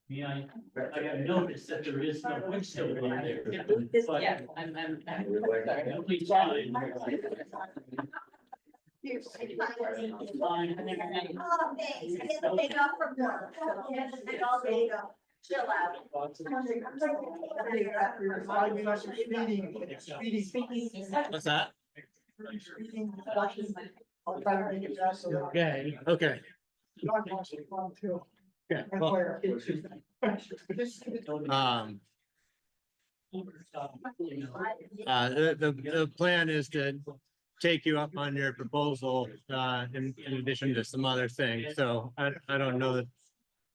Yeah, I have noticed that there is no window in there. But Yeah, I'm nobody signed. Oh, thanks. I get the day off from work. Yeah, just take all day to chill out. What's that? I'll try to make it fast. Okay, okay. Yeah, well, the plan is to take you up on your proposal, in addition to some other things, so I don't know that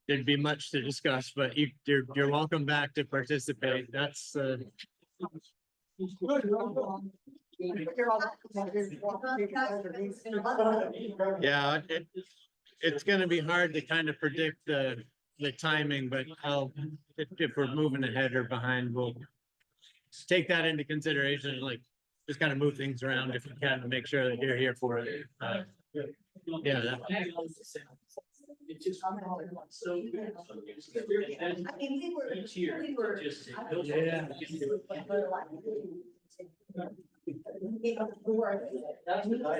there'd be much to discuss, but you're welcome back to participate, that's, yeah, it's gonna be hard to kind of predict the timing, but if we're moving ahead or behind, we'll take that into consideration, like, just kind of move things around if we can to make sure that you're here for it. Yeah. It's just. So. I mean, Each year, we were. just. Yeah. That's what I.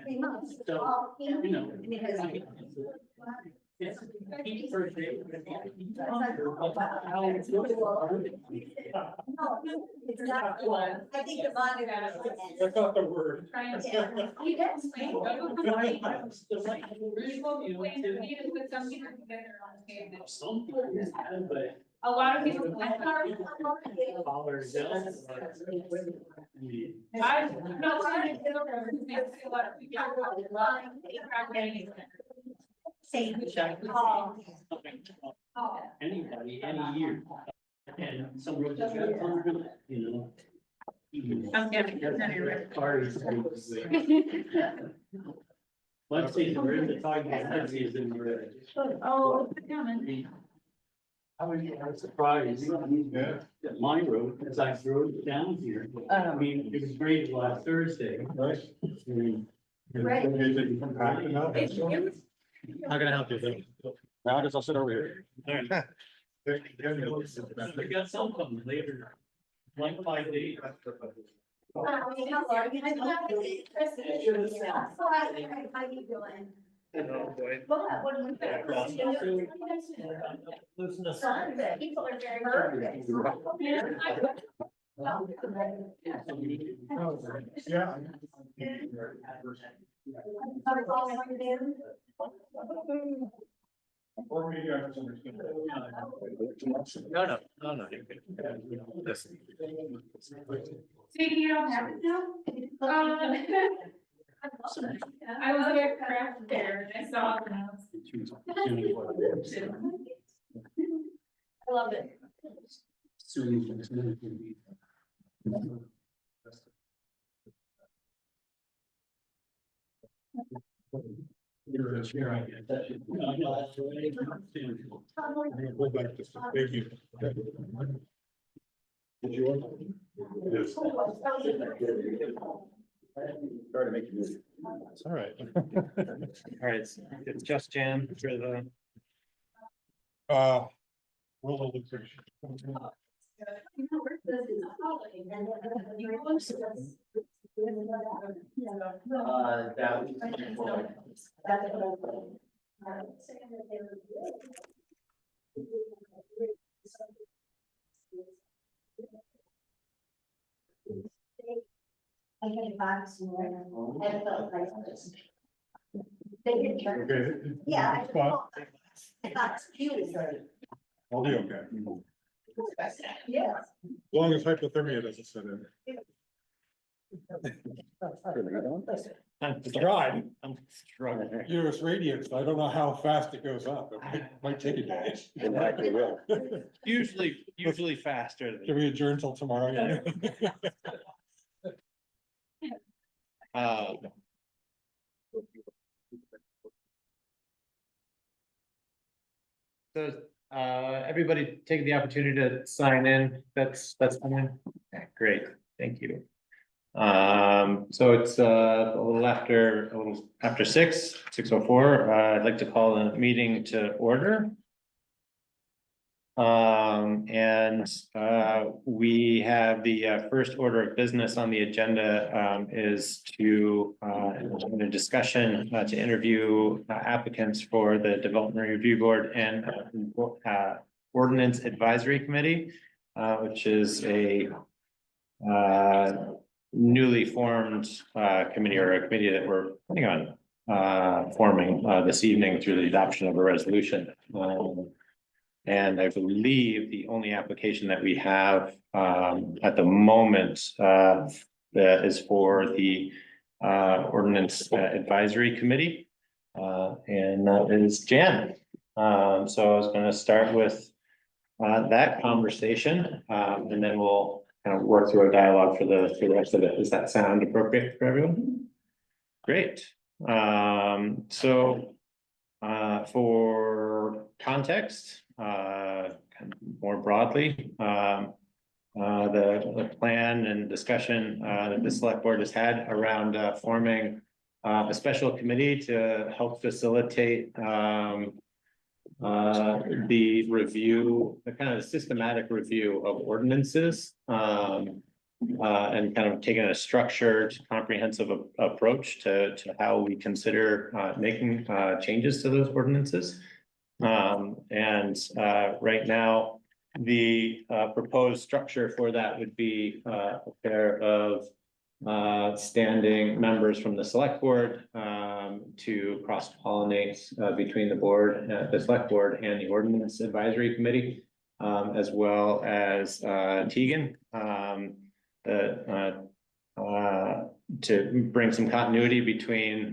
3 months. So, you know. Yes. No, it's not. I think the monitor. That's not the word. Some people have, but. A lot of people. Dollars. I, no, Anybody, any year. And some roads have 100, you know. I'm getting. Cars. Let's see, the road that's talking about is in the red. Oh, it's coming. I was surprised that my road, as I drove down here, I mean, it was great last Thursday. Right. Right. How can I help you? Now I guess I'll sit over here. I got some of them later, like 5 days. How you doing? What do you think? Sunday, people are very perfect. Yeah. Or maybe I misunderstood. No. Listen. See, you don't have it now? I was at craft fair and I saw it. I love it. You're a chair, I guess. That should. No, that's the way it comes to. Go back to some- Thank you. Did you want? Yes. Sorry to make you move. It's all right. All right, it's just Jan for the. Will I had a box and I felt like this. They didn't turn. Okay. Yeah. Spot. I thought it's cute. I'll be okay. Yeah. As long as hypothermia doesn't set in. I'm Tried. I'm struggling. You know, it's radiant, so I don't know how fast it goes up. It might take a day. It likely will. Usually faster Can we adjourn till tomorrow? So, everybody take the opportunity to sign in, that's fine. Okay, great, thank you. So it's a little after 6:04. I'd like to call the meeting to order. And we have the first order of business on the agenda is to in a discussion to interview applicants for the Development Review Board and Ordinance Advisory Committee, which is a newly formed committee, or a committee that we're planning on forming this evening through the adoption of a resolution. And I believe the only application that we have at the moment that is for the Ordinance Advisory Committee. And that is Jan. So I was going to start with that conversation, and then we'll kind of work through a dialogue for the rest of it. Does that sound appropriate for everyone? Great. So for context, kind of more broadly, the plan and discussion that the select board has had around forming a special committee to help facilitate the review, the kind of systematic review of ordinances, and kind of taking a structured, comprehensive approach to how we consider making changes to those ordinances. Right now, the proposed structure for that would be a pair of standing members from the select board to cross-pollinate between the board, the select board and the ordinance advisory committee, as well as Tegan to bring some continuity between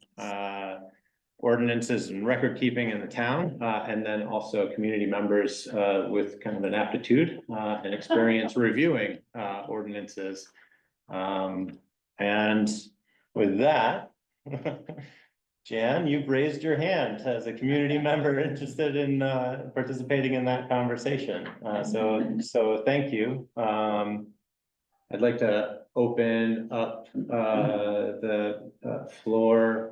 ordinances and record keeping in the town, and then also community members with kind of an aptitude and experience reviewing ordinances. And with that, Jan, you've raised your hand as a community member interested in participating in that conversation. So thank you. I'd like to open up the floor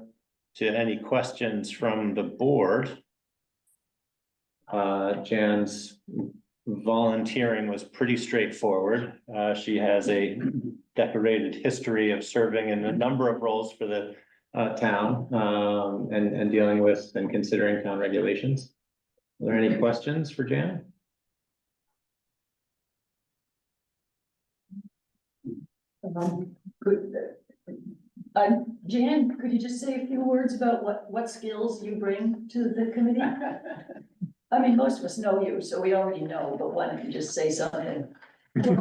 to any questions from the board. Jan's volunteering was pretty straightforward. She has a decorated history of serving in a number of roles for the town and dealing with and considering town regulations. Are there any questions for Jan? Jan, could you just say a few words about what skills you bring to the committee? I mean, most of us know you, so we already know, but why don't you just say something? So,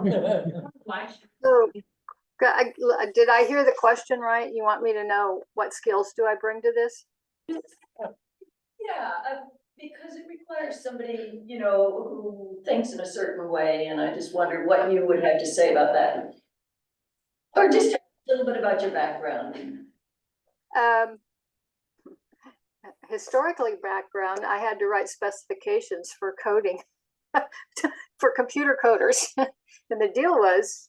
did I hear the question right? You want me to know what skills do I bring to this? Yeah, because it requires somebody, you know, who thinks in a certain way, and I just wondered what you would have to say about that. Or just a little bit about your background. Historically background, I had to write specifications for coding for computer coders. And the deal was,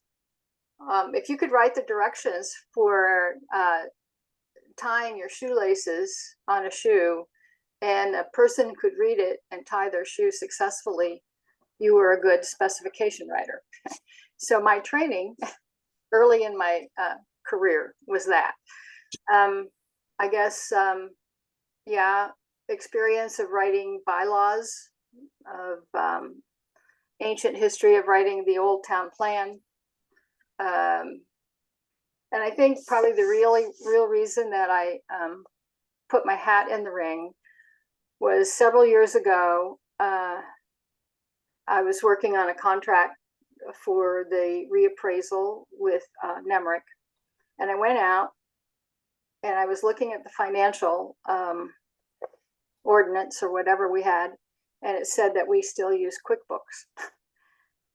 if you could write the directions for tying your shoelaces on a shoe and a person could read it and tie their shoe successfully, you were a good specification writer. So my training early in my career was that. I guess, yeah, experience of writing bylaws, of ancient history of writing the old town plan. And I think probably the real reason that I put my hat in the ring was several years ago. I was working on a contract for the reappraisal with Nemrick, and I went out and I was looking at the financial ordinance or whatever we had, and it said that we still use QuickBooks.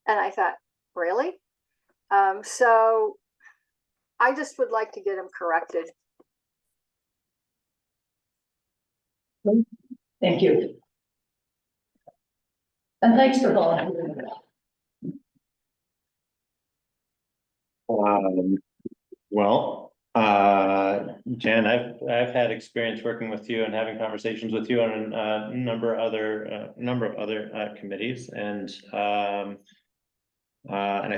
And I thought, really? So I just would like to get them corrected. Thank you. And thanks for volunteering. Well, Jen, I've had experience working with you and having conversations with you on a number of other committees, and I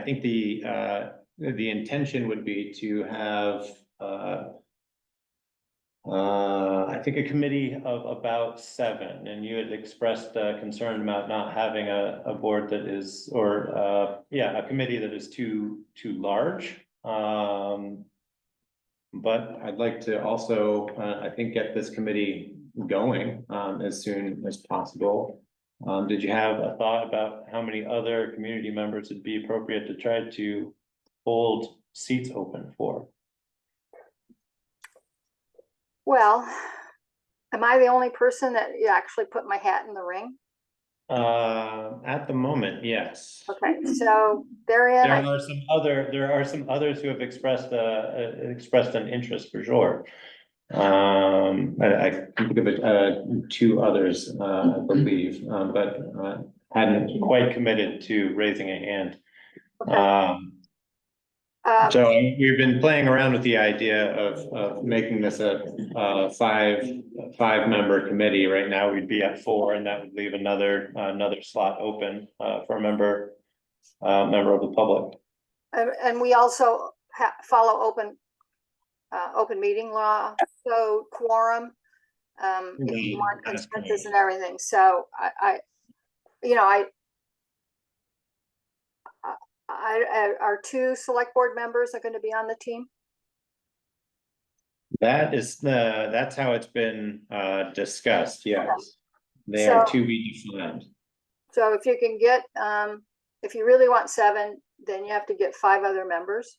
think the intention would be to have I think a committee of about 7, and you had expressed concern about not having a board that is, or yeah, a committee that is too large. But I'd like to also, I think, get this committee going as soon as possible. Did you have a thought about how many other community members would be appropriate to try to hold seats open for? Well, am I the only person that you actually put my hat in the ring? At the moment, yes. Okay, so therein, There are some others who have expressed an interest for sure. I can think of 2 others, I believe, but hadn't quite committed to raising a hand. okay. So we've been playing around with the idea of making this a 5-member committee. Right now, we'd be at 4, and that would leave another slot open for a member of the public. And we also follow open meeting law, so quorum, if you want That's consensus and everything. So you know, our 2 select board members are going to be on the team. That's how it's been discussed, yes. They So- are to be defined. So if you can get, if you really want 7, then you have to get 5 other members.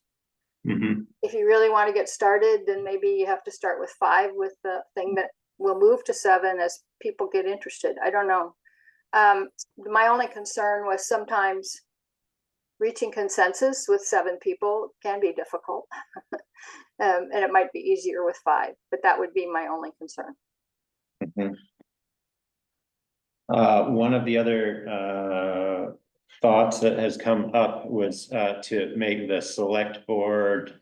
Mhm. If you really want to get started, then maybe you have to start with 5 with the thing that will move to 7 as people get interested. I don't know. My only concern was sometimes reaching consensus with 7 people can be difficult. And it might be easier with 5, but that would be my only concern. Mhm. One of the other thoughts that has come up was to make the select board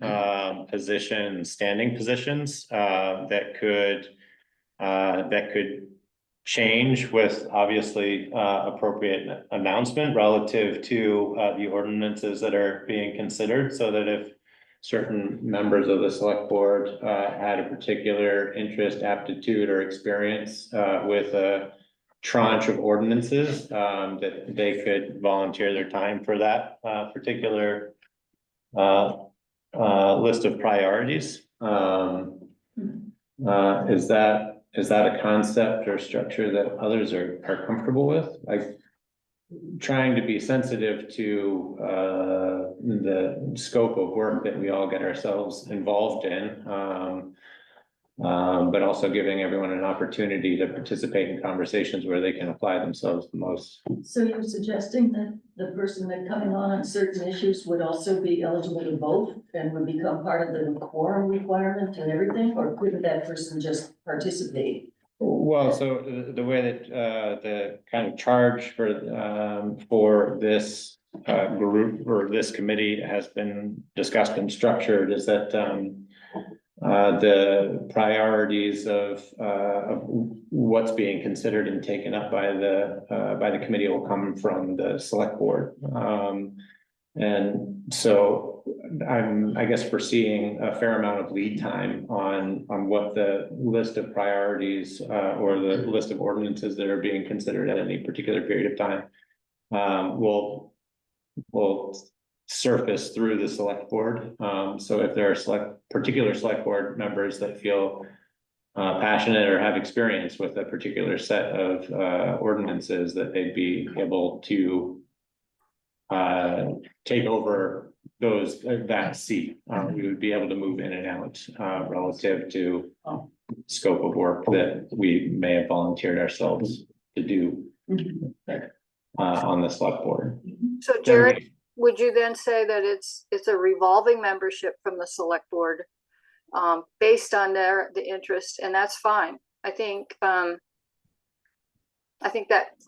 position standing positions that could change with obviously appropriate announcement relative to the ordinances that are being considered, so that if certain members of the select board had a particular interest, aptitude, or experience with a tranche of ordinances, that they could volunteer their time for that particular list of priorities. Is that a concept or structure that others are comfortable with? Like, trying to be sensitive to the scope of work that we all get ourselves involved in. But also giving everyone an opportunity to participate in conversations where they can apply themselves the most. So you're suggesting that the person that coming on certain issues would also be eligible to vote and would become part of the quorum requirement and everything, or could that person just participate? Well, so the way that the kind of charge for this group or this committee has been discussed and structured is that the priorities of what's being considered and taken up by the committee will come from the select board. And so I'm, I guess, foreseeing a fair amount of lead time on what the list of priorities or the list of ordinances that are being considered at any particular period of time will surface through the select board. So if there are particular select board members that feel passionate or have experience with a particular set of ordinances, that they'd be able to take over that seat. We would be able to move in and out relative to scope of work that we may have volunteered ourselves to do on the select board. So Jared, would you then say that it's a revolving membership from the select board based on the interest, and that's fine. I think that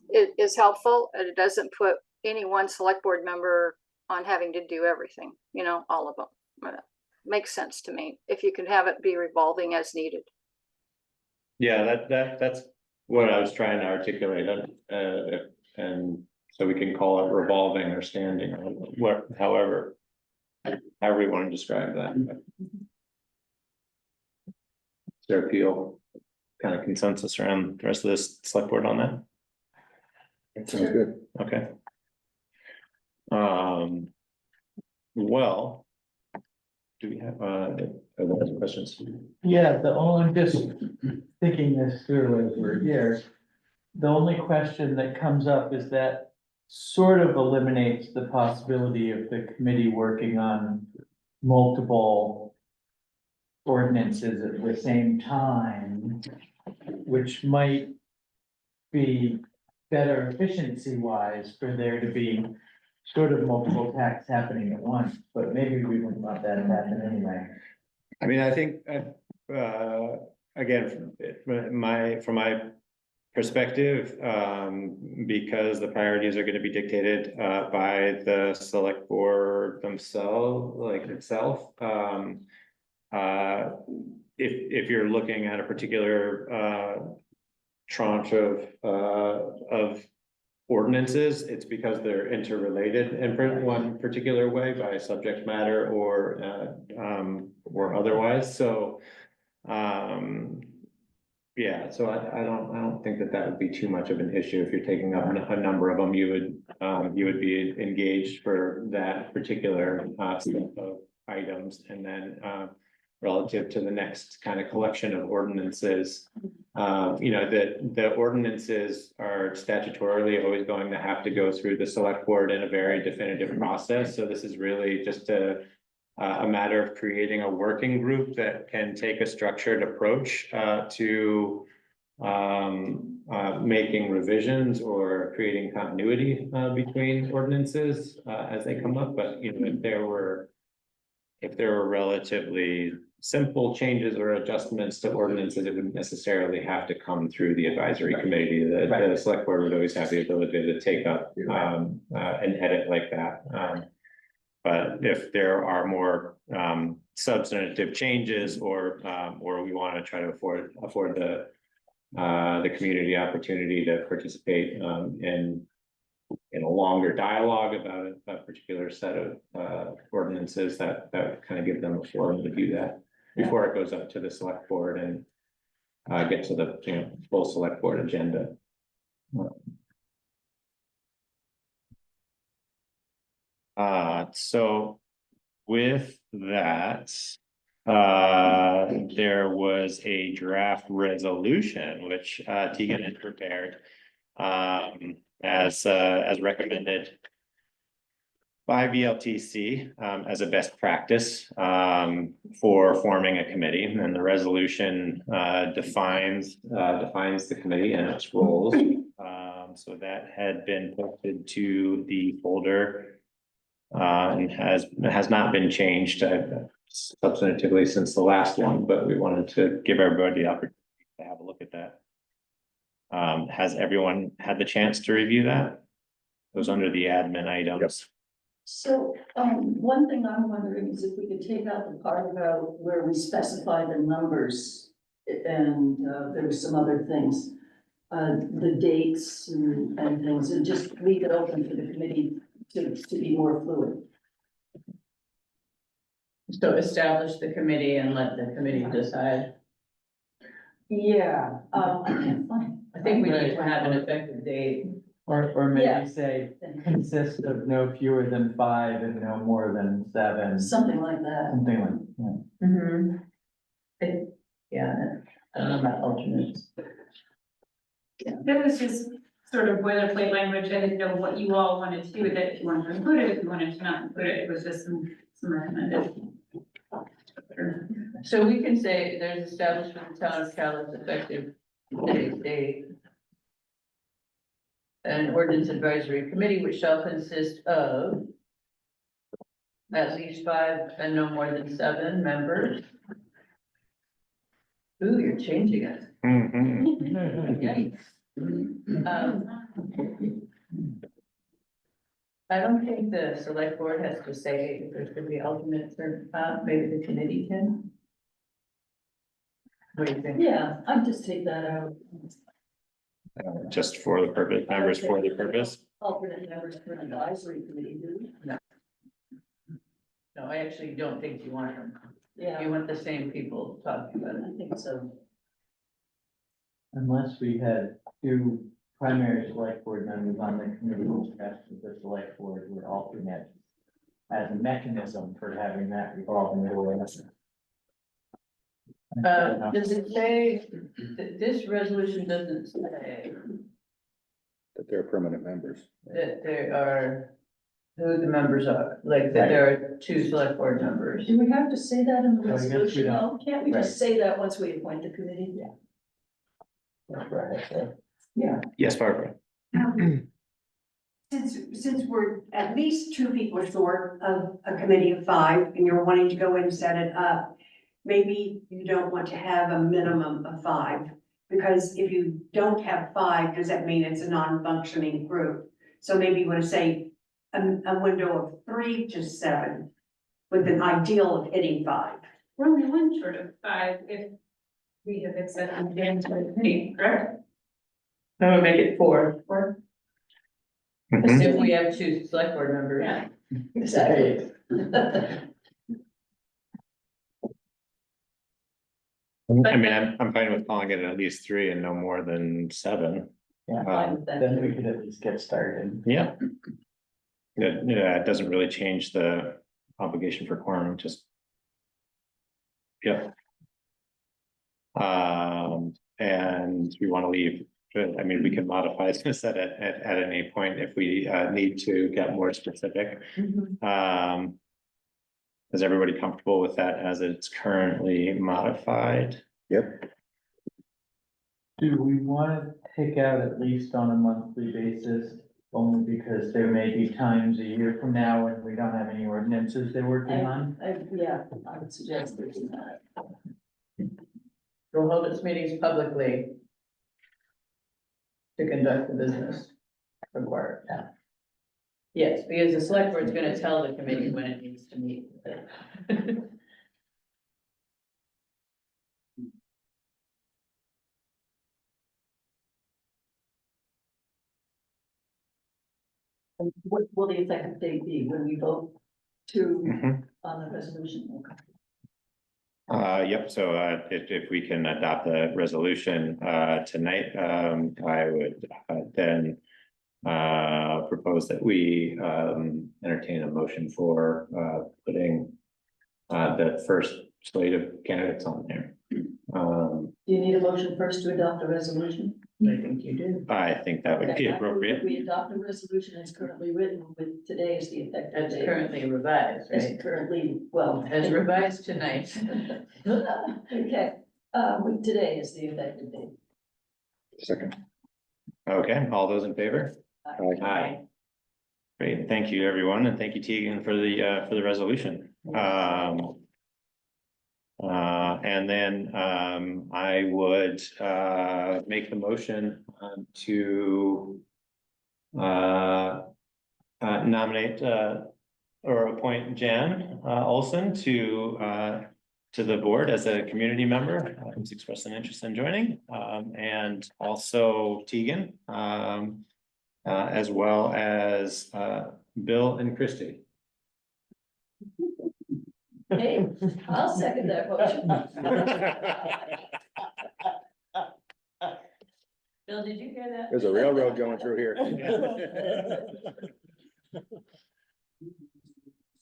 it is helpful, and it doesn't put any one select board member on having to do everything, all of them. makes sense to me, if you can have it be revolving as needed. Yeah, that's what I was trying to articulate, and so we can call it revolving or standing, or what, however we want to describe that. Is there appeal, kind of consensus around the rest of this select board on that? That sounds good. Okay. Well. Do we have, other questions? Yeah, I'm just thinking this through as we're here. The only question that comes up is that sort of eliminates the possibility of the committee working on multiple ordinances at the same time, which might be better efficiency wise for there to be sort of multiple tasks happening at once, but maybe we wouldn't want that to happen anyway. I mean, I think, again, from my perspective, because the priorities are gonna be dictated, by the select board themselves, like itself. If you're looking at a particular, tranche of ordinances, it's because they're interrelated in one particular way by subject matter or otherwise, so. Yeah, so I don't think that would be too much of an issue. If you're taking up a number of them, you would be engaged for that particular set of items, and then relative to the next kind of collection of ordinances. The ordinances are statutorily always going to have to go through the select board in a very definitive process, so this is really just a matter of creating a working group that can take a structured approach to making revisions or creating continuity between ordinances as they come up, but if there were relatively simple changes or adjustments to ordinances, it wouldn't necessarily have to come through the advisory committee. The select board would always have the ability to take up and edit like that. But if there are more substantive changes, or we want to try to afford the community opportunity to participate in a longer dialogue about a particular set of ordinances, that kind of give them a forum to do that before it goes up to the select board and get to the full select board agenda. So with that, there was a draft resolution which Tegan had prepared as recommended by VLTC as a best practice for forming a committee, and the resolution defines the committee and its roles. So that had been posted to the folder and has not been changed substantively since the last one, but we wanted to give everybody the opportunity to have a look at that. Has everyone had the chance to review that? It was under the admin items. So, one thing I'm wondering is if we could take out the part about where we specify the numbers, and there were some other things. The dates and things, and just leave it open for the committee to be more fluid. So establish the committee and let the committee decide. Yeah, I can't find. I think we need to have an effective date. Or Yeah. maybe say consist of no fewer than 5 and no more than 7, Something like that. something like, yeah. Mm-hmm. Yeah, I don't know about alternates. That was just sort of boilerplate language. I didn't know what you all wanted to do with it, if you wanted to include it, if you wanted to not include it. It was just some recommended. So we can say there's established in the town of Calais effective today's date. An ordinance advisory committee which shall consist of at least 5 and no more than 7 members. Ooh, you're changing it. Mhm. Yikes. I don't think the select board has to say if there's gonna be alternates or not, maybe the committee can. What do you think? Yeah, I'd just take that out. Just for the purpose, members for the purpose. Alternate members for an advisory committee, do. No, I actually don't think you want them. Yeah, You want the same people talking about it. I think so. Unless we had two primary select board members on the committee, which rest of the select board were alternate as a mechanism for having that revolving door. Does it say, this resolution doesn't say That they're permanent members. that there are, who the members are, like that there are two select board members. Do we have to say that in the No, I guess we resolution? don't. No, can't we Right. just say that once we appoint the committee? Yeah. That's right, so. Yeah. Yes, Barbara. Since we're at least two people short of a committee of five and you're wanting to go in and set it up, maybe you don't want to have a minimum of five. Because if you don't have five, does that mean it's a non-functioning group? So maybe you want to say a window of 3 to 7 with an ideal of hitting 5. We're only one short of 5 if we have accepted the into the committee, correct? I would make it 4, Mhm. if we have two select board members. Yeah. Exactly. I mean, I'm fine with calling it at least 3 and no more than 7. Yeah, Fine with that. then we could at least get started. Yeah. Yeah, it doesn't really change the obligation for quorum, just. Yeah. And we want to leave, I mean, we can modify this at any point if we need to get more specific. Is everybody comfortable with that as it's currently modified? Yep. Do we want to take out at least on a monthly basis? Only because there may be times a year from now when we don't have any ordinances they're working on. Yeah, I would suggest there's that. We'll hold its meetings publicly to conduct the business required. Yes, because the select board's gonna tell the committee when it needs to meet. What will the effective date be when we vote to, Mhm. on the resolution? Okay. Yep, so if we can adopt the resolution tonight, I would then propose that we entertain a motion for putting the first slate of candidates on there. Do you need a motion first to adopt a resolution? I think you do. I think that would be Okay, I move that appropriate. We adopt a resolution as currently written with today as the effective That's date. currently revised, As right? currently, well. As revised tonight. Okay, with today as the effective date. Second. Okay, all those in favor? Aye. Aye. Great, thank you, everyone, and thank you, Tegan, for the resolution. And then I would make the motion to nominate or appoint Jan Olson to the board as a community member who's expressed an interest in joining, and also Tegan, as well as Bill and Christie. Hey, I'll second that motion. Bill, did you hear that? There's a railroad going through here.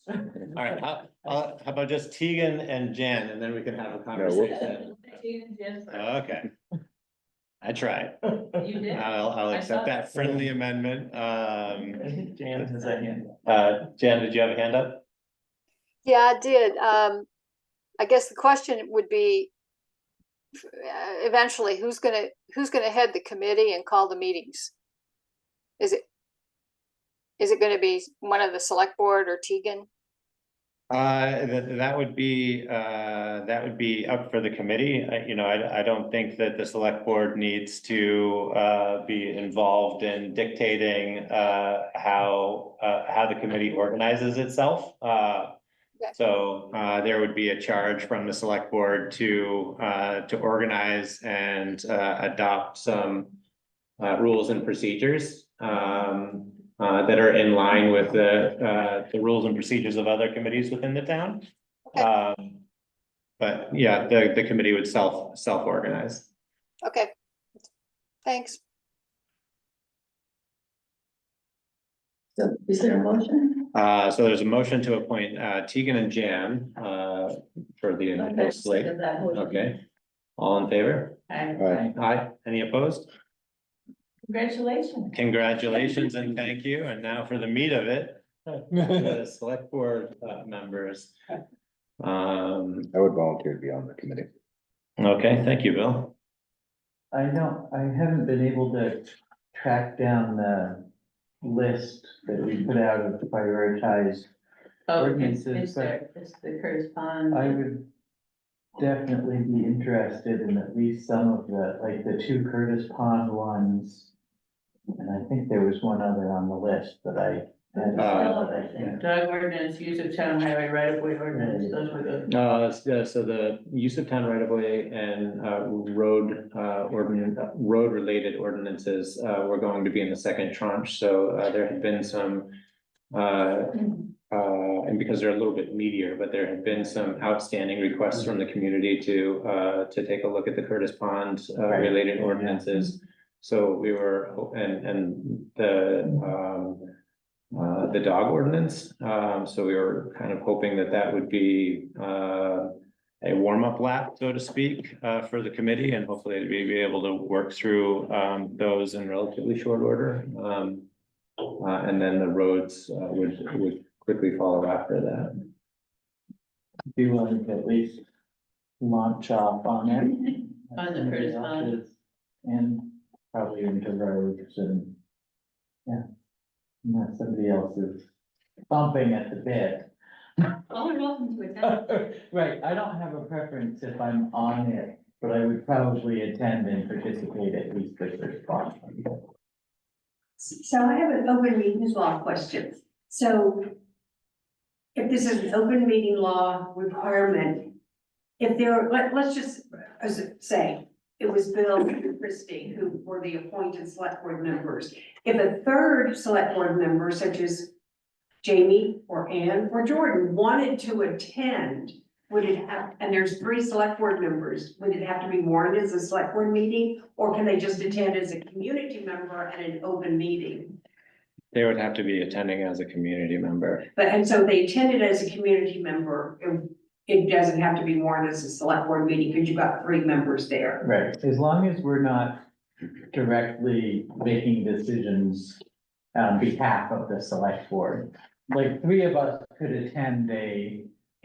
All right, how about just Tegan and Jan, and then we can have a we'll- conversation. Yes, Okay. I tried. you did. I'll I accept saw that friendly amendment. I think Jan has a hand. Jan, did you have a hand up? Yeah, I did. I guess the question would be eventually who's gonna head the committee and call the meetings? Is it gonna be one of the select board or Tegan? That would be up for the committee. I don't think that the select board needs to, be involved in dictating, how the committee organizes itself. So, there would be a charge from the select board to organize and, adopt some, rules and procedures, that are in line with the rules and procedures of other committees within the town. But yeah, the committee would self-organize. Okay, thanks. So is there a motion? So there's a motion to appoint Tegan and Jan for the initial slate. Second that motion. Okay, all in favor? Aye. Aye. Any opposed? Congratulations. Congratulations and thank you. And now for the meat of it, the select board members. I would volunteer to be on the committee. Okay, thank you, Bill. I haven't been able to track down the list that we put out of prioritized Oh, ordinances, it's but there, it's the Curtis Pond. I would definitely be interested in at least some of the two Curtis Pond ones. And I think there was one other on the list that I had. Dog ordinance, use of town highway right of way ordinance, those were the. So the use of town right of way and road road related ordinances were going to be in the second tranche. So there had been some and because they're a little bit meatier, but there had been some outstanding requests from the community to take a look at the Curtis Pond related ordinances. So we were, and the dog ordinance, so we were kind of hoping that would be a warm-up lap, so to speak, for the committee, and hopefully we'd be able to work through those in relatively short order. And then the roads would quickly follow after that. Be willing to at least launch off on it. On the Curtis Pond. And probably into roads and, yeah. Unless somebody else is bumping at the bit. All are welcome to attend. Right, I don't have a preference if I'm on it, but I would probably attend and participate at least the first part. So I have an open meetings law question. So if this is an open meeting law requirement, if there, let's just say it was Bill and Christie who were the appointed select board members. If a third select board member, such as Jamie or Ann or Jordan, wanted to attend, would it have, and there's 3 select board members, would it have to be warned as a select board meeting? Or can they just attend as a community member at an open meeting? They would have to be attending as a community member. But, and so they attended as a community member, it doesn't have to be warned as a select board meeting because you've got 3 members there. Right, as long as we're not directly making decisions on behalf of the select board. Like 3 of us could attend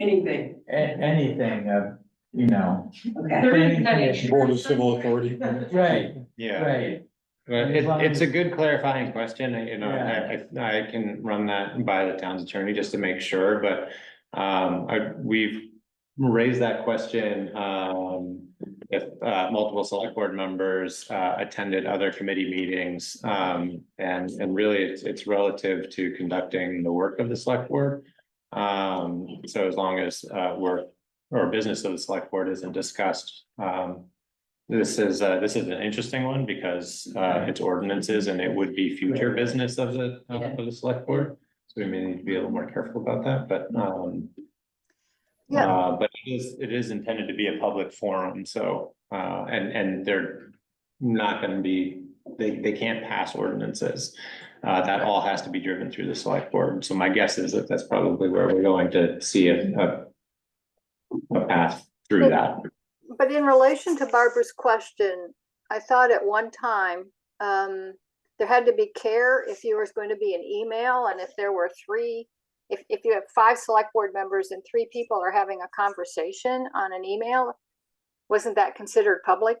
Anything, anything of, you know. okay. planning commission. Board of Civil Authority. Right, Yeah. right. But As long it's as- a good clarifying question, Yeah. I can run that by the town's attorney just to make sure, but we've raised that question if multiple select board members attended other committee meetings, and really it's relative to conducting the work of the select board. So as long as work or business of the select board isn't discussed, this is an interesting one because it's ordinances and it would be future business of the select board. So we may need to be a little more careful about that, but but it is intended to be a public forum, so and they're not gonna be, they can't pass ordinances. That all has to be driven through the select board. So my guess is that that's probably where we're going to see a path through that. But in relation to Barbara's question, I thought at one time, there had to be care if you was going to be an email, and if there were 3, if you have 5 select board members and 3 people are having a conversation on an email, wasn't that considered public?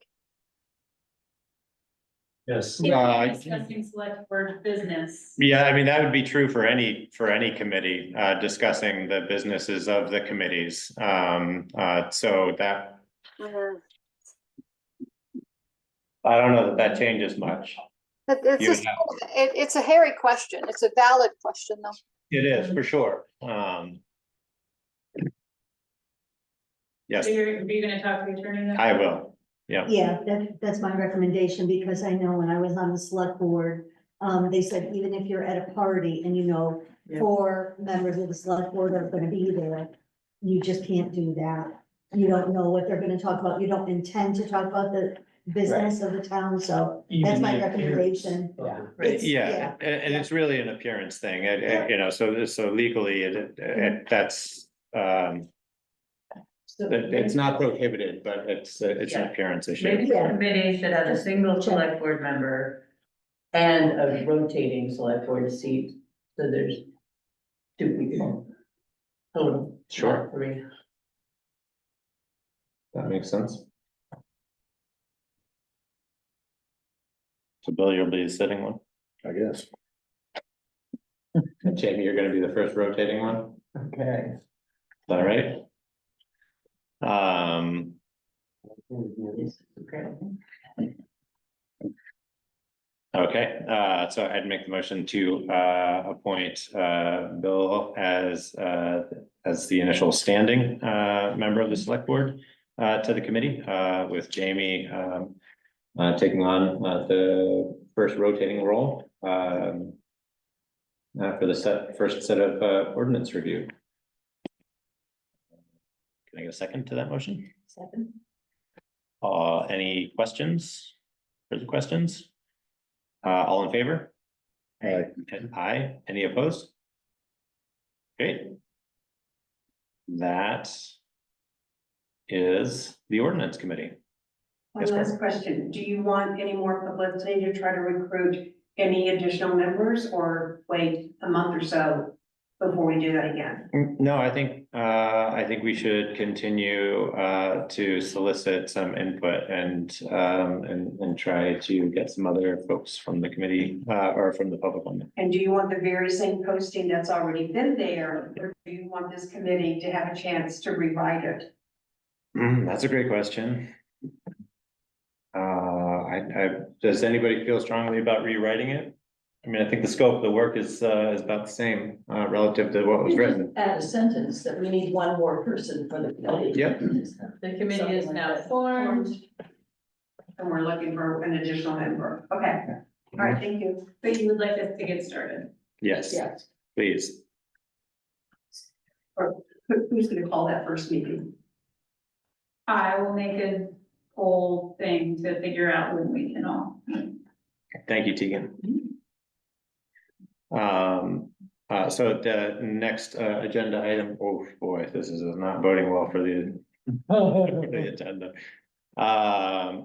Yes. If we're discussing select board business. Yeah, I mean, that would be true for any committee, discussing the businesses of the committees. So that, Mhm. I don't know that that changes much. It's You would just, have- it's a hairy question. It's a valid question, though. It is, for sure. Yes, So are you gonna talk to the attorney then? I will. Yeah, Yeah, that's my recommendation, because I know when I was on the select board, they said even if you're at a party and you know, Yeah. 4 members of the select board are gonna be there, you just can't do that. You don't know what they're gonna talk about. You don't intend to talk about the business of the town, so that's Even my the appearance. recommendation. Yeah. It's- yeah, and it's really an appearance thing, you know, so legally, that's, So it's not prohibited, but it's an Yeah. appearance issue. maybe the Yeah. committee should have a single select board member and a rotating select board seat, so there's 2 people total. Sure. not 3. That makes sense. So Bill, you'll be the sitting one, I guess. and Jamie, you're gonna be the first rotating one, is Okay. that right? Okay, so I'd make the motion to appoint Bill as the initial standing member of the select board to the committee, with Jamie taking on the first rotating role for the first set of ordinance review. Can I get a second to that motion? Second. Any questions? Further questions? All in favor? Aye. Aye. Any opposed? Great. That is the ordinance committee. One Yes, last question, do you want any more publicity to try to recruit any additional members, or wait a month or so before we do that again? No, I think we should continue to solicit some input and try to get some other folks from the committee or from the public on it. And do you want the very same posting that's already been there, or do you want this committee to have a chance to rewrite it? That's a great question. Does anybody feel strongly about rewriting it? I mean, I think the scope of the work is about the same relative to what was written. Add a sentence that we need 1 more person for the committee. Yep. The committee is now formed. And we're looking for an additional member, okay, all right, thank you. But you would like us to get started. Yes, Yes. please. Who's gonna call that first meeting? I will make a whole thing to figure out when we can all. Thank you, Tegan. So the next agenda item, oh boy, this is not boding well for the agenda.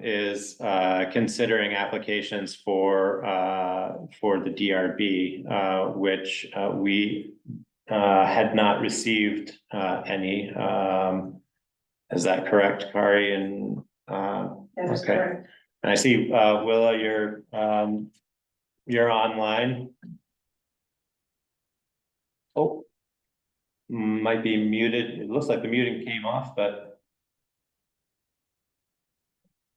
Is considering applications for the DRB, which we had not received any. Is that correct, Kari? And That is okay. correct. And I see Willa, you're online. Oh, might be muted. It looks like the muting came off, but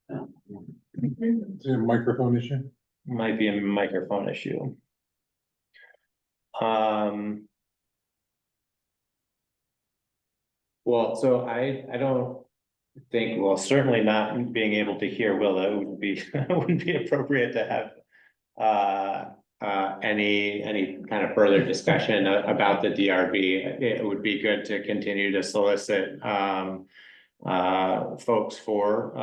Is it a microphone issue? might be a microphone issue. Well, so I don't think, well, certainly not being able to hear Willa would be, wouldn't be appropriate to have any kind of further discussion about the DRB. It would be good to continue to solicit folks for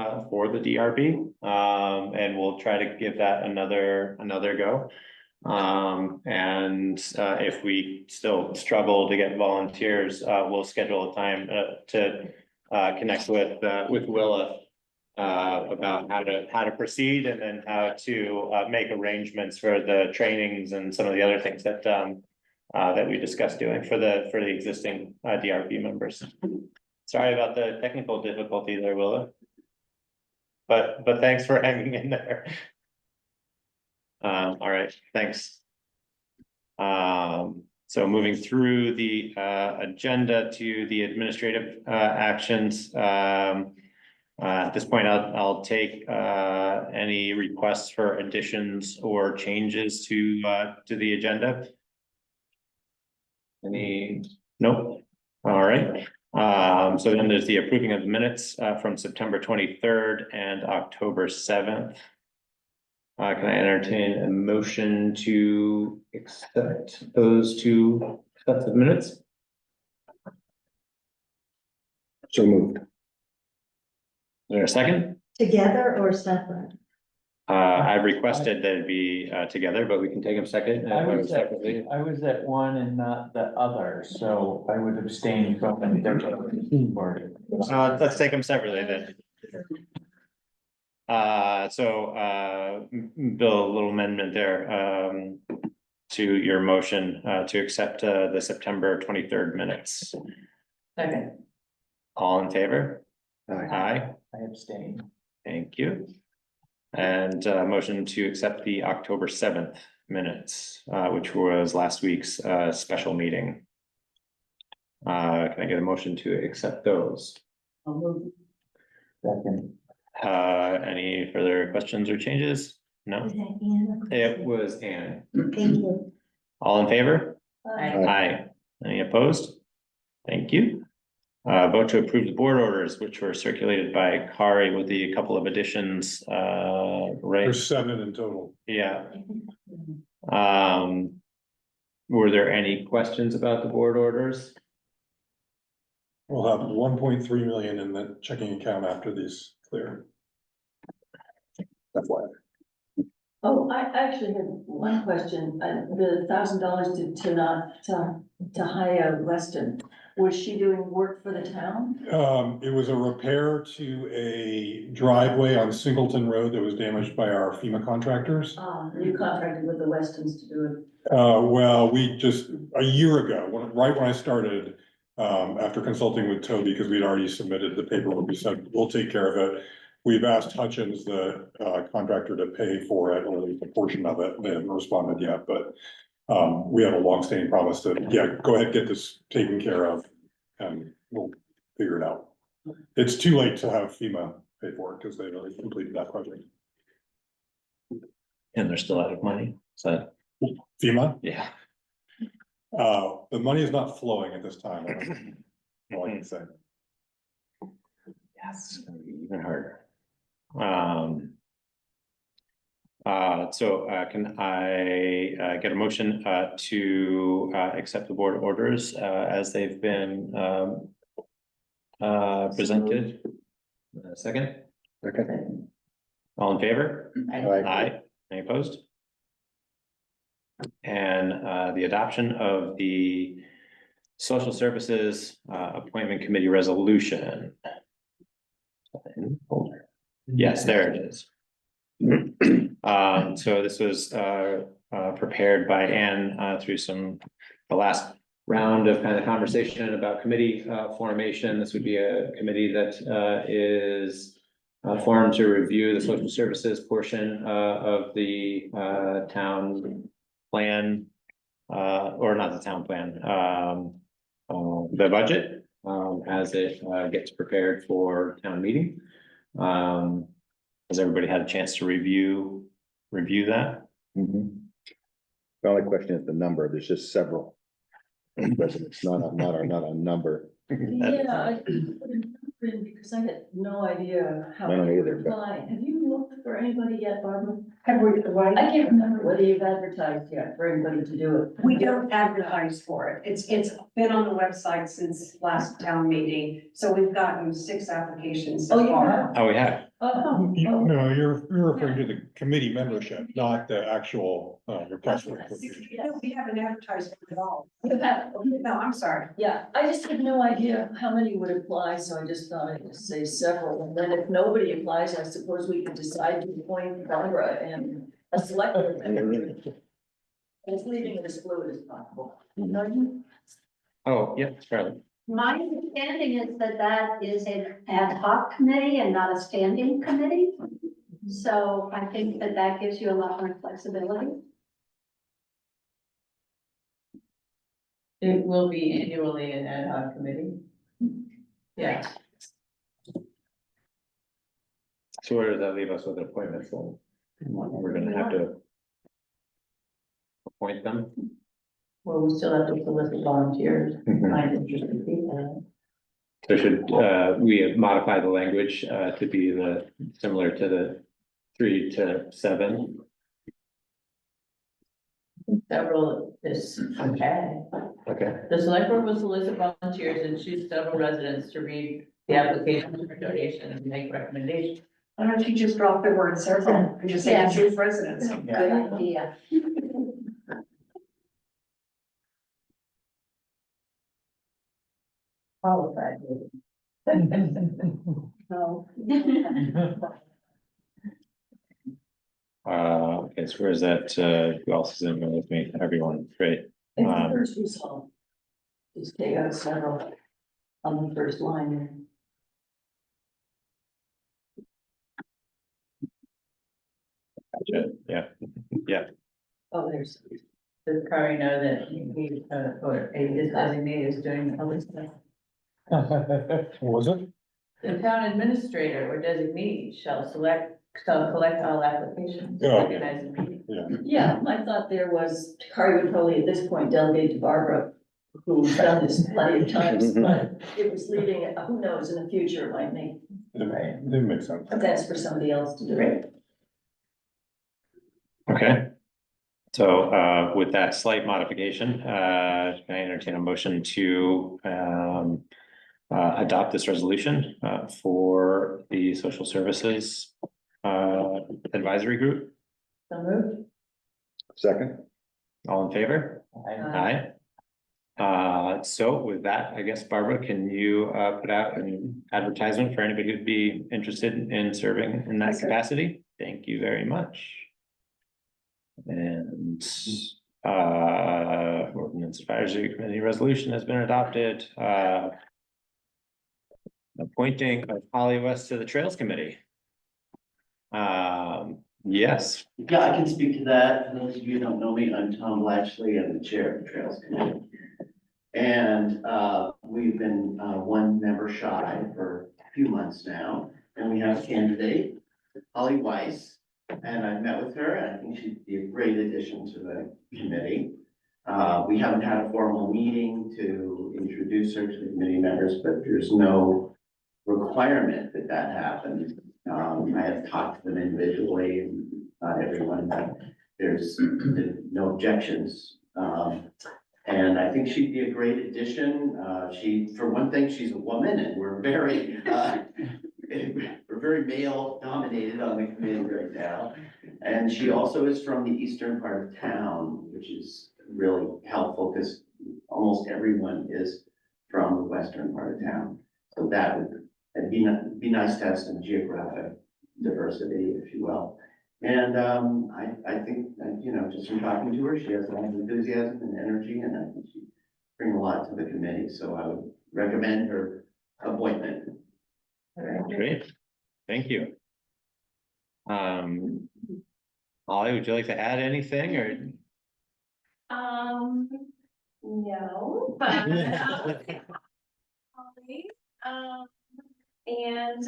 the DRB. And we'll try to give that another go. And if we still struggle to get volunteers, we'll schedule a time to connect with Willa about how to proceed, and then how to make arrangements for the trainings and some of the other things that that we discussed doing for the existing DRB members. Sorry about the technical difficulty there, Willa. But thanks for hanging in there. All right, thanks. So moving through the agenda to the administrative actions. At this point, I'll take any requests for additions or changes to the agenda. Any? Nope. All right. So then there's the approving of the minutes from September 23rd and October 7th. Can I entertain a motion to accept those two sets of minutes? So moved. Is there a second? Together or separate? I've requested that it be together, but we can take them second. I was at, separately. I was at one and not the other, so I would abstain from it. Let's take them separately then. Bill, a little amendment there, to your motion, to accept, the September 23rd minutes. Second. All in favor? Aye. Aye, I abstain. thank you. And, motion to accept the October 7th minutes, which was last week's, special meeting. Can I get a motion to accept those? I'll move. Second. Any further questions or changes? No, Is that Anne? it was Anne. Thank you. All in favor? Aye. Aye. Any opposed? Thank you. Vote to approve the board orders, which were circulated by Kari with a couple of additions, right? There's 7 in total. Yeah. Were there any questions about the board orders? We'll have 1.3 million in the checking account after these clear. That's why. Oh, I actually had one question, the $1,000 to hire Weston, was she doing work for the town? It was a repair to a driveway on Singleton Road that was damaged by our FEMA contractors. You contracted with the Westons to do it. Well, we just, a year ago, right when I started, after consulting with Toby, because we'd already submitted the paperwork, we said, we'll take care of it. We've asked Hutchins, the contractor, to pay for it, or at least a portion of it. They haven't responded yet, but we have a longstanding promise to, yeah, go ahead, get this taken care of, and we'll figure it out. It's too late to have FEMA pay for it, because they've already completed that project. And they're still out of money, so, FEMA, yeah. the money is not flowing at this time. I don't know what I can say. Yes, it's gonna be even harder. Can I get a motion to accept the board orders as they've been presented? Second? Okay. All in favor? Aye. Aye. Any opposed? And the adoption of the social services appointment committee resolution. Yes, there it is. So this was prepared by Anne through the last round of kind of conversation about committee formation. This would be a committee that is formed to review the social services portion of the town plan, or not the town plan, the budget as it gets prepared for town meeting. Has everybody had a chance to review that? The only question is the number. There's just several. Residents, not a number. Yeah, I put a number in because I had no idea how I don't many would either, but- apply. Have you looked for anybody yet, Barbara? Have we, I can't remember whether you've advertised yet for anybody to do it. we don't advertise for it. It's been on the website since last town meeting, so we've gotten 6 applications so Oh, you far. have? Oh, we have. Oh, No, you're referring to the committee membership, not the actual request for. No, we haven't advertised for it at all. you have, okay. No, I'm sorry. Yeah, I just had no idea how many would apply, so I just thought I'd just say several. And then if nobody applies, I suppose we could decide to appoint Barbara and a select board member. Just leaving it as fluid as possible. Oh, yeah, Charlie. My understanding is that is an ad hoc committee and not a standing committee. So I think that that gives you a lot more flexibility. It will be annually an ad hoc committee. Yeah, So where does that leave us with appointments then? We're gonna have to appoint them. well, we still have to solicit volunteers, Mhm. find interested people. So should we modify the language to be similar to the 3 to 7? Several is okay. Okay. The select board will solicit volunteers and choose several residents to read the application for donation and make recommendations. Why don't you just drop the word several and just say Yeah. choose residents? Yeah. Good idea. Qualified. No. Okay, so where's that, who else is in there with me? Everyone, great. I think first result. Just take out several on the first line. Gotcha. Yeah, Oh, there's, does Kari know that he, or his designee is doing all this stuff? Was it? The town administrator or designee shall collect all applications, Yeah. organize the meeting. Yeah, I thought there was, Kari would probably at this point delegate to Barbara, who's done this plenty of times, but it was leaving it, who knows, in the future, it might make It makes sense. sense for somebody else to do it. okay. So with that slight modification, can I entertain a motion to adopt this resolution for the social services advisory group? So moved. Second, All in favor? Aye. So with that, I guess Barbara, can you put out an advertisement for anybody who'd be interested in serving in that capacity? Thank you very much. And ordinance advisory committee resolution has been adopted. Appointing of Holly West to the Trails Committee. Yes, Yeah, I can speak to that. For those of you who don't know me, I'm Tom Latchley. I'm the chair of the Trails Committee. And we've been one member shy for a few months now, and we have a candidate, Holly Weiss. And I've met with her, and I think she'd be a great addition to the committee. We haven't had a formal meeting to introduce her to the committee members, but there's no requirement that that happens. I have talked to them individually, and not everyone, but there's no objections. And I think she'd be a great addition. For one thing, she's a woman, and we're very male dominated on the committee right now. And she also is from the eastern part of town, which is really helpful because almost everyone is from the western part of town. So that would it'd be nice to have some geographic diversity, if you will. And I think, just from talking to her, she has a lot of enthusiasm and energy, and I think she bring a lot to the committee. So I would recommend her appointment. great. Thank you. Holly, would you like to add anything or? No, but, and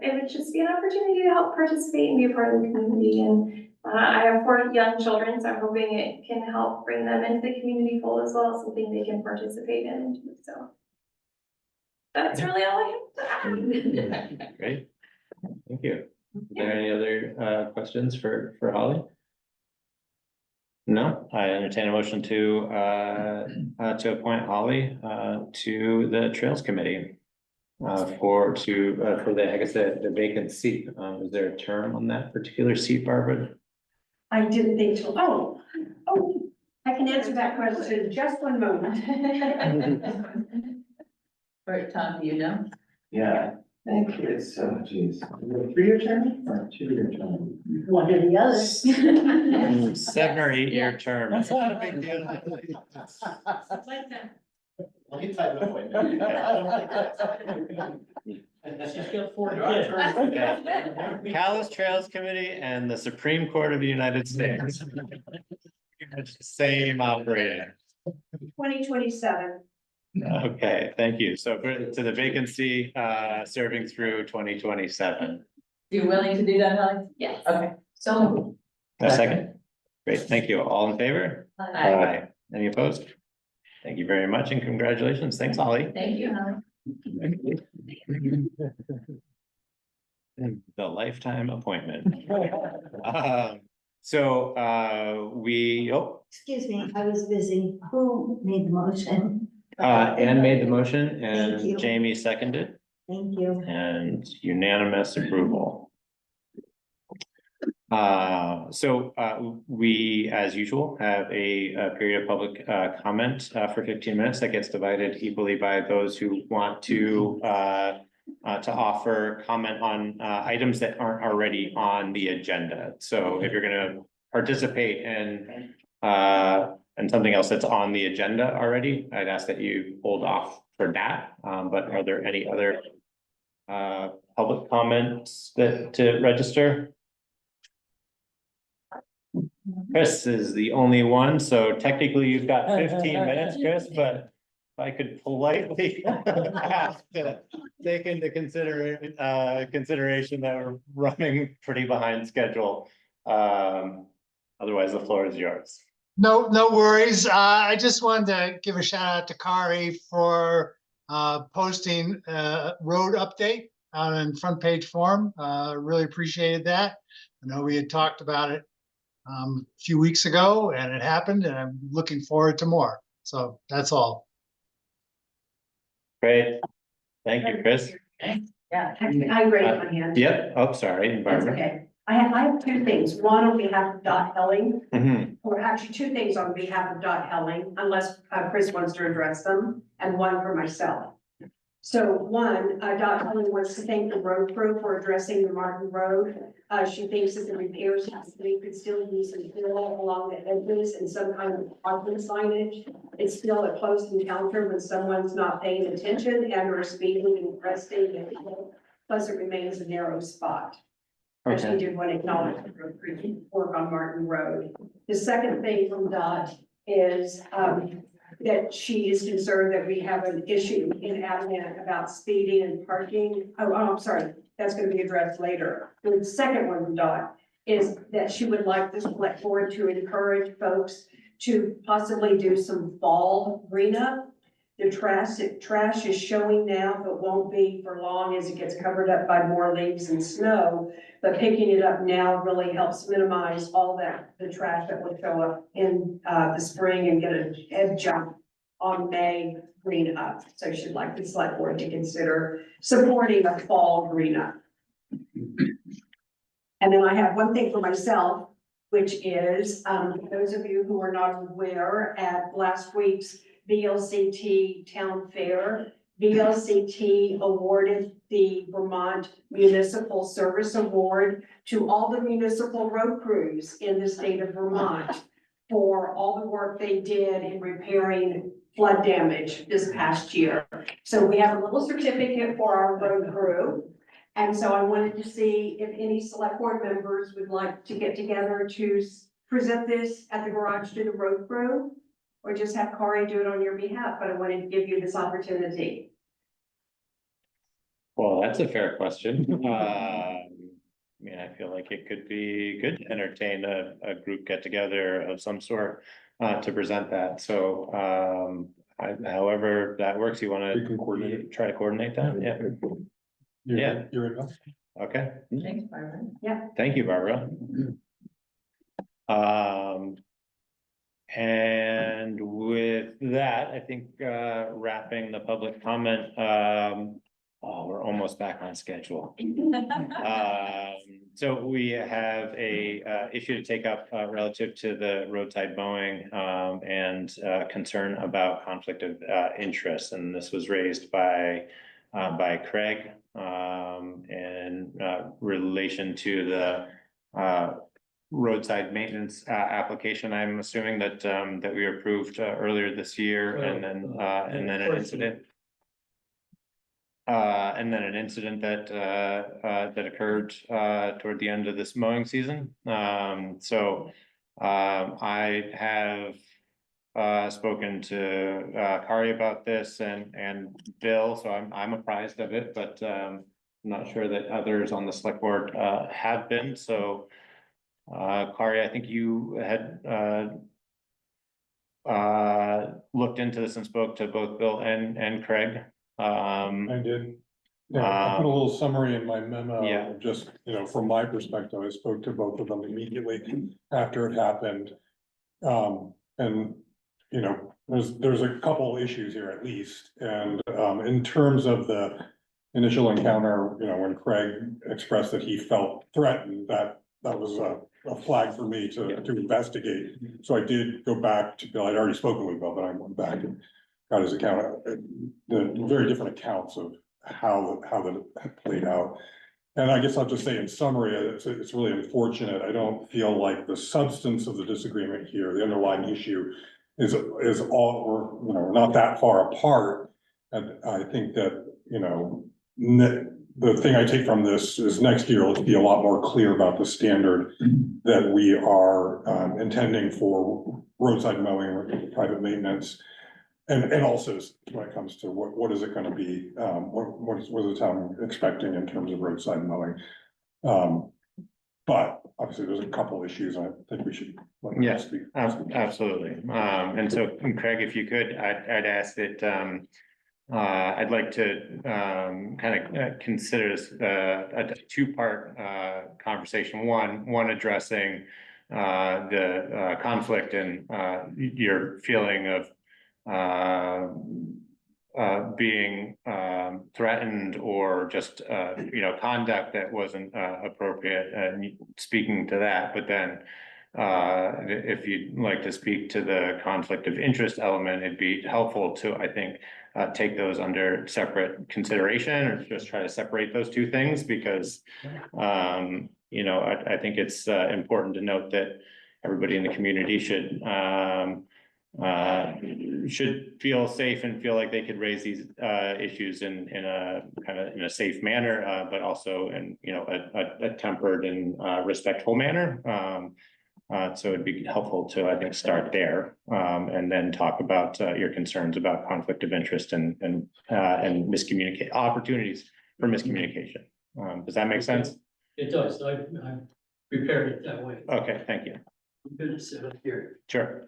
it would just be an opportunity to help participate and be a part of the community. And I have 4 young children, so I'm hoping it can help bring them into the community fold as well, something they can participate in. So that's really all I have to add. Great, thank you. Are there any other questions for Holly? No, I entertain a motion to appoint Holly to the Trails Committee. For the, I guess, the vacant seat. Is there a term on that particular seat, Barbara? I didn't think so. Oh, I can answer that question in just one moment. All right, Tom, do you know? Yeah, I think it's, geez, 3-year term or 2-year term? One or the other. 7 or 8 year term. That's not a big deal. Like that. Let me type it away. I don't think that's- She's got 4 kids. Calais Trails Committee and the Supreme Court of the United States. Same operator. 2027. Okay, thank you. So to the vacancy, serving through 2027. You willing to do that, Holly? Yes. Okay, so. A second. Great, thank you. All in favor? Aye. Any opposed? Thank you very much and congratulations. Thanks, Holly. Thank you, Holly. The lifetime appointment. Excuse me, I was busy. Who made the motion? Anne made the motion Thank you. and Jamie seconded Thank you. and unanimous approval. We, as usual, have a period of public comment for 15 minutes that gets divided equally by those who want to offer comment on items that aren't already on the agenda. So if you're gonna participate in something else that's on the agenda already, I'd ask that you hold off for that. But are there any other public comments to register? Chris is the only one, so technically you've got 15 minutes, Chris, but if I could politely ask to take into consideration that we're running pretty behind schedule. Otherwise, the floor is yours. No worries. I just wanted to give a shout out to Kari for posting a road update on front page forum. Really appreciated that. I know we had talked about it a few weeks ago and it happened and I'm looking forward to more. So that's all. Great. Thank you, Chris. Yeah. I raised my hand. Yep. Oh, sorry, That's Barbara. okay. I have two things. One on behalf of Dot Helling, Mhm. or actually two things on behalf of Dot Helling, unless Chris wants to address them, and one for myself. So one, Dot Helling wants to thank the road crew for addressing the Martin Road. She thinks that the repairs could still use some fill along the edges and some kind of parking signage. It's still a close encounter when someone's not paying attention and or speeding and resting, and plus it remains a narrow spot. She Okay. did want to acknowledge the road crew work on Martin Road. The second thing from Dot is that she is concerned that we have an issue in Adamant about speeding and parking. Oh, I'm sorry, that's gonna be addressed later. The second one from Dot is that she would like the select board to encourage folks to possibly do some fall cleanup. The trash is showing now, but won't be for long as it gets covered up by more leaves and snow. But picking it up now really helps minimize all the trash that will show up in the spring and get a head jump on May green up. So she'd like the select board to consider supporting a fall green up. And then I have one thing for myself, which is, those of you who are not aware, at last week's VLCT Town Fair, VLCT awarded the Vermont Municipal Service Award to all the municipal road crews in the state of Vermont for all the work they did in repairing flood damage this past year. So we have a little certificate for our road crew. And so I wanted to see if any select board members would like to get together to present this at the garage to the road crew, or just have Kari do it on your behalf, but I wanted to give you this opportunity. Well, that's a fair question. I mean, I feel like it could be good to entertain a group get together of some sort to present that. So however that works, you want We can coordinate to it. try to coordinate that? Yeah. Yeah. You're in. Okay. Thanks, Barbara. Thank you, Barbara. And with that, I think wrapping the public comment, we're almost back on schedule. So we have a issue to take up relative to the roadside mowing and concern about conflict of interest. And this was raised by Craig in relation to the roadside maintenance application. I'm assuming that that we approved earlier this year and then an incident. and then an incident that occurred, toward the end of this mowing season. I have spoken to Kari about this and Bill, so I'm apprised of it, but I'm not sure that others on the select board have been, so Kari, I think you had looked into this and spoke to both Bill and Craig. I did. Yeah, I put a little summary in my memo. Yeah. Just, from my perspective, I spoke to both of them immediately after it happened. And, there's a couple issues here at least. And, in terms of the initial encounter, when Craig expressed that he felt threatened, that was a flag for me to investigate. So I did go back to Bill. I'd already spoken with Bill, but I went back and got his account, the very different accounts of how that played out. And I guess I'll just say in summary, it's really unfortunate. I don't feel like the substance of the disagreement here, the underlying issue is all, we're not that far apart. And I think that, the thing I take from this is next year, let's be a lot more clear about the standard that we are intending for roadside mowing or private maintenance. And also when it comes to what is it gonna be, what is the town expecting in terms of roadside mowing? But obviously there's a couple issues I think we should. Yes, absolutely. And so Craig, if you could, I'd ask that, I'd like to kind of consider this a two-part conversation. One addressing the conflict and your feeling of being threatened or just conduct that wasn't appropriate, and speaking to that. But then if you'd like to speak to the conflict of interest element, it'd be helpful to, I think, take those under separate consideration, or just try to separate those two things, because I think it's important to note that everybody in the community should feel safe and feel like they could raise these issues in a kind of in a safe manner, but also in a tempered and respectful manner. So it'd be helpful to, I think, start there, and then talk about your concerns about conflict of interest and miscommunicate opportunities for miscommunication. Does that make sense? It does. I prepared it that way. Okay, thank you. I'm gonna sit up here. Sure.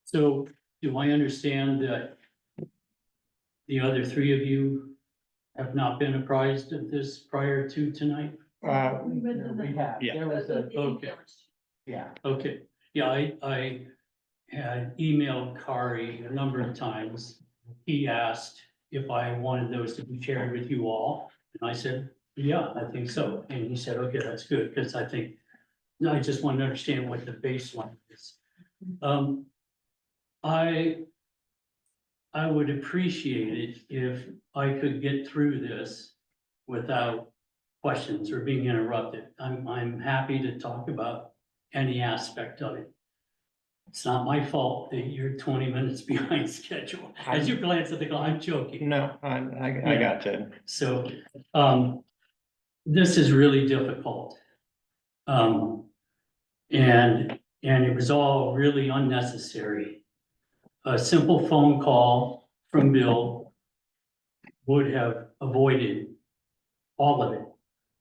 So do I understand that the other three of you have not been apprised of this prior to tonight? We have, Yeah. there was a, Okay, yeah. okay. Yeah, I had emailed Kari a number of times. He asked if I wanted those to be shared with you all. And I said, yeah, I think so. And he said, okay, that's good, because I just want to understand what the baseline is. I would appreciate it if I could get through this without questions or being interrupted. I'm happy to talk about any aspect of it. It's not my fault that you're 20 minutes behind schedule. As you glance at the clock, I'm joking. No, I got you. So, this is really difficult. And it was all really unnecessary. A simple phone call from Bill would have avoided all of it.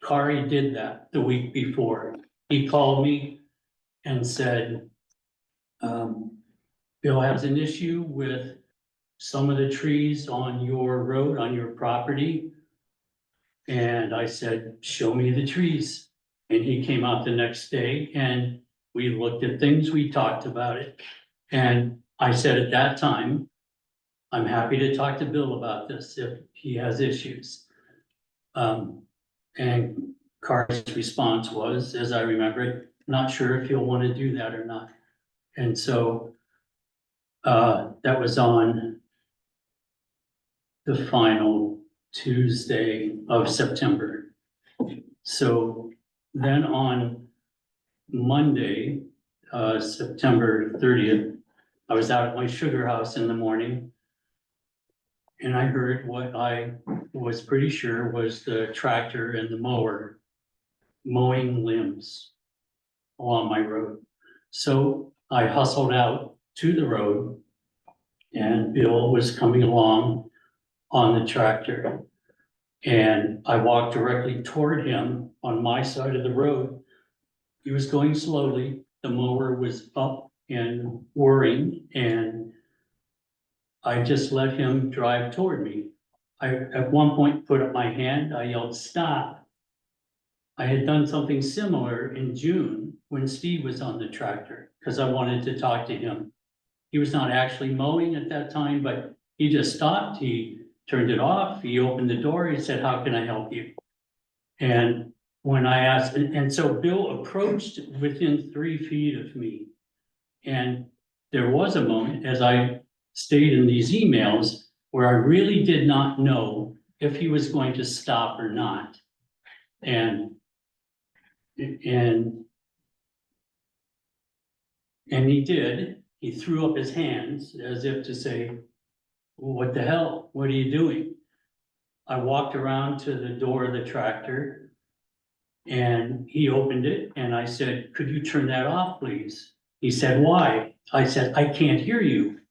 Kari did that the week before. He called me and said, Bill has an issue with some of the trees on your road, on your property. And I said, show me the trees. And he came out the next day and we looked at things, we talked about it. And I said at that time, I'm happy to talk to Bill about this if he has issues. And Kari's response was, as I remember it, not sure if he'll want to do that or not. And so that was on the final Tuesday of September. So then on Monday, September 30th, I was out at my sugar house in the morning. And I heard what I was pretty sure was the tractor and the mower mowing limbs along my road. So I hustled out to the road and Bill was coming along on the tractor. And I walked directly toward him on my side of the road. He was going slowly. The mower was up and whirring, and I just let him drive toward me. I, at one point, put up my hand. I yelled, "Stop." I had done something similar in June when Steve was on the tractor, because I wanted to talk to him. He was not actually mowing at that time, but he just stopped. He turned it off. He opened the door. He said, "How can I help you?" And when I asked, and so Bill approached within 3 feet of me. And there was a moment, as I stated in these emails, where I really did not know if he was going to stop or not. And he did. He threw up his hands as if to say, "What the hell? What are you doing?" I walked around to the door of the tractor and he opened it and I said, "Could you turn that off, please?" He said, "Why?" I said, "I can't hear you."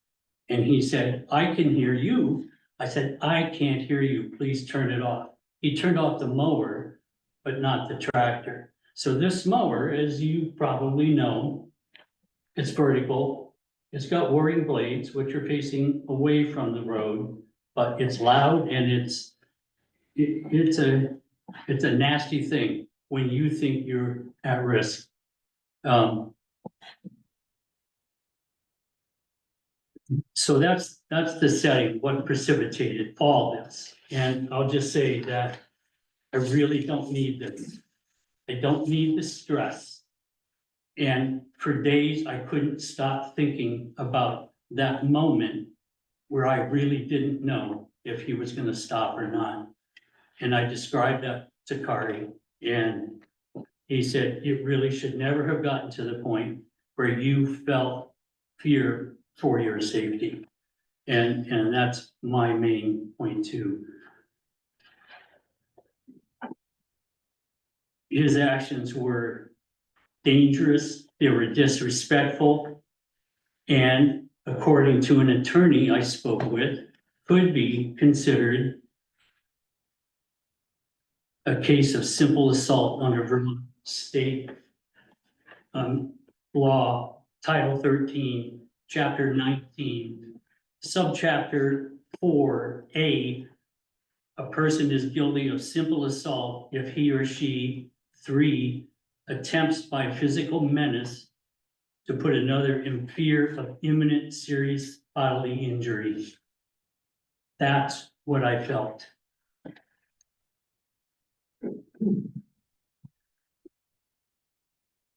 And he said, "I can hear you." I said, "I can't hear you. Please turn it off." He turned off the mower, but not the tractor. So this mower, as you probably know, it's vertical. It's got whirring blades, which are facing away from the road, but it's loud and it's a nasty thing when you think you're at risk. So that's the setting, what precipitated all this. And I'll just say that I really don't need this. I don't need the stress. And for days, I couldn't stop thinking about that moment where I really didn't know if he was gonna stop or not. And I described that to Kari, and he said, "It really should never have gotten to the point where you felt fear for your safety." And that's my main point too. His actions were dangerous, they were disrespectful, and according to an attorney I spoke with, could be considered a case of simple assault under Vermont state law, Title 13, Chapter 19, Subchapter 4A. A person is guilty of simple assault if he or she, 3, attempts by physical menace to put another in fear of imminent serious bodily injury. That's what I felt.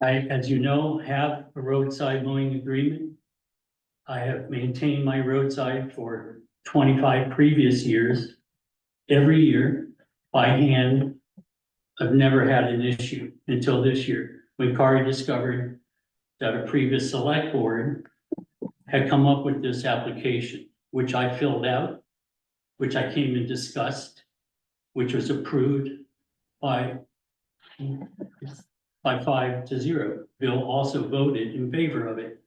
I, as you know, have a roadside mowing agreement. I have maintained my roadside for 25 previous years. Every year by hand. I've never had an issue until this year, when Kari discovered that a previous select board had come up with this application, which I filled out, which I came and discussed, which was approved by 5-0. Bill also voted in favor of it.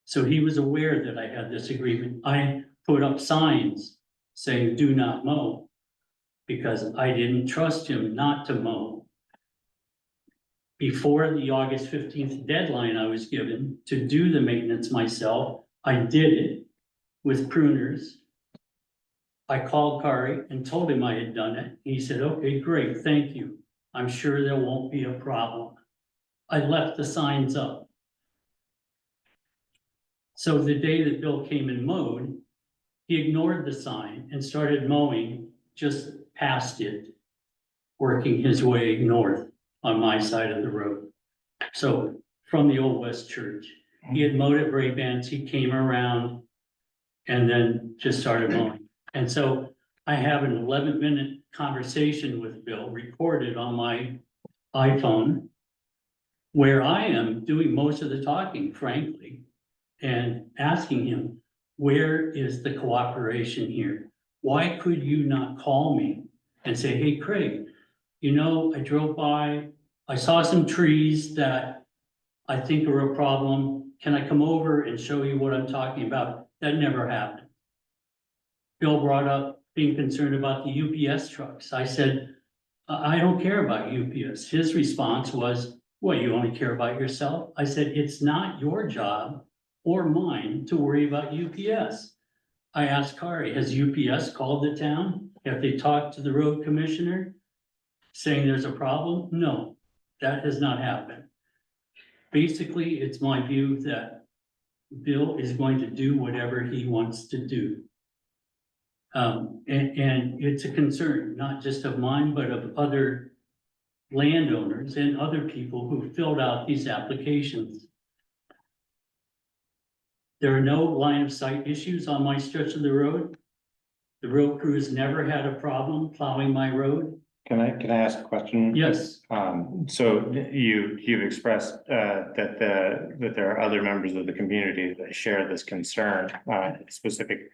So he was aware that I had this agreement. I put up signs saying, "Do not mow," because I didn't trust him not to mow. Before the August 15th deadline I was given to do the maintenance myself, I did it with pruners. I called Kari and told him I had done it. He said, "Okay, great, thank you. I'm sure there won't be a problem." I left the signs up. So the day that Bill came and mowed, he ignored the sign and started mowing just past it, working his way north on my side of the road. So from the Old West Church, he had mowed at Ray-Bans, he came around and then just started mowing. And so I have an 11-minute conversation with Bill recorded on my iPhone, where I am doing most of the talking, frankly, and asking him, where is the cooperation here? Why could you not call me and say, hey, Craig, you know, I drove by, I saw some trees that I think are a problem. Can I come over and show you what I'm talking about? That never happened. Bill brought up being concerned about the UPS trucks. I said, I don't care about UPS. His response was, well, you only care about yourself? I said, it's not your job or mine to worry about UPS. I asked Kari, has UPS called the town? Have they talked to the road commissioner saying there's a problem? No, that has not happened. Basically, it's my view that Bill is going to do whatever he wants to do. And it's a concern, not just of mine, but of other landowners and other people who filled out these applications. There are no line of sight issues on my stretch of the road. The road crew has never had a problem plowing my road. Can I ask a question? Yes. So you've expressed that there are other members of the community that share this concern, specific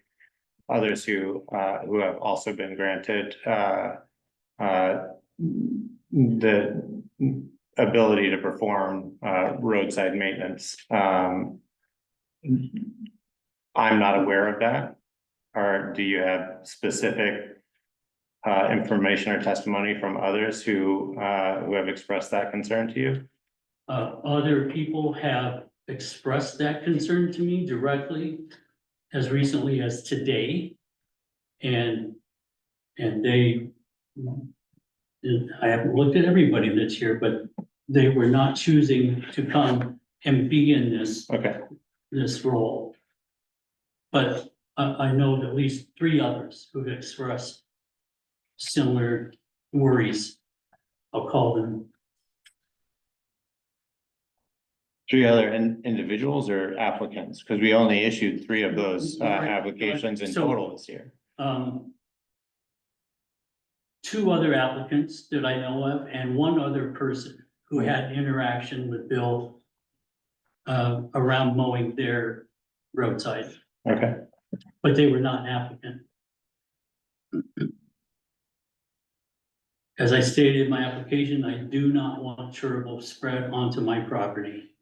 others who have also been granted the ability to perform roadside maintenance. I'm not aware of that. Or do you have specific information or testimony from others who have expressed that concern to you? Other people have expressed that concern to me directly as recently as today. And they, I haven't looked at everybody that's here, but they were not choosing to come and be in this role. But I know at least 3 others who've expressed similar worries. I'll call them. 3 other individuals or applicants? Because we only issued 3 of those Right. applications in So, total this year. 2 other applicants that I know of, and 1 other person who had interaction with Bill around mowing their roadside, Okay. but they were not an applicant. As I stated in my application, I do not want chervil spread onto my property.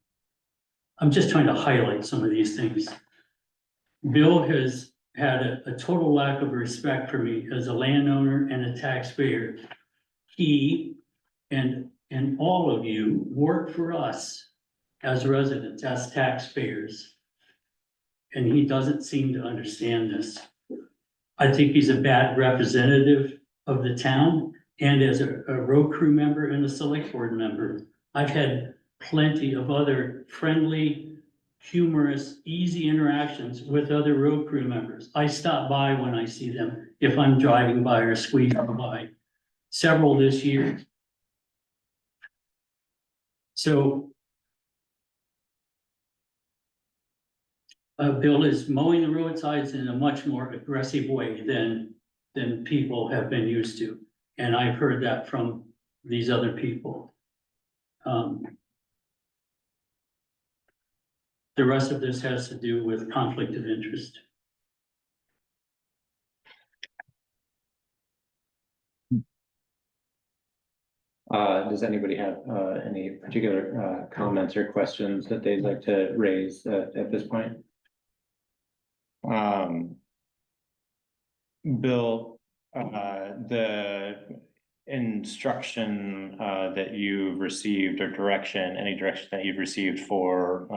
I'm just trying to highlight some of these things. Bill has had a total lack of respect for me as a landowner and a taxpayer. He and all of you work for us as residents, as taxpayers. And he doesn't seem to understand this. I think he's a bad representative of the town, and as a road crew member and a select board member. I've had plenty of other friendly, humorous, easy interactions with other road crew members. I stop by when I see them, if I'm driving by or squeezing by, several this year. So Bill is mowing the roadsides in a much more aggressive way than people have been used to. And I've heard that from these other people. The rest of this has to do with conflict of interest. Does anybody have any particular comments or questions that they'd like to raise at this point? Bill, the instruction that you've received or any direction that you've received for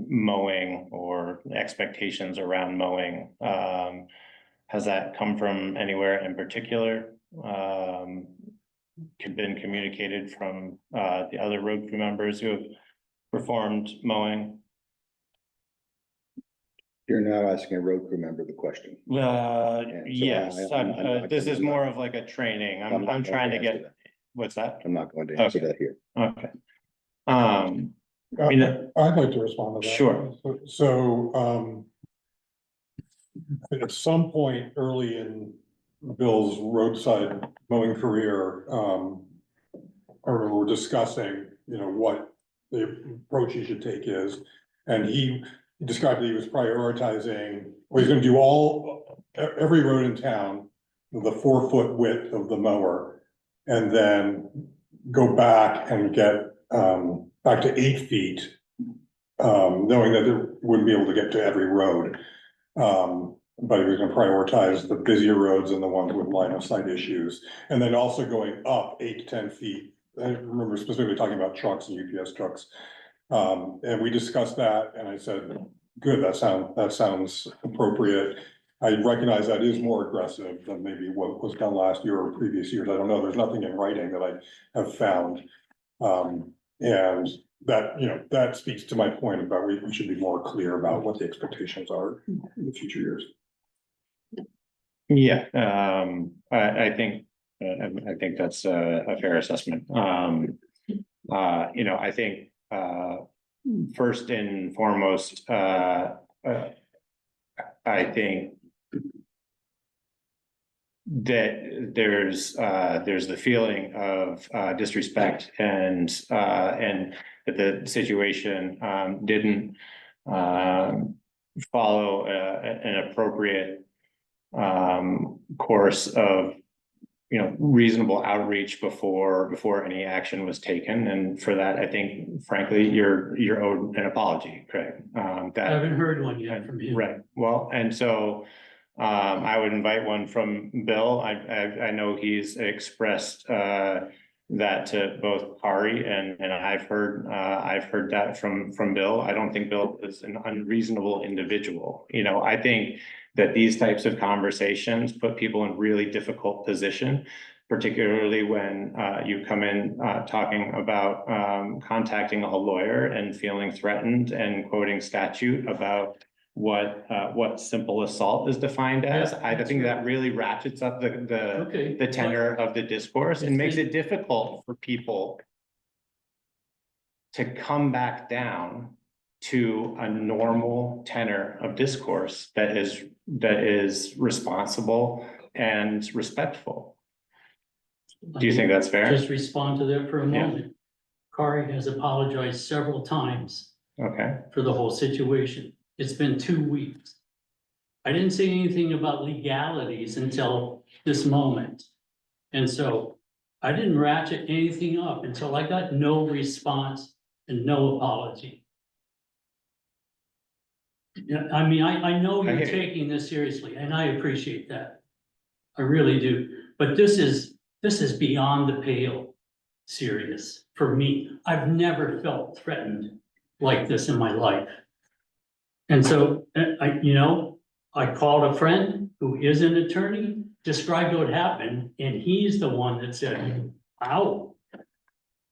mowing or expectations around mowing, has that come from anywhere in particular? Been communicated from the other road crew members who have performed mowing? You're now asking a road crew member the question. Yes, this is more of like a training. I'm trying to get, what's that? I'm not going to answer that here. Okay. I'd like to respond to that. Sure. So, at some point early in Bill's roadside mowing career, or we're discussing, what the approach he should take is. And he described that he was prioritizing, well, he's gonna do every road in town, the 4 foot width of the mower. And then go back and get, back to 8 feet. Knowing that they wouldn't be able to get to every road. But he was gonna prioritize the busier roads and the ones with line of sight issues. And then also going up 8 to 10 feet. I remember specifically talking about trucks and UPS trucks. And we discussed that and I said, good, that sounds appropriate. I recognize that is more aggressive than maybe what was done last year or previous years. I don't know. There's nothing in writing that I have found. And that, that speaks to my point about we should be more clear about what the expectations are in the future years. Yeah, I think that's a fair assessment. I think, first and foremost, I think that there's the feeling of disrespect and that the situation didn't follow an appropriate course of reasonable outreach before any action was taken. And for that, I think frankly, you're owed an apology, Craig. I haven't heard one yet from you. Right. Well, and so I would invite one from Bill. I know he's expressed that to both Kari and I've heard that from Bill. I don't think Bill is an unreasonable individual. I think that these types of conversations put people in really difficult position, particularly when you come in talking about contacting a lawyer and feeling threatened and quoting statute about what simple assault is defined as. Yeah, I think that really ratchets up the tenor of the discourse and makes it difficult for people to come back down to a normal tenor of discourse that is responsible and respectful. Do you think that's fair? Just respond to that for a moment. Kari has apologized several times. Okay. For the whole situation. It's been 2 weeks. I didn't say anything about legalities until this moment. And so I didn't ratchet anything up until I got no response and no apology. Yeah, I mean, I know you're taking this seriously and I appreciate that. I really do. But this is beyond the pale serious for me. I've never felt threatened like this in my life. And so I called a friend who is an attorney, described what happened, and he's the one that said, "Ow,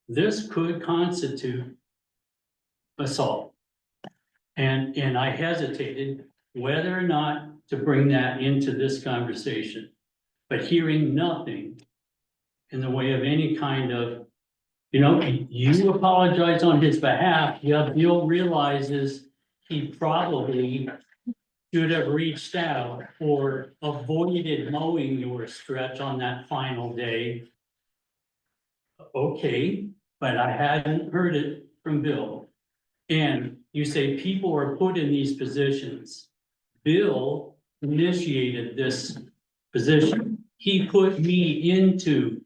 this could constitute assault." And I hesitated whether or not to bring that into this conversation. But hearing nothing in the way of any kind of, you apologize on his behalf, yeah, Bill realizes he probably should have reached out or avoided mowing your stretch on that final day. Okay, but I hadn't heard it from Bill. And you say people are put in these positions. Bill initiated this position. He put me into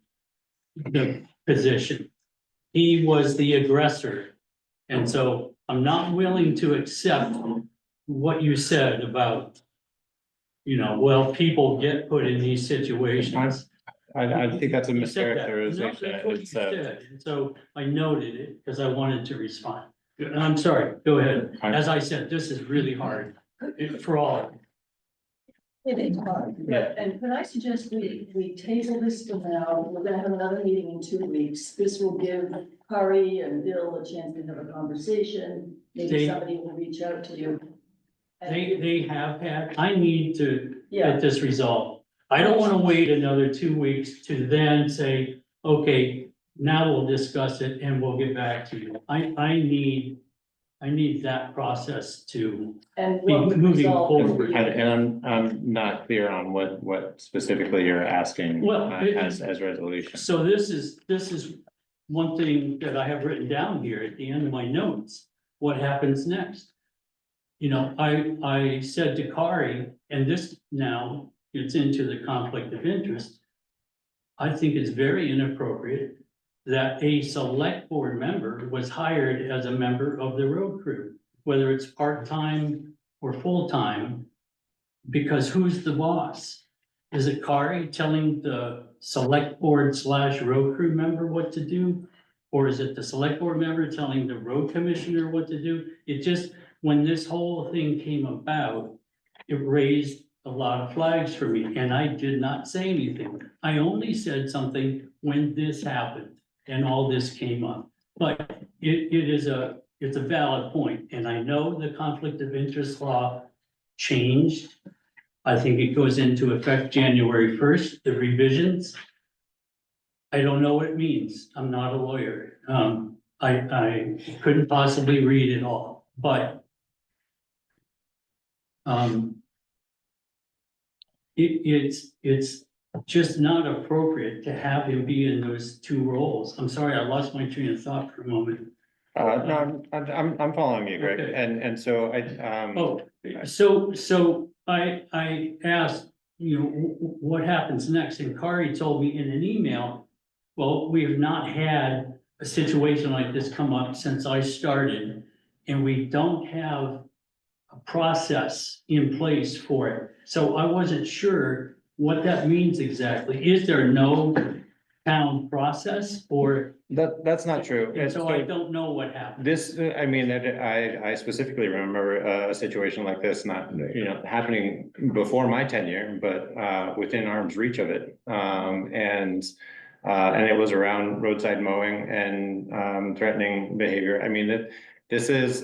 the position. He was the aggressor. And so I'm not willing to accept what you said about, well, people get put in these situations. I think that's a You said that. No, mischaracterization. that's what you said. And so I noted it because I wanted to respond. I'm sorry, go ahead. As I said, this is really hard for all of you. It is hard, and can I suggest we table this till now, we're gonna have another meeting in 2 weeks. This will give Kari and Bill a chance to have a conversation, maybe somebody will reach out to you. They have had, I need to get this resolved. I don't wanna wait another 2 weeks to then say, okay, now we'll discuss it and we'll get back to you. I need that process to And be what would moving resolve forward. And I'm not clear on what specifically you're asking Well, as resolution. So this is one thing that I have written down here at the end of my notes, what happens next? You know, I said to Kari, and this now gets into the conflict of interest. I think it's very inappropriate that a select board member was hired as a member of the road crew, whether it's part-time or full-time, because who's the boss? Is it Kari telling the select board / road crew member what to do? Or is it the select board member telling the road commissioner what to do? It just, when this whole thing came about, it raised a lot of flags for me, and I did not say anything. I only said something when this happened and all this came up. But it's a valid point, and I know the conflict of interest law changed. I think it goes into effect January 1st, the revisions. I don't know what it means. I'm not a lawyer. I couldn't possibly read it all, but it's just not appropriate to have him be in those two roles. I'm sorry, I lost my train of thought for a moment. No, I'm following you, Greg, Okay. and so So I asked, you know, what happens next? And Kari told me in an email, well, we have not had a situation like this come up since I started, and we don't have a process in place for it. So I wasn't sure what that means exactly. Is there no town process, or? that's not true. And so I don't know what happened. This, I mean, I specifically remember a situation like this, not, you know, happening before my tenure, but within arm's reach of it. And it was around roadside mowing and threatening behavior. I mean, this is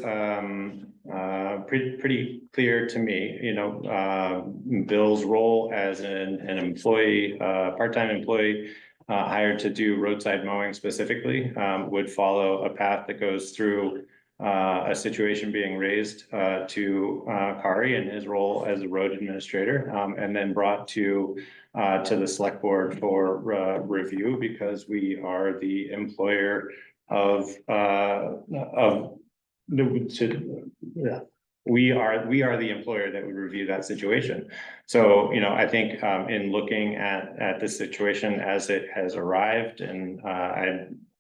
pretty clear to me, you know, Bill's role as an employee, part-time employee, hired to do roadside mowing specifically, would follow a path that goes through a situation being raised to Kari and his role as a road administrator, and then brought to the select board for review, because we are the employer of we are the employer that would review that situation. So, you know, I think in looking at this situation as it has arrived, and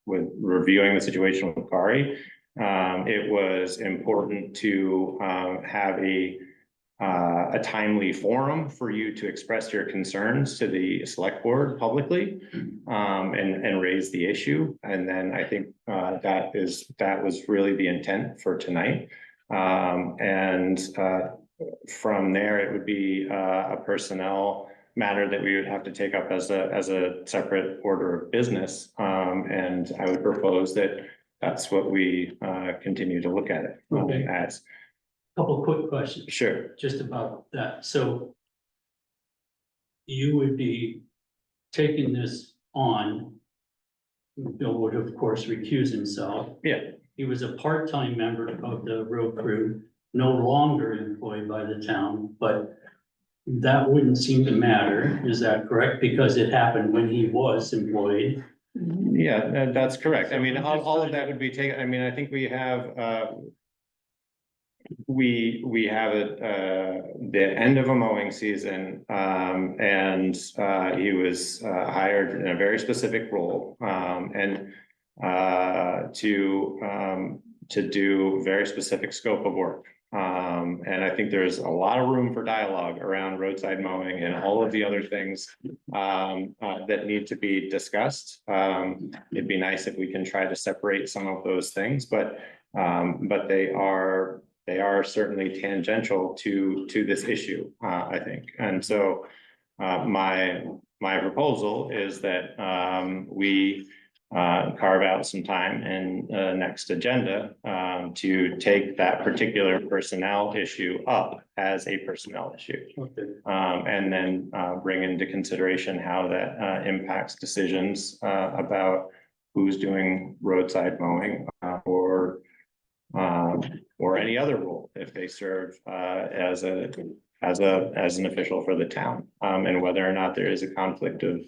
with reviewing the situation with Kari, it was important to have a timely forum for you to express your concerns to the select board publicly, and raise the issue. And then I think that was really the intent for tonight. And from there, it would be a personnel matter that we would have to take up as a separate order of business. And I would propose that that's what we continue to look at it as. Couple quick questions. Sure. Just about that. So you would be taking this on. Bill would, of course, recuse himself. Yeah. He was a part-time member of the road crew, no longer employed by the town, but that wouldn't seem to matter. Is that correct? Because it happened when he was employed. Yeah, that's correct. I mean, all of that would be taken. I mean, I think we have we have the end of a mowing season, and he was hired in a very specific role, and to do very specific scope of work. And I think there's a lot of room for dialogue around roadside mowing and all of the other things that need to be discussed. It'd be nice if we can try to separate some of those things, but they are certainly tangential to this issue, I think. And so my proposal is that we carve out some time in next agenda to take that particular personnel issue up as a personnel issue. Okay. And then bring into consideration how that impacts decisions about who's doing roadside mowing or any other role if they serve as an official for the town, and whether or not there is a conflict of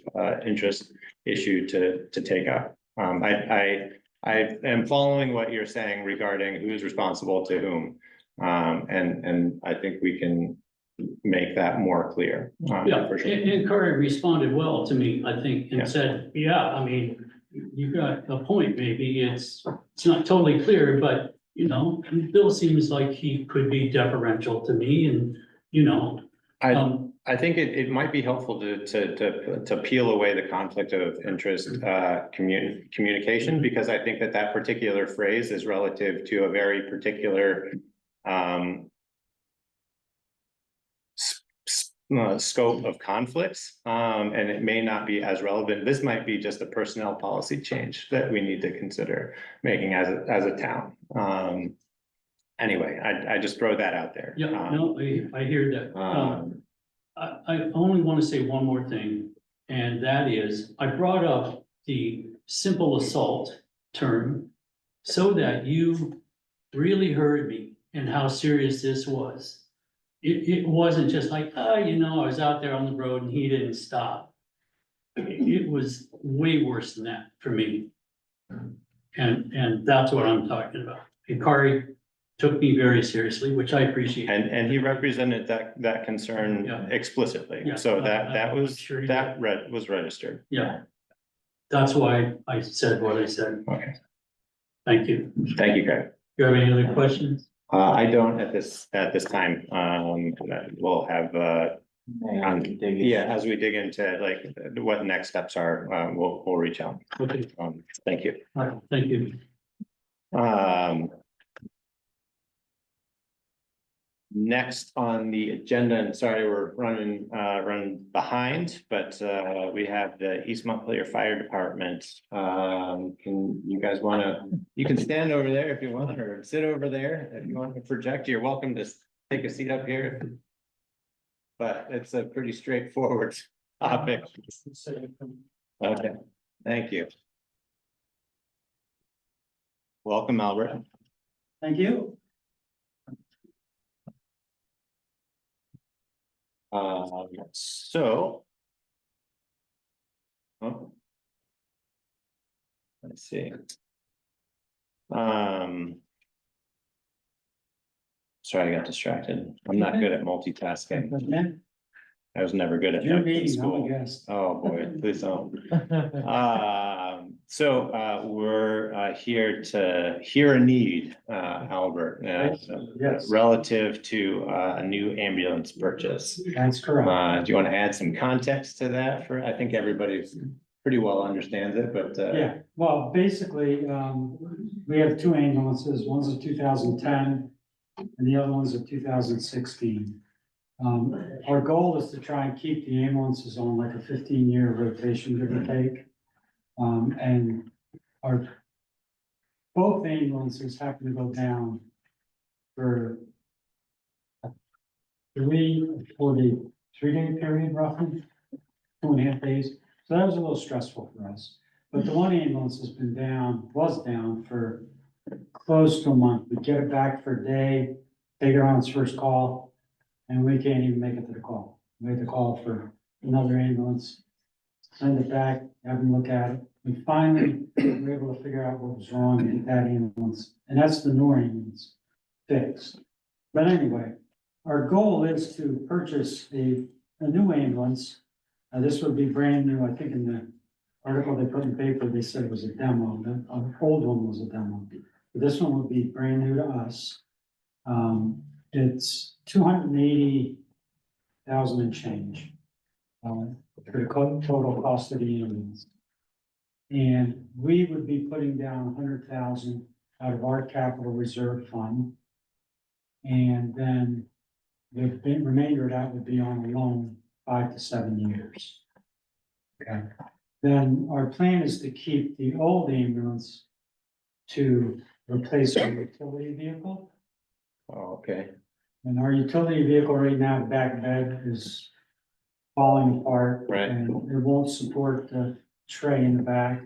interest issue to take up. I am following what you're saying regarding who's responsible to whom. And I think we can make that more clear. Yeah, for sure. and Curry responded well to me, I think, Yeah. and said, yeah, I mean, you got a point, maybe it's not totally clear, but, you know, Bill seems like he could be deferential to me and, you know. I think it might be helpful to peel away the conflict of interest, communication, because I think that particular phrase is relative to a very particular, scope of conflicts, and it may not be as relevant. This might be just a personnel policy change that we need to consider making as a town. Anyway, I just throw that out there. Yeah, no, I hear that. I only want to say one more thing, and that is, I brought up the simple assault term so that you really heard me and how serious this was. It wasn't just like, oh, you know, I was out there on the road and he didn't stop. It was way worse than that for me. And that's what I'm talking about. And Kari took me very seriously, which I appreciate. And he represented that concern Yeah. explicitly. Yeah, So I'm sure he did. was registered. Yeah. That's why I said what I said. Okay. Thank you. Thank you, Greg. You have any other questions? I don't at this time. We'll have, yeah, as we dig into like what next steps are, we'll reach out. Okay. Thank you. All right, thank you. Next on the agenda, and sorry, we're running behind, but we have the East Montpelier Fire Department. Can you guys you can stand over there if you want, or sit over there if you want to project. You're welcome to take a seat up here. But it's a pretty straightforward topic. Okay, thank you. Welcome, Albert. Thank you. So. Oh. Let's see. Sorry, I got distracted. I'm not good at multitasking. I was never good at that in school. Oh, boy, please don't. So we're here to hear a need, Albert, relative to a new ambulance purchase. That's correct. Do you want to add some context to that? I think everybody pretty well understands it, but. Yeah, well, basically, we have two ambulances. One's a 2010 and the other one's a 2016. Our goal is to try and keep the ambulances on like a 15-year rotation, give or take. And both ambulances happen to go down for a 3-day period roughly, 2.5 days. So that was a little stressful for us. But the one ambulance has been was down for close to a month. We get it back for a day, take it on its first call, and we can't even make it to the call. We had to call for another ambulance, send it back, have them look at it. We finally were able to figure out what was wrong and get that ambulance, and that's the newer ambulance fixed. But anyway, our goal is to purchase a new ambulance. This would be brand new. I think in the article they put in the paper, they said it was a demo. The old one was a demo. But this one would be brand new to us. It's $280,000 and change for the total cost of the ambulance. And we would be putting down $100,000 out of our capital reserve fund. And then the remainder of that would be on a loan, 5 to 7 years. Okay. Then our plan is to keep the old ambulance to replace our utility vehicle. Oh, okay. And our utility vehicle right now, the back bed is falling apart. Right. And it won't support the tray in the back.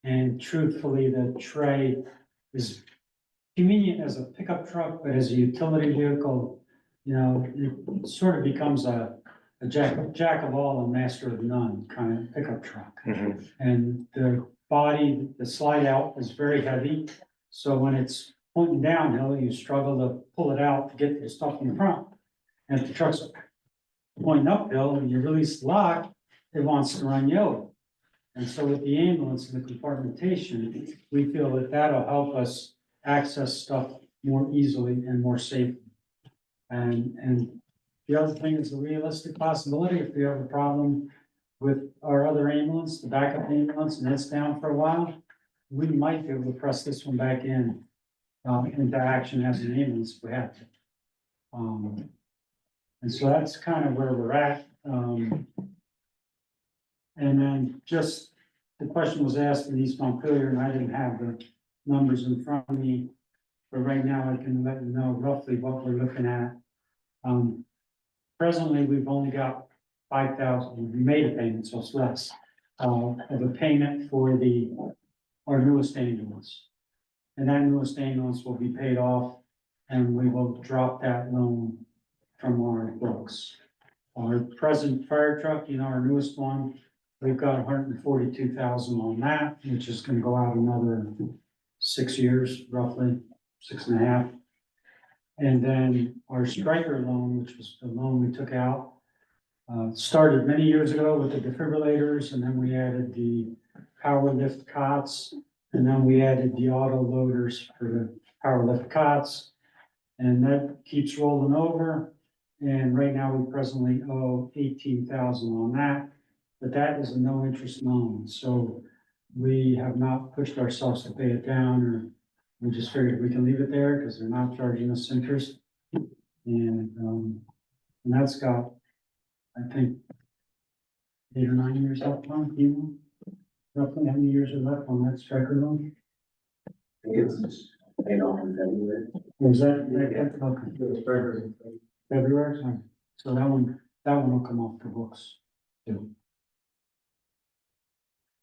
And truthfully, the tray is convenient as a pickup truck, but as a utility vehicle, you know, it sort of becomes a jack of all and master of none kind of pickup truck. Mm-hmm. And the body, the slide out is very heavy. So when it's pointing downhill, you struggle to pull it out to get the stuff in the front. And if the truck's pointing uphill and you release the lock, it wants to run yellow. And so with the ambulance and the compartmentation, we feel that that'll help us access stuff more easily and more safely. And the other thing is a realistic possibility, if we have a problem with our other ambulance, the backup ambulance, and it's down for a while, we might be able to press this one back into action as an ambulance if we have to. And so that's kind of where we're at. And then just, the question was asked in East Montpelier, and I didn't have the numbers in front of me. But right now I can let you know roughly what we're looking at. Presently, we've only got 5,000, we made a payment, so it's less, of a payment for our newest ambulance. And that newest ambulance will be paid off, and we will drop that loan from our books. Our present fire truck, our newest one, we've got 142,000 on that, which is gonna go out another 6 years, roughly 6.5. And then our striker loan, which was the loan we took out, started many years ago with the defibrillators, and then we added the power lift cots, and then we added the auto loaders for the power lift cots. And that keeps rolling over. And right now we presently owe 18,000 on that, but that is a no interest loan. So we have not pushed ourselves to pay it down, or we just figured we can leave it there because they're not charging us interest. And that's got, I think, 8 or 9 years left on it. Roughly how many years are left on that striker loan? It's paid off in February. Was that February? Sorry. So that one will come off the books too.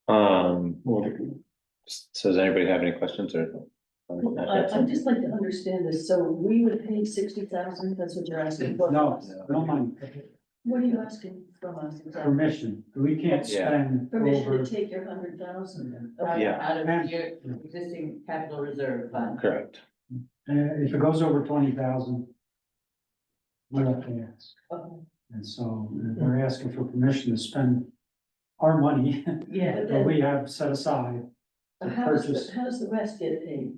Well, so does anybody have any questions or? I'd just like to understand this, so we would pay 60,000, that's what you're asking for? No, no money, What are you asking from us exactly? permission, we can't spend Permission over. to take your 100,000? Yeah. Out of your existing capital reserve fund? Correct. If it goes over 20,000. We'll have to ask, Okay. and so we're asking for permission to spend our money Yeah, that we have set aside. but to how purchase. does the rest get paid?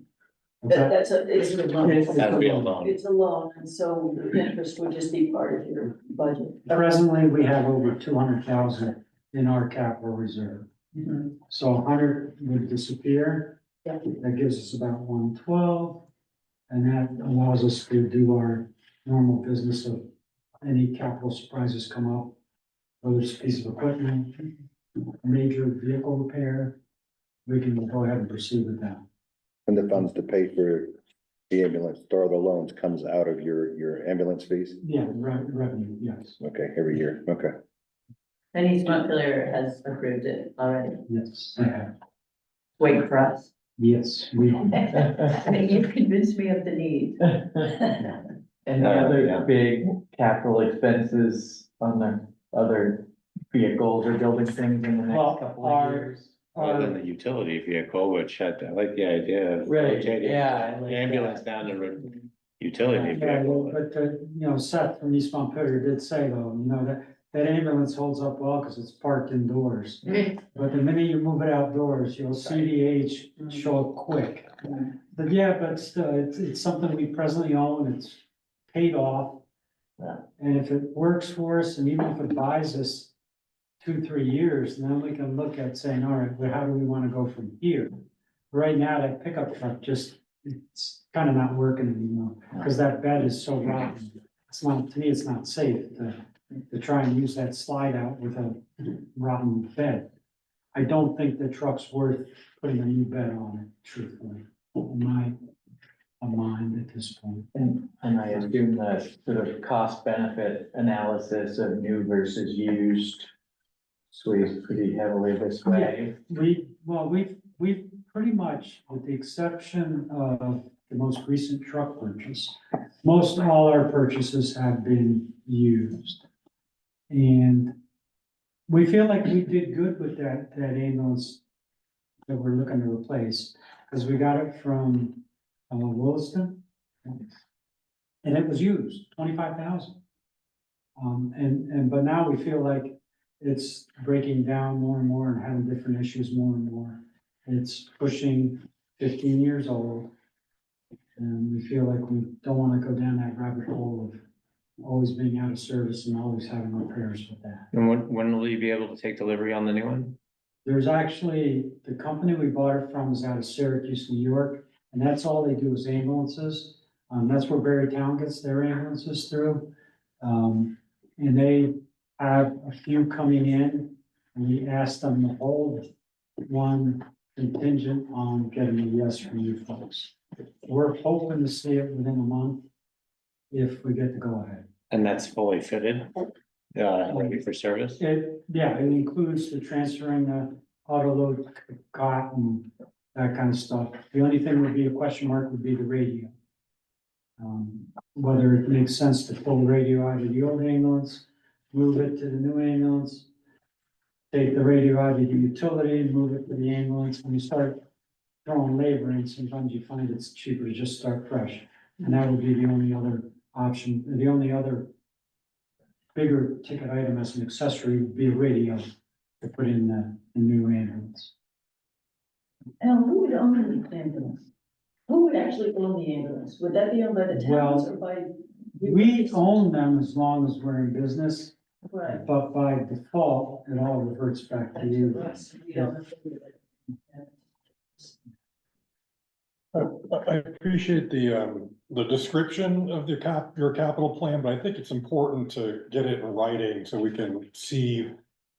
What's that? It's a loan. That'd be a loan. It's a loan, and so the interest would just be part of your budget. Presently, we have over 200,000 in our capital reserve. Mhm. So 100 would disappear. Yeah. That gives us about 112. And that allows us to do our normal business of any capital surprises come up. Whether it's a piece of equipment, major vehicle repair, we can go ahead and proceed with that. And the funds to pay for the ambulance, or the loans comes out of your ambulance fees? Yeah, revenue, yes, Okay, every year, okay. And East Montpelier has approved it already. yes, I have. Wait for us. Yes, we. I mean, you've convinced me of the need. Any Yeah. other big capital expenses on the other vehicles or building things in the Well, next couple of our- years? Other than the utility vehicle, which had, I like the idea of Right, rotating yeah. I like ambulance that. down to utility Yeah, well, vehicle. but Seth from East Montpelier did say though, that ambulance holds up well because it's parked indoors. But the minute you move it outdoors, you'll see the age show up quick. But yeah, but still, it's something we presently own, it's paid off. Yeah. And if it works for us, and even if it buys us 2-3 years, then we can look at saying, all right, well, how do we want to go from here? Right now, that pickup truck it's kind of not working anymore, because that bed is so rotten. It's not, to me, it's not safe to try and use that slide out with a rotten bed. I don't think the truck's worth putting a new bed on it, truthfully, in my mind at this point. And I assume the sort of cost benefit analysis of new versus used sways pretty heavily this way. We've pretty much, with the exception of the most recent truck purchase, most all our purchases have been used. And we feel like we did good with that ambulance that we're looking to replace, because we got it from, Williston. And it was used, 25,000. But now we feel like it's breaking down more and more and having different issues more and more. It's pushing 15 years old. And we feel like we don't want to go down that rabbit hole of always being out of service and always having repairs with that. And when will you be able to take delivery on the new one? There's actually, the company we bought it from is out of Syracuse, New York, and that's all they do is ambulances. That's where Berry Town gets their ambulances through. And they have a few coming in, and we asked them to hold one contingent on getting a yes from you folks. We're hoping to see it within a month if we get to go ahead. And that's fully fitted, ready for service? It includes the transferring the auto load cot and that kind of stuff. The only thing would be a question mark would be the radio. Whether it makes sense to pull the radio out of the old ambulance, move it to the new ambulance, take the radio out of the utility, move it to the ambulance. When you start throwing labor in, sometimes you find it's cheaper to just start fresh. And that would be the only other option. The only other bigger ticket item as an accessory would be a radio to put in the new ambulance. And who would own the ambulance? Who would actually own the ambulance? Would that be owned by the towns or by? We own them as long as we're in business, Right. but by default, it all reverts back to you. I appreciate the description of your capital plan, but I think it's important to get it in writing so we can see,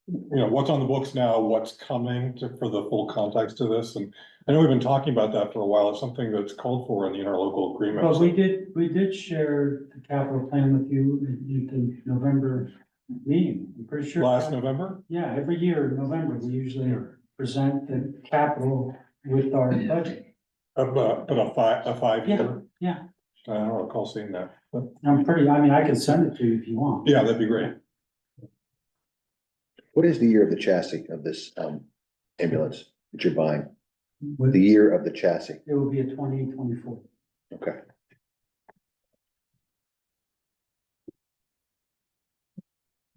what's on the books now, what's coming for the full context of this. And I know we've been talking about that for a while. It's something that's called for in the interlocal agreement. But we did share the capital plan with you at the November meeting. I'm pretty sure. Last November? Yeah, every year in November, we usually present the capital with our budget. But a 5 year? Yeah, I don't recall seeing that. But I can send it to you if you want. yeah, that'd be great. What is the year of the chassis of this ambulance that you're buying? With- The year of the chassis, It will be a 2024. okay.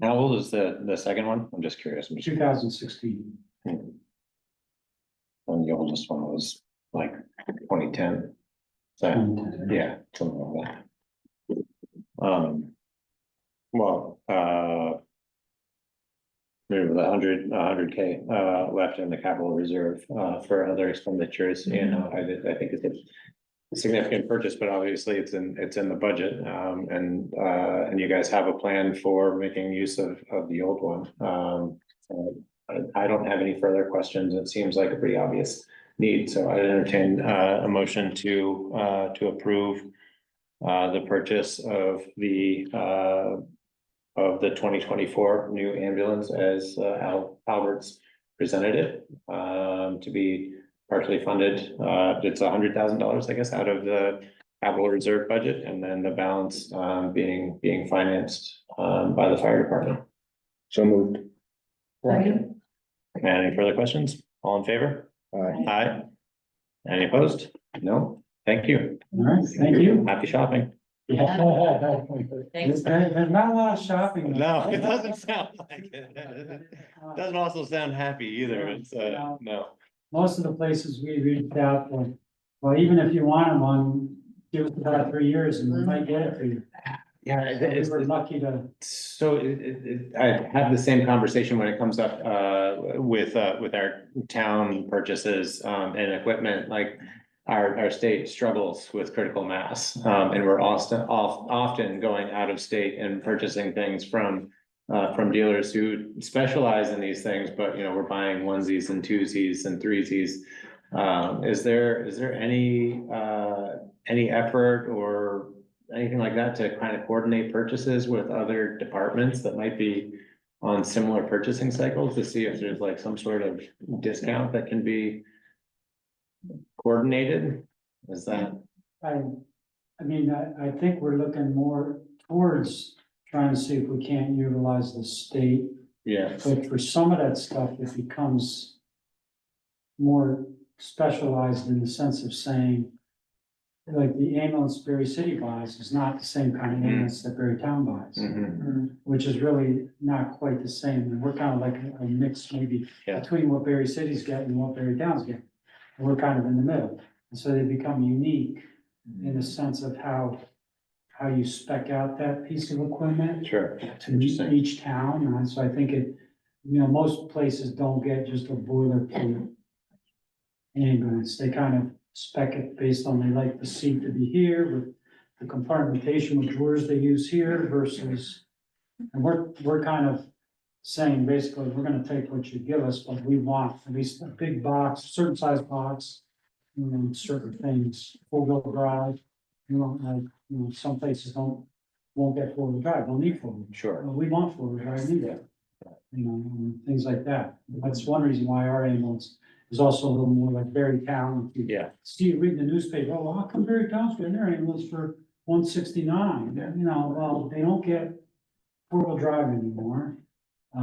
How old is the second one? I'm just curious. 2016. And the oldest one was like 2010. So, yeah, something like that. Maybe with 100K left in the capital reserve for other expenditures, I think it's a significant purchase, but obviously it's in the budget. And you guys have a plan for making use of the old one. I don't have any further questions. It seems like a pretty obvious need, so I entertain a motion to approve the purchase of the 2024 new ambulance as Albert's presented it, to be partially funded. It's $100,000, I guess, out of the capital reserve budget, and then the balance being financed by the fire department. So moved. Any further questions? All in favor? Aye. Aye. Any opposed? No? Thank you. All right, thank you. Happy shopping. Thanks. There's not a lot of shopping. No, it doesn't sound like it. Doesn't also sound happy either. It's, no. Most of the places we reached out for, well, even if you want one, give it about 3 years and we might get it for you. Yeah, So we were lucky to. So I have the same conversation when it comes up with our town purchases and equipment, like our state struggles with critical mass. And we're often going out of state and purchasing things from dealers who specialize in these things, but we're buying onesies and twosies and threesies. Is there any effort or anything like that to kind of coordinate purchases with other departments that might be on similar purchasing cycles to see if there's like some sort of discount that can be coordinated? Is that? I think we're looking more towards trying to see if we can't utilize the state. Yeah. But for some of that stuff, it becomes more specialized in the sense of saying, like the ambulance Berry City buys is not the same kind of ambulance that Berry Town buys, which is really not quite the same. And we're kind of like a mix maybe Yeah. between what Berry City's getting and what Berry Town's getting. And we're kind of in the middle. And so they become unique in the sense of how you spec out that piece of equipment Sure. to each town. And so I think it, most places don't get just a boilerplate ambulance. They kind of spec it based on, they like the seat to be here with the compartmentation with drawers they use here versus, and we're kind of saying basically, we're gonna take what you give us, but we want at least a big box, certain size box, certain things, four-wheel drive, some places won't get four-wheel drive, don't need four-wheel. Sure. Well, we want four-wheel drive, need that. And things like that. That's one reason why our ambulance is also a little more like Berry Town. If you Yeah. See, you read the newspaper, oh, well, how come Berry Town's getting their ambulance for 169? Well, they don't get four-wheel drive anymore.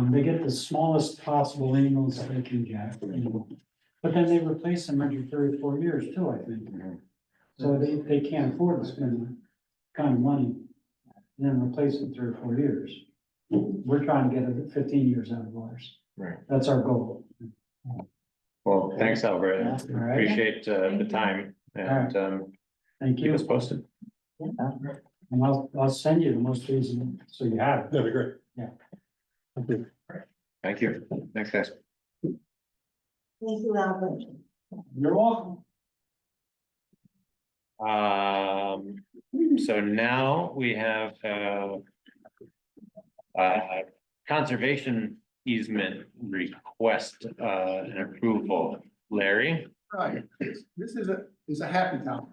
They get the smallest possible ambulance they can get, But then they replace them every 3 or 4 years too, I think. So they can't afford to spend that kind of money and then replace it 3 or 4 years. We're trying to get it 15 years out of ours. Right. That's our goal. Well, thanks, Albert. Yeah, all right. Appreciate the time and Thank keep you. us posted. And I'll send you the most recent, so you have it. That'd be great. Yeah. Thank you. Thanks, guys. Thank you, Albert. You're welcome. So now we have conservation easement request and approval. Larry? Right, this is a happy town.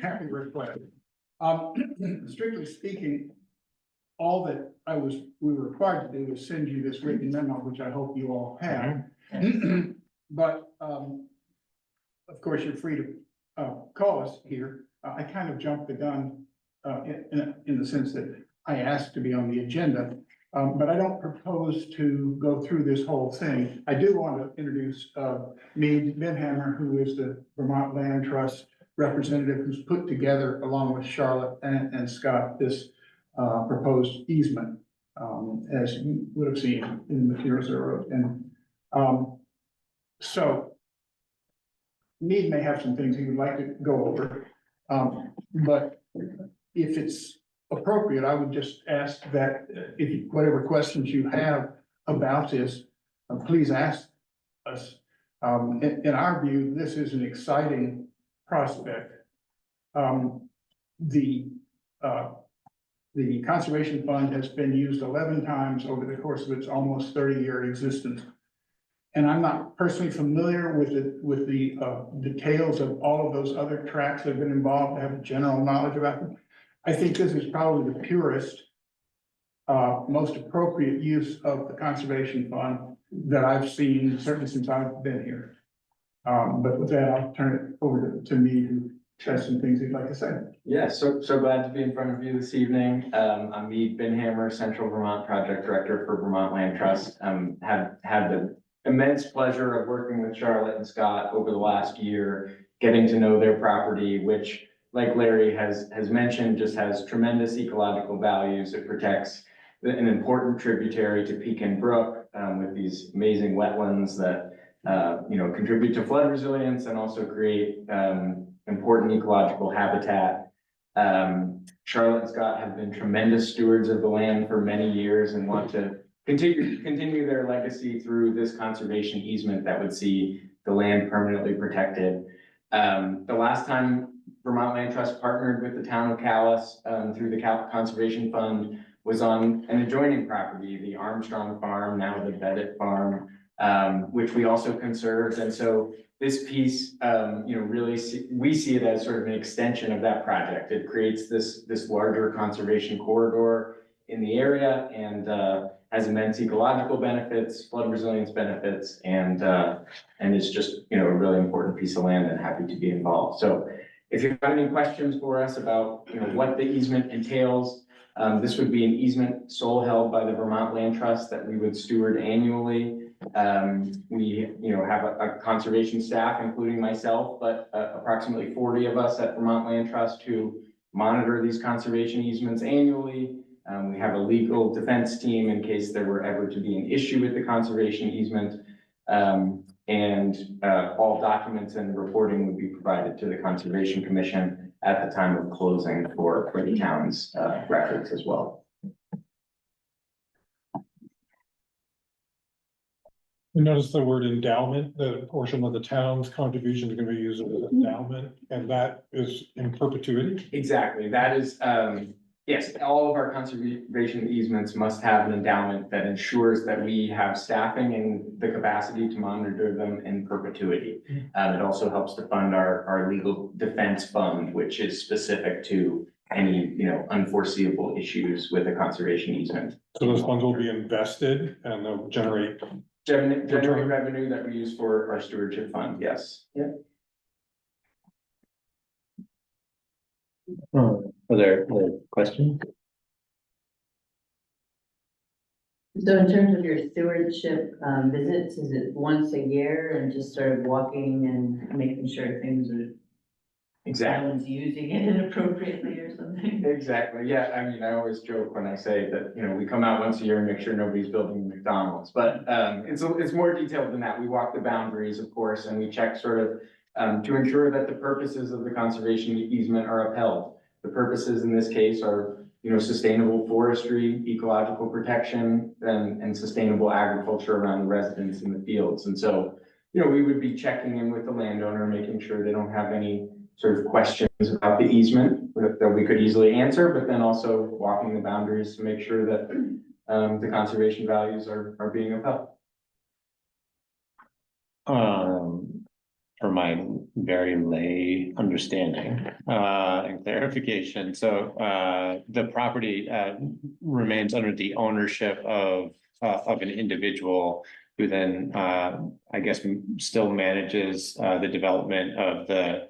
Happy request. Strictly speaking, all that we were required to do was send you this written memo, which I hope you all have. But, of course, you're free to call us here. I kind of jumped the gun in the sense that I asked to be on the agenda. But I don't propose to go through this whole thing. I do want to introduce Mead Benhammer, who is the Vermont Land Trust representative who's put together, along with Charlotte and Scott, this proposed easement, as you would have seen in the materials that I wrote. And so Mead may have some things he would like to go over, but if it's appropriate, I would just ask that whatever questions you have about this, please ask us. In our view, this is an exciting prospect. The Conservation Fund has been used 11 times over the course of its almost 30-year existence. And I'm not personally familiar with the details of all of those other tracks that have been involved. I have general knowledge about them. I think this is probably the purest, most appropriate use of the Conservation Fund that I've seen, certainly since I've been here. But with that, I'll turn it over to me, who has some things he'd like to say. Yeah, so glad to be in front of you this evening. I'm Mead Benhammer, Central Vermont Project Director for Vermont Land Trust. Have had the immense pleasure of working with Charlotte and Scott over the last year, getting to know their property, which, like Larry has mentioned, just has tremendous ecological values. It protects an important tributary to Pekin Brook with these amazing wetlands that contribute to flood resilience and also create important ecological habitat. Charlotte and Scott have been tremendous stewards of the land for many years and want to continue their legacy through this conservation easement that would see the land permanently protected. The last time Vermont Land Trust partnered with the town of Calais through the Conservation Fund was on an adjoining property, the Armstrong Farm, now the Bedett Farm, which we also conserved. And so this piece, we see it as sort of an extension of that project. It creates this larger conservation corridor in the area and has immense ecological benefits, flood resilience benefits, and it's just a really important piece of land, and happy to be involved. So if you have any questions for us about what the easement entails, This would be an easement sole held by the Vermont Land Trust that we would steward annually. We, have a conservation staff, including myself, but approximately 40 of us at Vermont Land Trust who monitor these conservation easements annually. We have a legal defense team in case there were ever to be an issue with the conservation easement. All documents and reporting would be provided to the Conservation Commission at the time of closing for the town's records as well. You notice the word endowment, the portion of the town's contribution is gonna be used as endowment, and that is in perpetuity? Exactly, that is, yes, all of our conservation easements must have an endowment that ensures that we have staffing and the capacity to monitor them in perpetuity. It also helps to fund our legal defense fund, which is specific to any, unforeseeable issues with a conservation easement. So those funds will be invested and they'll generate. Generate revenue that we use for our stewardship fund, yes. Yep. Are there questions? So in terms of your stewardship visits, is it once a year and just sort of walking and making sure things are, Exactly. no one's using it inappropriately or something? Exactly, yeah, I always joke when I say that, we come out once a year and make sure nobody's building McDonald's, but, it's more detailed than that. We walk the boundaries, of course, and we check sort of, to ensure that the purposes of the conservation easement are upheld. The purposes in this case are, sustainable forestry, ecological protection, and sustainable agriculture around the residents in the fields. And so, we would be checking in with the landowner, making sure they don't have any sort of questions about the easement that we could easily answer, but then also walking the boundaries to make sure that the conservation values are being upheld. For my very lay understanding and clarification, so the property remains under the ownership of an individual who then I guess still manages the development of the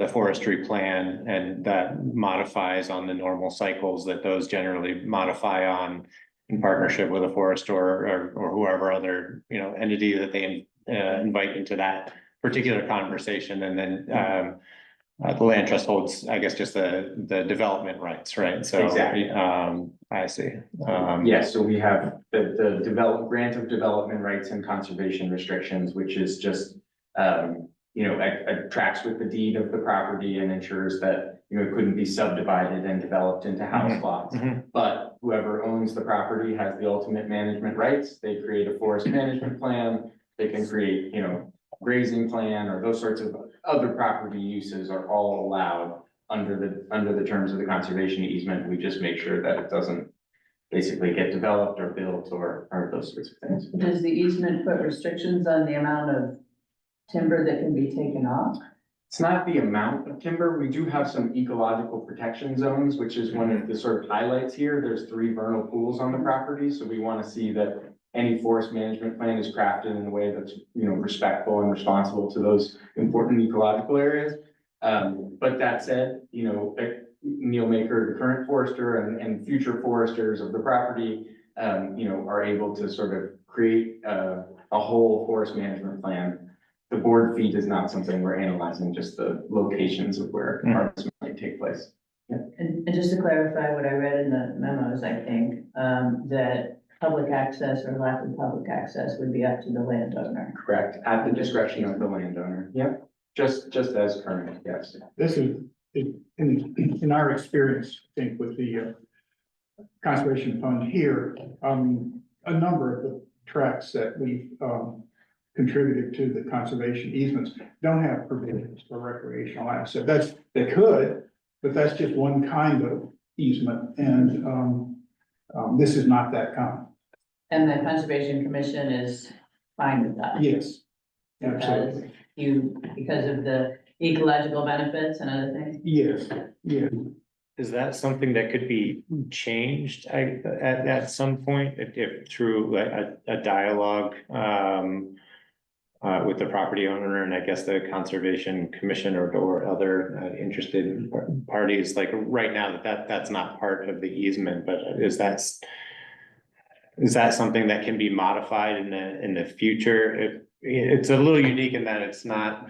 forestry plan, and that modifies on the normal cycles that those generally modify on in partnership with a forester or whoever other, entity that they invite into that particular conversation. And then the land trust holds, I guess, just the development rights, right? So Exactly. I see. Yes, so we have the grant of development rights and conservation restrictions, which is just tracks with the deed of the property and ensures that, it couldn't be subdivided and developed into house lots. But whoever owns the property has the ultimate management rights. They create a forest management plan. They can create, grazing plan, or those sorts of other property uses are all allowed under the terms of the conservation easement. We just make sure that it doesn't basically get developed or built or those sorts of things. Does the easement put restrictions on the amount of timber that can be taken off? It's not the amount of timber. We do have some ecological protection zones, which is one of the sort of highlights here. There's 3 vernal pools on the property, so we want to see that any forest management plan is crafted in a way that's, respectful and responsible to those important ecological areas. But that said, Neil Maker, the current forester, and future foresters of the property, are able to sort of create a whole forest management plan. The board feed is not something we're analyzing, just the locations of where harvest might take place. Yeah. And just to clarify what I read in the memos, I think, that public access or lack of public access would be up to the landowner. Correct, at the discretion of the landowner. Yep, just as current, yes. This is, in our experience, I think with the conservation fund here, a number of the tracts that we've contributed to the conservation easements don't have provisions for recreational asset. They could, but that's just one kind of easement, and this is not that kind. And the Conservation Commission is fine with that? Yes, absolutely. Because of the ecological benefits and other things? Yes, yeah. Is that something that could be changed at some point if through a dialogue with the property owner and I guess the conservation commission or other interested parties, like right now that's not part of the easement, but is that something that can be modified in the future? It's a little unique in that it's not.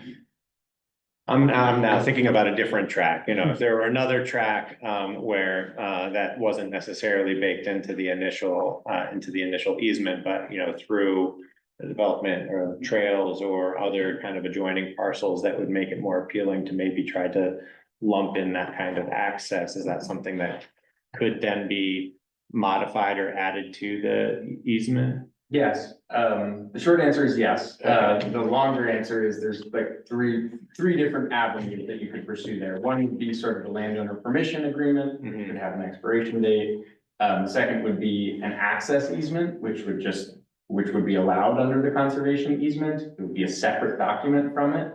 I'm now thinking about a different track, you know, if there were another track where that wasn't necessarily baked into the initial easement, but you know, through the development or trails or other kind of adjoining parcels that would make it more appealing to maybe try to lump in that kind of access, is that something that could then be modified or added to the easement? Yes, the short answer is yes. The longer answer is there's like three different avenues that you could pursue there. One would be sort of a landowner permission agreement, which would have an expiration date. The second would be an access easement, which would be allowed under the conservation easement. It would be a separate document from it.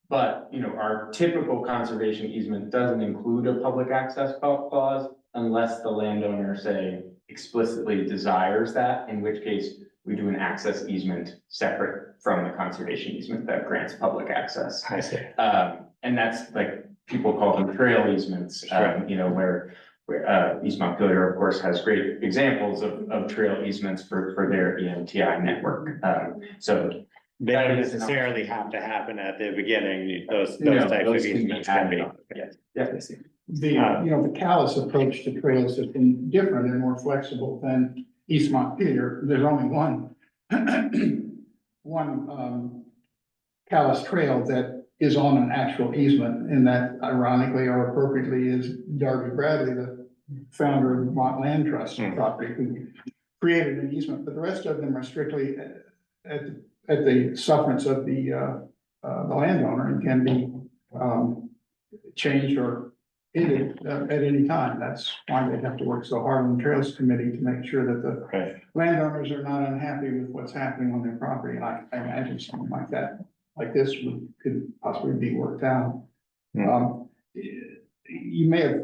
But, you know, our typical conservation easement doesn't include a public access clause unless the landowner, say, explicitly desires that, in which case we do an access easement separate from the conservation easement that grants public access. I see. And that's like, people call them trail easements, you know, where East Montpelier, of course, has great examples of trail easements for their EMTI network. So they don't necessarily have to happen at the beginning. Those No, types those of can be easements can be. added on. Yes, I see. The, the Calais approach to trails has been different and more flexible than East Montpelier. There's only one Calais trail that is on an actual easement, and that ironically or appropriately is Darby Bradley, the founder of the Vermont Land Trust property, who created an easement, but the rest of them are strictly at the sufferance of the landowner and can be changed or ended at any time. That's why they have to work so hard on the Trails Committee to make sure that the landowners are not unhappy with what's happening on their property. And I imagine something like that, like this could possibly be worked out. You may have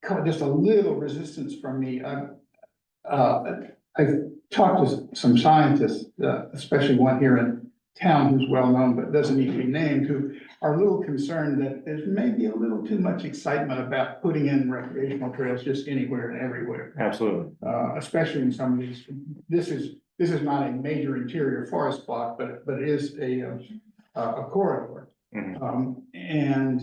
caught just a little resistance from me. I've talked to some scientists, especially one here in town who's well known but doesn't need to be named, who are a little concerned that there's maybe a little too much excitement about putting in recreational trails just anywhere and everywhere. Absolutely. Especially in some of these, this is not a major interior forest block, but it is a corridor. And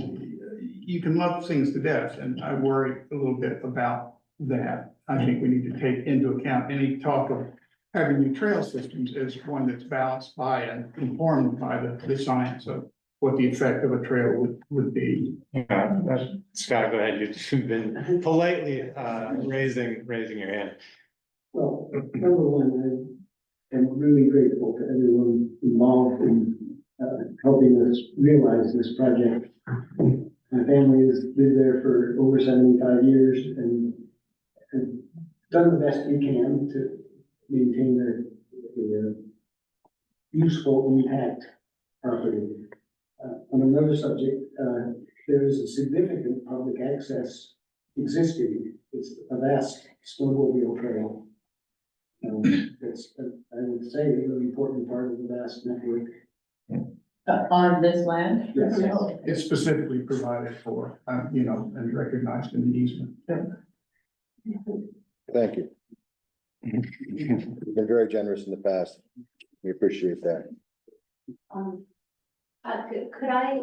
you can love things to death, and I worry a little bit about that. I think we need to take into account any talk of having new trail systems as one that's balanced by and informed by the science of what the effect of a trail would be. Scott, go ahead. You've been politely raising your hand. Well, number one, I am really grateful to everyone involved in helping us realize this project. My family has lived there for over 75 years and done the best we can to maintain the useful intact property. On another subject, there is a significant public access existing. It's a vast snowmobile trail. It's, I would say, a really important part of the vast network. On this land? Yes, it's specifically provided for, and recognized in the easement. Thank you. You've been very generous in the past. We appreciate that. Could I,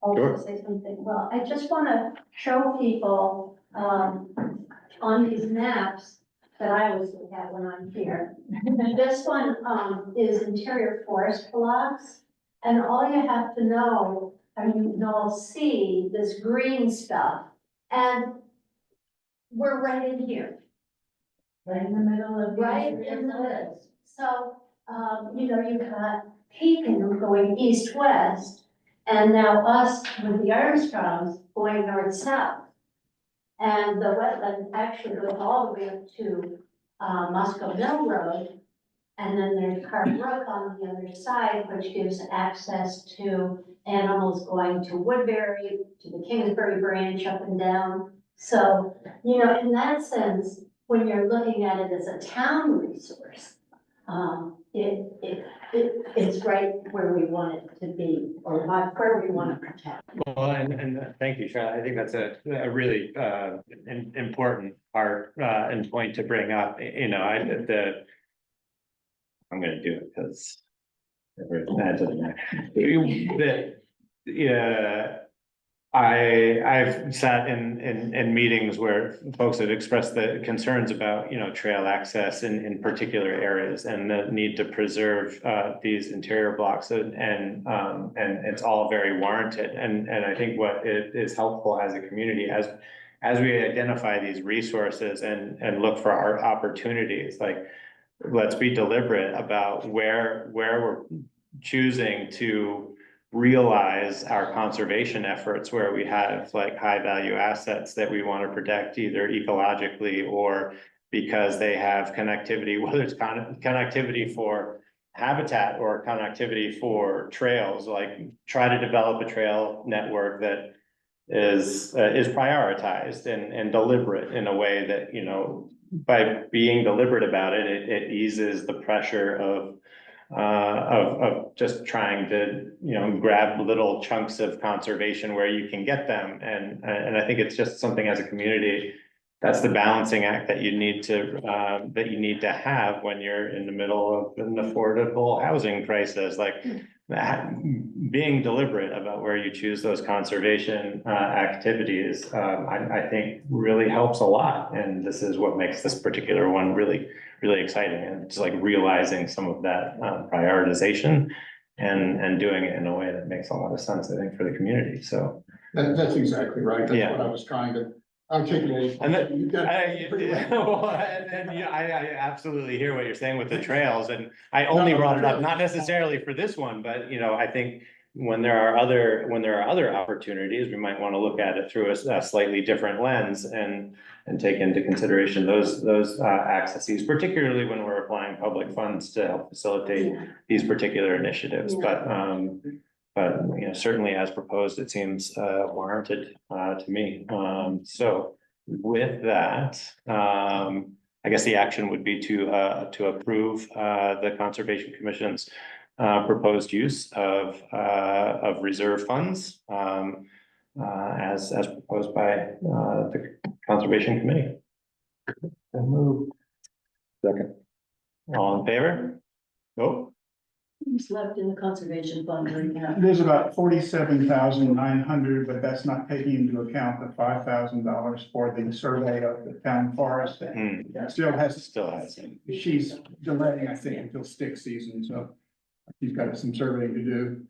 also say something? Well, I just want to show people, on these maps that I always look at when I'm here. This one, is interior forest blocks, and all you have to know, you'll see this green stuff, and we're right in here. Right in the middle of. Right in the middle. So, you've got Pekin going east-west, and now us with the Armstrongs going north-south. And the wetland actually goes all the way up to Moscow Mill Road. And then there's Carr Brook on the other side, which gives access to animals going to Woodbury, to the Kingsbury branch up and down. So, in that sense, when you're looking at it as a town resource, it's right where we want it to be, or not where we want to protect. Well, and thank you, Charlotte. I think that's a really important part and point to bring up. You know, I'm gonna do it because that doesn't matter. Yeah, I've sat in meetings where folks have expressed the concerns about, you know, trail access in particular areas and the need to preserve these interior blocks, and it's all very warranted. And I think what is helpful as a community as we identify these resources and look for our opportunities, like, let's be deliberate about where we're choosing to realize our conservation efforts, where we have like high value assets that we want to protect either ecologically or because they have connectivity, whether it's connectivity for habitat or connectivity for trails. Like, try to develop a trail network that is prioritized and deliberate in a way that, you know, by being deliberate about it, it eases the pressure of just trying to, you know, grab little chunks of conservation where you can get them. And I think it's just something as a community, that's the balancing act that you need to have when you're in the middle of an affordable housing crisis. Like, being deliberate about where you choose those conservation activities, I think really helps a lot. And this is what makes this particular one really exciting, and just like realizing some of that prioritization and doing it in a way that makes a lot of sense, I think, for the community. So That's exactly right. That's Yeah. what I was trying to articulate. And then, You got it pretty well. well, yeah, I absolutely hear what you're saying with the trails, and I only brought it up, not necessarily for this one, but, you know, I think when there are other opportunities, we might want to look at it through a slightly different lens and take into consideration those accesses, particularly when we're applying public funds to help facilitate these particular initiatives. But you know, certainly as proposed, it seems warranted to me. So with that, I guess the action would be to approve the Conservation Commission's proposed use of reserve funds as proposed by the Conservation Committee. Second. All in favor? Vote. Who's left in the conservation fund right now? There's about 47,900, but that's not taking into account the $5,000 for the survey of the town forest. That still has. She's delaying, I think, until stick season, so she's got some surveying to do.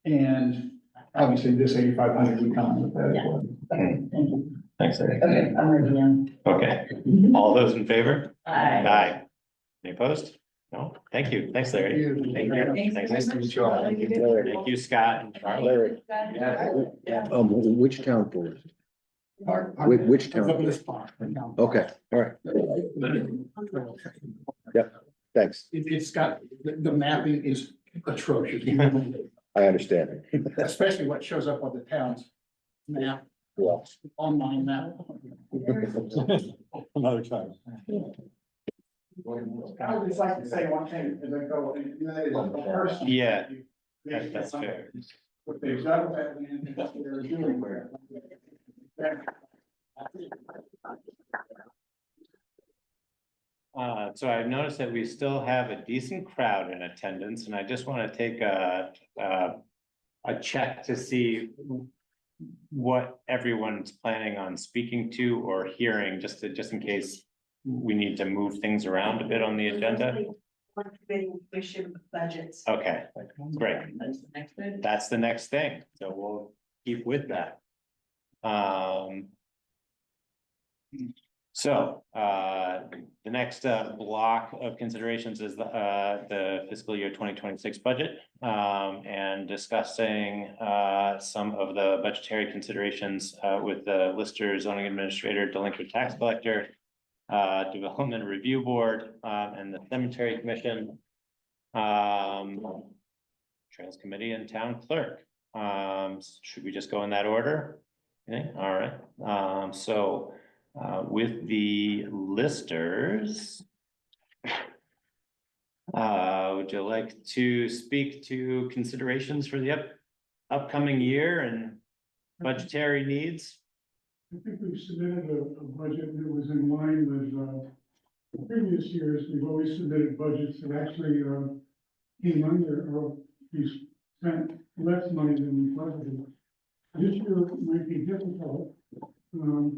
And obviously this 8,500 would come with that as well. Thank you. Thanks, Eric. Okay, I'm ready now. Okay, all those in favor? Aye. Aye. Any opposed? No, thank you. Thanks, Larry. Thank you. Thanks. Nice to meet you all. Thank you, Scott and Charlie. Larry, which town board? Which town? Okay, all right. Yep, thanks. It's got, the mapping is atrocious. I understand. Especially what shows up on the town's map, Well, online map. Another time. I would just like to say one thing as I go, and that is the person. Yeah, that's fair. What they've done with that land, and what they're doing there. So I've noticed that we still have a decent crowd in attendance, and I just want to take a check to see what everyone's planning on speaking to or hearing, just in case we need to move things around a bit on the agenda. Issue budgets. Okay, great. That's the next bit. That's the next thing, so we'll keep with that. So, the next block of considerations is the fiscal year 2026 budget, and discussing some of the budgetary considerations with the lister, zoning administrator, delinquent tax collector, development review board, and the cemetery commission, trails committee, and town clerk. Should we just go in that order? Okay, all right. So with the listers, Would you like to speak to considerations for the upcoming year and budgetary needs? I think we've submitted a budget that was in line with, previous years. We've always submitted budgets that actually, came under, or we spent less money than we budgeted. This year might be difficult.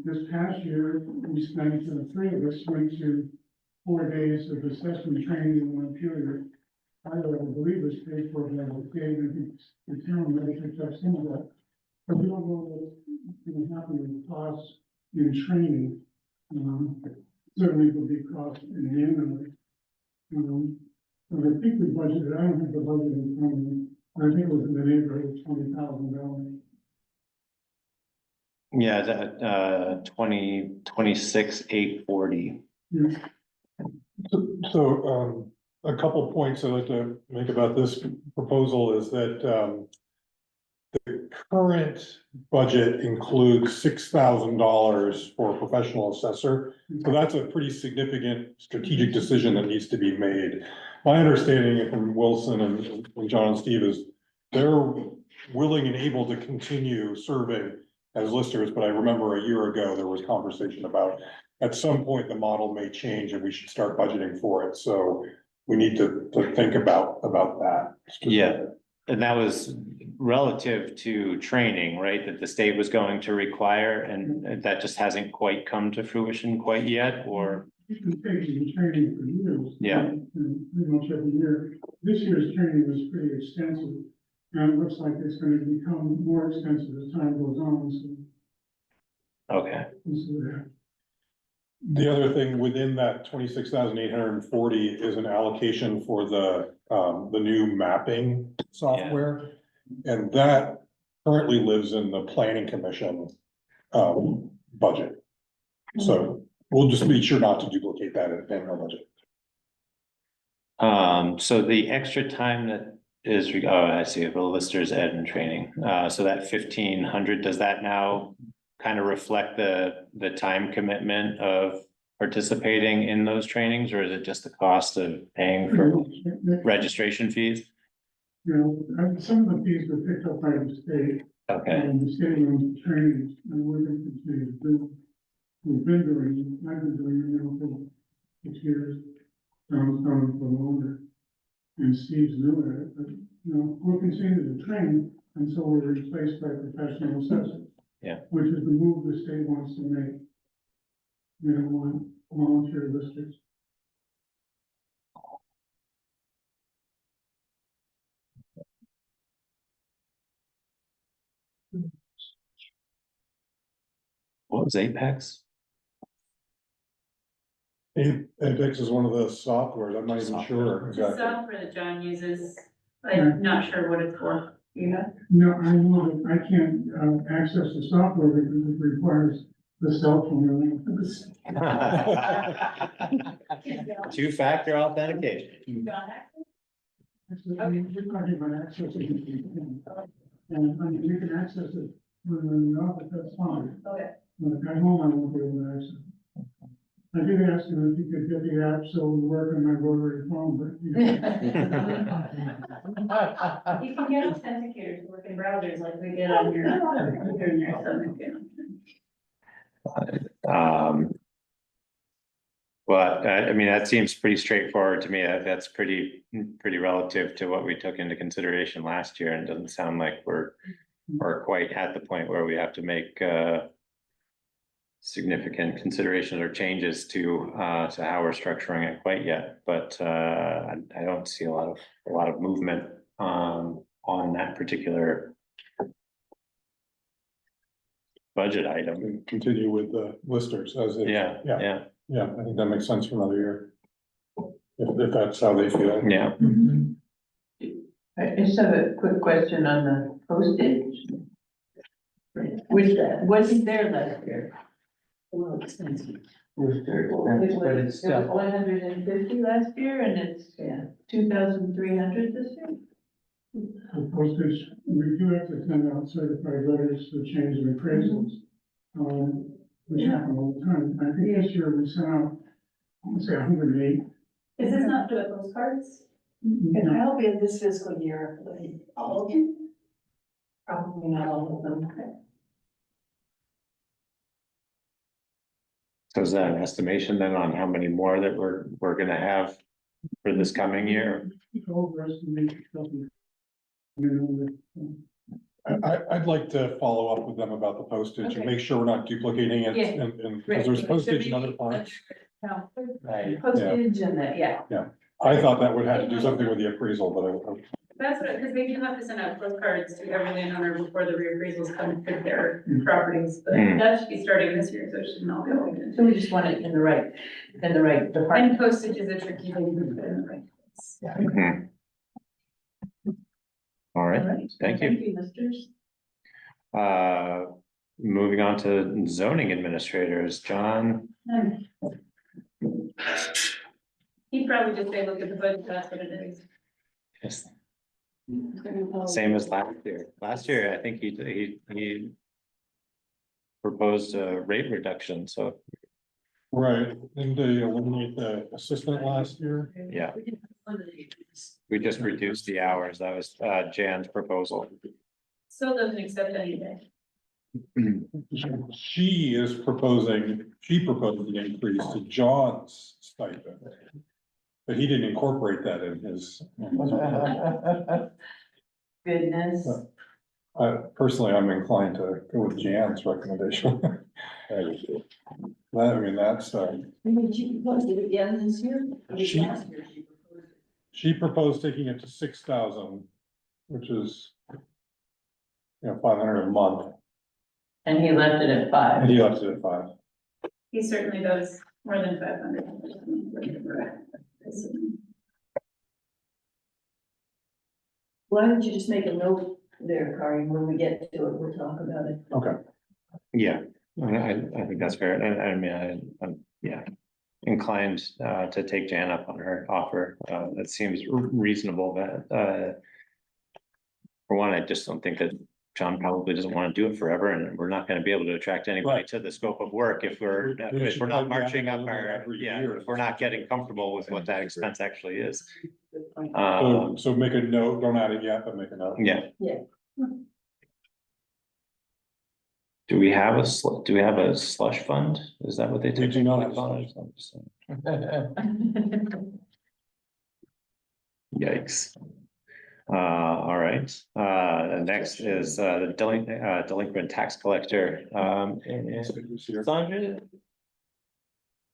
This past year, we spent, three of us went to 4 days of assessment training in one period. I believe was paid for by the state. I think the town might pick up some of that. But we don't know what's going to happen with costs in training. Certainly will be cost in the end. But I think we budgeted, I don't have the budget in front of me. I think it was in the neighborhood of $20,000. Yeah, that 26, 840. Yeah. So, a couple points I'd like to make about this proposal is that, the current budget includes $6,000 for a professional assessor. So that's a pretty significant strategic decision that needs to be made. My understanding from Wilson and John and Steve is they're willing and able to continue serving as listers, but I remember a year ago, there was conversation about at some point the model may change and we should start budgeting for it. So we need to think about that. Yeah, and that was relative to training, right, that the state was going to require, and that just hasn't quite come to fruition quite yet, or? We've been taking training for years. Yeah. Pretty much every year. This year's training was pretty extensive. And it looks like it's going to become more expensive as time goes on, so. Okay. The other thing within that 26,840 is an allocation for the new mapping software. And that currently lives in the planning commission, budget. So we'll just be sure not to duplicate that in our budget. So the extra time that is, I see, the listers ed and training, so that 1,500, does that now kind of reflect the time commitment of participating in those trainings, or is it just the cost of paying for registration fees? You know, some of the fees were picked up by the state. Okay. And the state owns the trainings, and we're going to continue to do. We've been doing, I've been doing it, for 6 years. John's done it for longer. And Steve's new at it, but, we'll continue to train until we're replaced by professional assessors. Yeah. Which is the move the state wants to make. They don't want volunteer listers. What was Apex? Apex is one of the softwares, I'm not even sure The exactly. software that John uses, I'm not sure what it's for, you know? No, I know that I can't, access the software because it requires the cell phone. Two-factor authentication. Actually, I mean, we're talking about access it. And I mean, you can access it when we're in the office, that's fine. Okay. But at home, I won't be able to access it. I did ask him if he could get the app so it would work on my rotary phone, but. You can get authenticators to work in browsers like we get on your computer and your phone. But I mean, that seems pretty straightforward to me. That's pretty relative to what we took into consideration last year, and it doesn't sound like we're quite at the point where we have to make significant considerations or changes to how we're structuring it quite yet. But I don't see a lot of movement on that particular budget item. Continue with the listers as is. Yeah, I think that makes sense for another year. If that's how they feel. Yeah. I just have a quick question on the postage. Which wasn't there last year. Well, expensive. But it's still. 150 last year and it's 2,300 this year. The postage, we do have to send out certified letters for change of appraisals, which happen all the time. I think this year we sent out, I want to say 108 Is this not for the postcards? And I'll be in this fiscal year, all of them. Probably not all of them. So is that an estimation then on how many more that we're gonna have for this coming year? I'd like to follow up with them about the postage and Okay. make sure we're not duplicating it Yeah. and, because there's postage in other parts. Right. Postage and that, yeah. I thought that would have to do something with the appraisal, but That's what, because they do have to send out postcards to every landowner before the reappraisals come to their properties, but Mm. that should be starting this year, so it should not be all good. So we just want it in the right department. And postage is a tricky thing to put in the right place. Mhm. All right, thank you. Thank you, misters. Moving on to zoning administrators, John. He'd probably just say, look at the budget, that's what it is. Yes. Same as last year. Last year, I think he proposed a rate reduction, so right, didn't they eliminate the assistant last year? yeah. We just reduced the hours. That was Jan's proposal. Still doesn't accept anything. She proposed an increase to John's stipend. But he didn't incorporate that in his. Goodness. Personally, I'm inclined to go with Jan's recommendation. I mean, that's, Did you propose it again this year? She- Last year she proposed it. she proposed taking it to 6,000, which is, 500 a month, And he left it at 5. and he left it at 5. He certainly does more than 500. Why don't you just make a note there, Kari, when we get to it, we'll talk about it. Okay. Yeah, I think that's fair. And I mean, I'm inclined to take Jan up on her offer. That seems reasonable, but for one, I just don't think that John probably doesn't want to do it forever, and we're not going to be able to attract anybody to the scope of work if we're not marching up our, if we're not getting comfortable with what that expense actually is. So make a note, don't add it yet, but make a note. Yeah. Yeah. Do we have a slush fund? Is that what they do? We do not have a Yikes. All right, next is the delinquent tax collector. Sandra?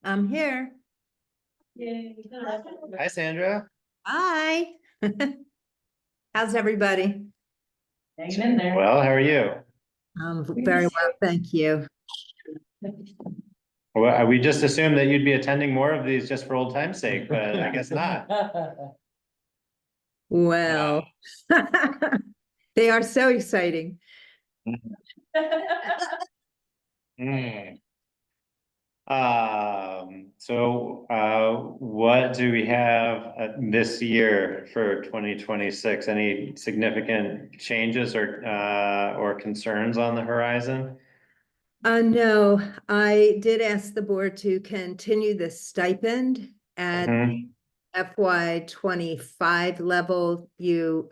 I'm here. Yay. Hi, Sandra. Hi. How's everybody? Hanging in there. Well, how are you? Very well, thank you. Well, we just assumed that you'd be attending more of these just for old time's sake, but I guess not. Well, they are so exciting. Hmm. So what do we have this year for 2026? Any significant changes or concerns on the horizon? No, I did ask the board to continue the stipend at FY 25 level. You,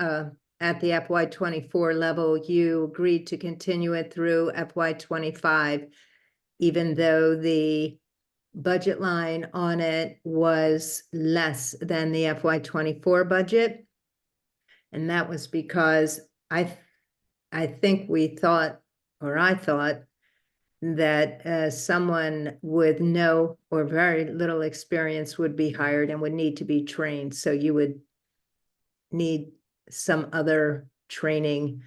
at the FY 24 level, you agreed to continue it through FY 25, even though the budget line on it was less than the FY 24 budget. And that was because I think we thought, or I thought, that someone with no or very little experience would be hired and would need to be trained. So you would need some other training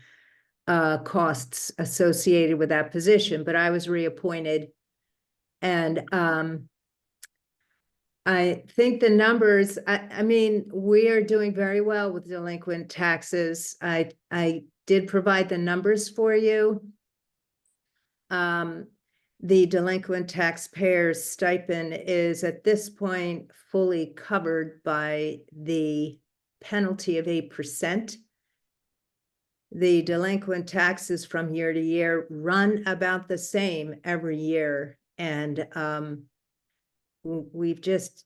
costs associated with that position, but I was reappointed. And I think the numbers, I mean, we are doing very well with delinquent taxes. I did provide the numbers for you. The delinquent taxpayers stipend is at this point fully covered by the penalty of 8%. The delinquent taxes from year to year run about the same every year. And we've just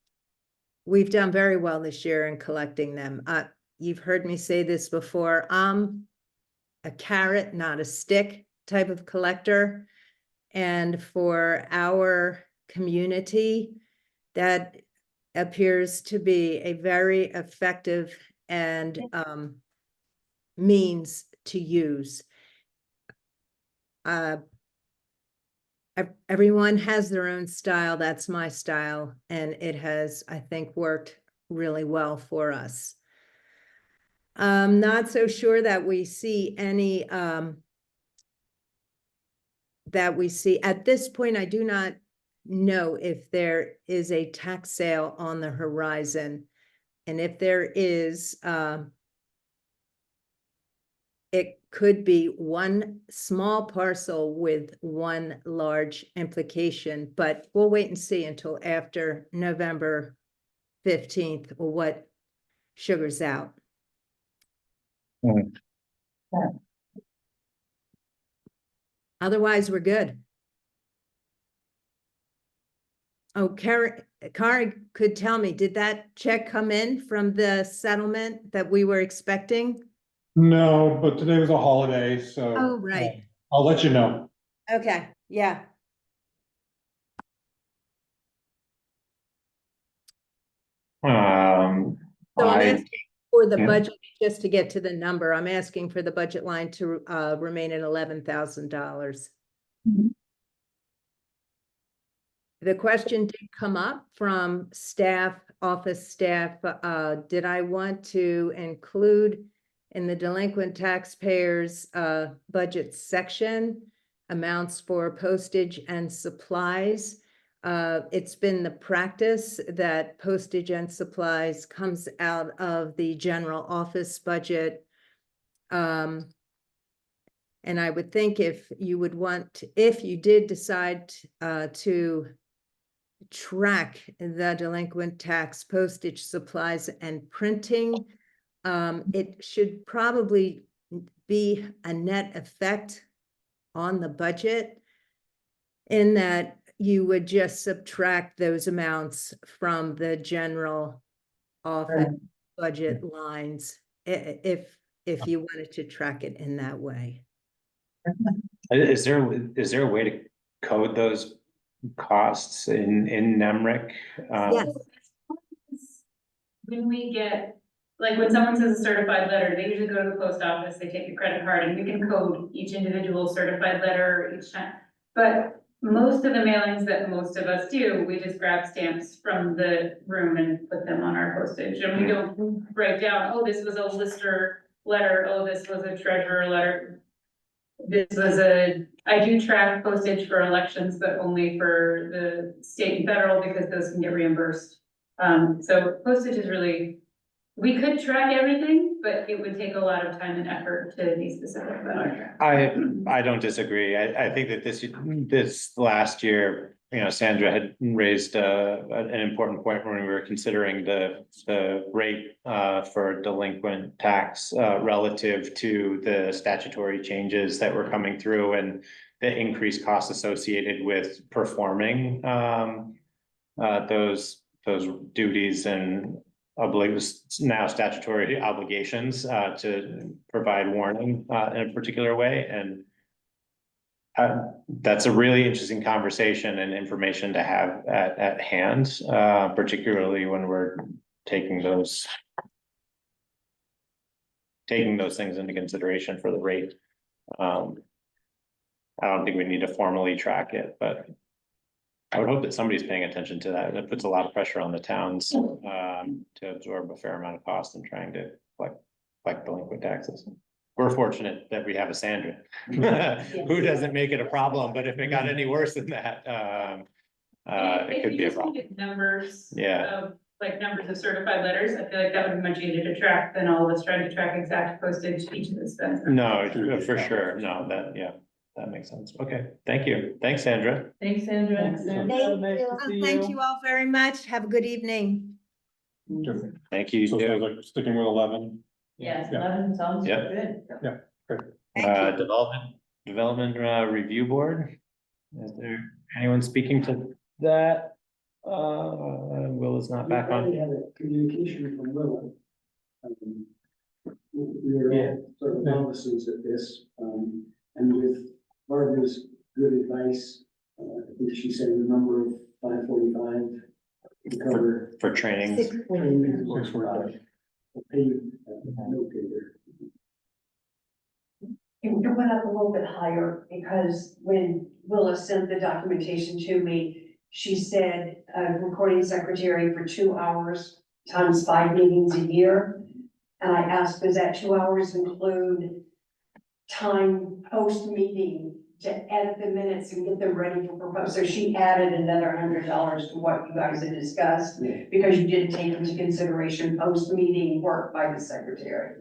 we've done very well this year in collecting them. You've heard me say this before. I'm a carrot, not a stick type of collector. And for our community, that appears to be a very effective and means to use. Everyone has their own style. That's my style. And it has, I think, worked really well for us. Not so sure that we see any, at this point, I do not know if there is a tax sale on the horizon. And if there is, it could be one small parcel with one large implication, but we'll wait and see until after November 15th or what sugars out. Otherwise, we're good. Oh, Kari could tell me, did that check come in from the settlement that we were expecting? No, but today was a holiday, so. Oh, right. I'll let you know. Okay, yeah. So I'm asking for the budget, just to get to the number, I'm asking for the budget line to remain at $11,000. The question did come up from staff, office staff, did I want to include in the delinquent taxpayers budget section amounts for postage and supplies? It's been the practice that postage and supplies comes out of the general office budget. And I would think if you did decide to track the delinquent tax, postage, supplies, and printing, it should probably be a net effect on the budget, in that you would just subtract those amounts from the general office budget lines, if you wanted to track it in that way. Is there a way to code those costs in NEMRIC? Yes. When we get, like when someone says a certified letter, they usually go to the post office, they take a credit card, and we can code each individual certified letter each time. But most of the mailings that most of us do, we just grab stamps from the room and put them on our postage. And we don't write down, oh, this was a lister letter, oh, this was a treasurer letter. This was I do track postage for elections, but only for the state and federal, because those can get reimbursed. So postage is really, we could track everything, but it would take a lot of time and effort to be specific about our track. I don't disagree. I think that this last year, Sandra had raised an important point when we were considering the rate for delinquent tax relative to the statutory changes that were coming through and the increased costs associated with performing those duties and now statutory obligations to provide warning in a particular way. And that's a really interesting conversation and information to have at hand, particularly when we're taking those things into consideration for the rate. I don't think we need to formally track it, but I would hope that somebody's paying attention to that. And it puts a lot of pressure on the towns to absorb a fair amount of cost in trying to collect delinquent taxes. We're fortunate that we have a Sandra who doesn't make it a problem, but if it got any worse than that, it could be a problem. Numbers. Yeah. Like numbers of certified letters, I feel like that would be much easier to track than all of us trying to track exact postage each of the expenses. No, for sure. No, that makes sense. Okay, thank you. Thanks, Sandra. Thanks, Sandra. Thank you all very much. Have a good evening. Thank you. So sounds like sticking with 11. Yes, Yeah. 11 sounds Yep. good. Yeah, great. Development Review Board. Is there anyone speaking to that? Will is not We back already on. had a communication from Willa. We were Yeah. all sort of novices at this, and with Barbara's good advice, I think she said the number of 545 to cover. For trainings. Training for a paid, no payer. It went up a little bit higher because when Willa sent the documentation to me, she said, recording secretary for 2 hours times 5 meetings a year. And I asked, does that 2 hours include time post-meeting to edit the minutes and get them ready for proposal? So she added another $100 to what you guys had discussed, because you didn't take into consideration post-meeting work by the secretary.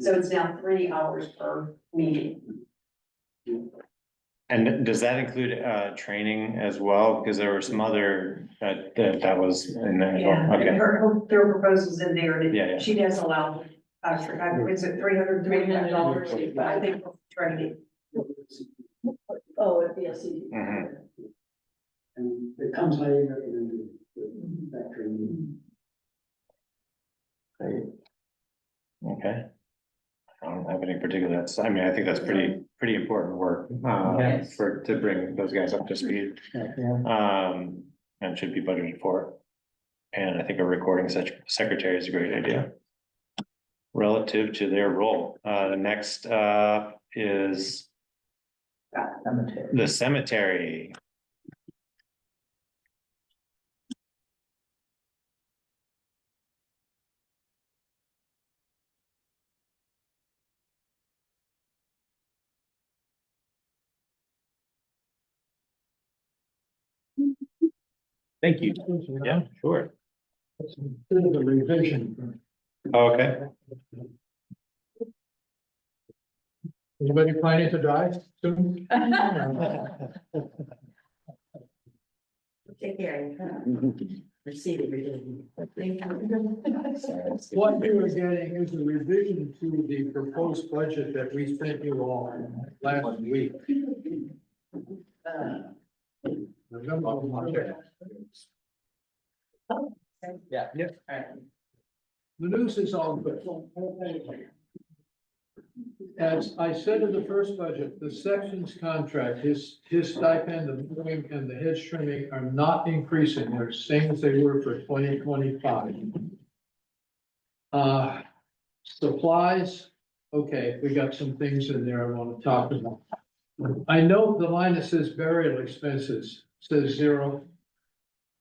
So it's now 3 hours per meeting. And does that include training as well? Because there were some other that was in there. as well. Yeah, Okay. there are proposals in there, and Yeah, yeah. she does allow, is it $335? I think for training. Oh, at the SCD. Mhm. And it comes highly recommended, that training. Great. Okay. I don't have any particular, I mean, I think that's pretty important work, Yes. to bring those guys up to speed. And should be budgeted for. And I think a recording secretary is a great idea. Relative to their role, the next, is the cemetery. Thank you. Yeah, sure. This is a revision. Okay. Anybody planning to die soon? Take care. Receive it. What you are getting is a revision to the proposed budget that we sent you all last week. Yeah. The news is all good. As I said in the first budget, the section's contract, his stipend, the mowing and the hedge trimming are not increasing. They're the same as they were for 2025. Supplies, okay, we got some things in there I want to talk about. I know the line that says burial expenses says 0.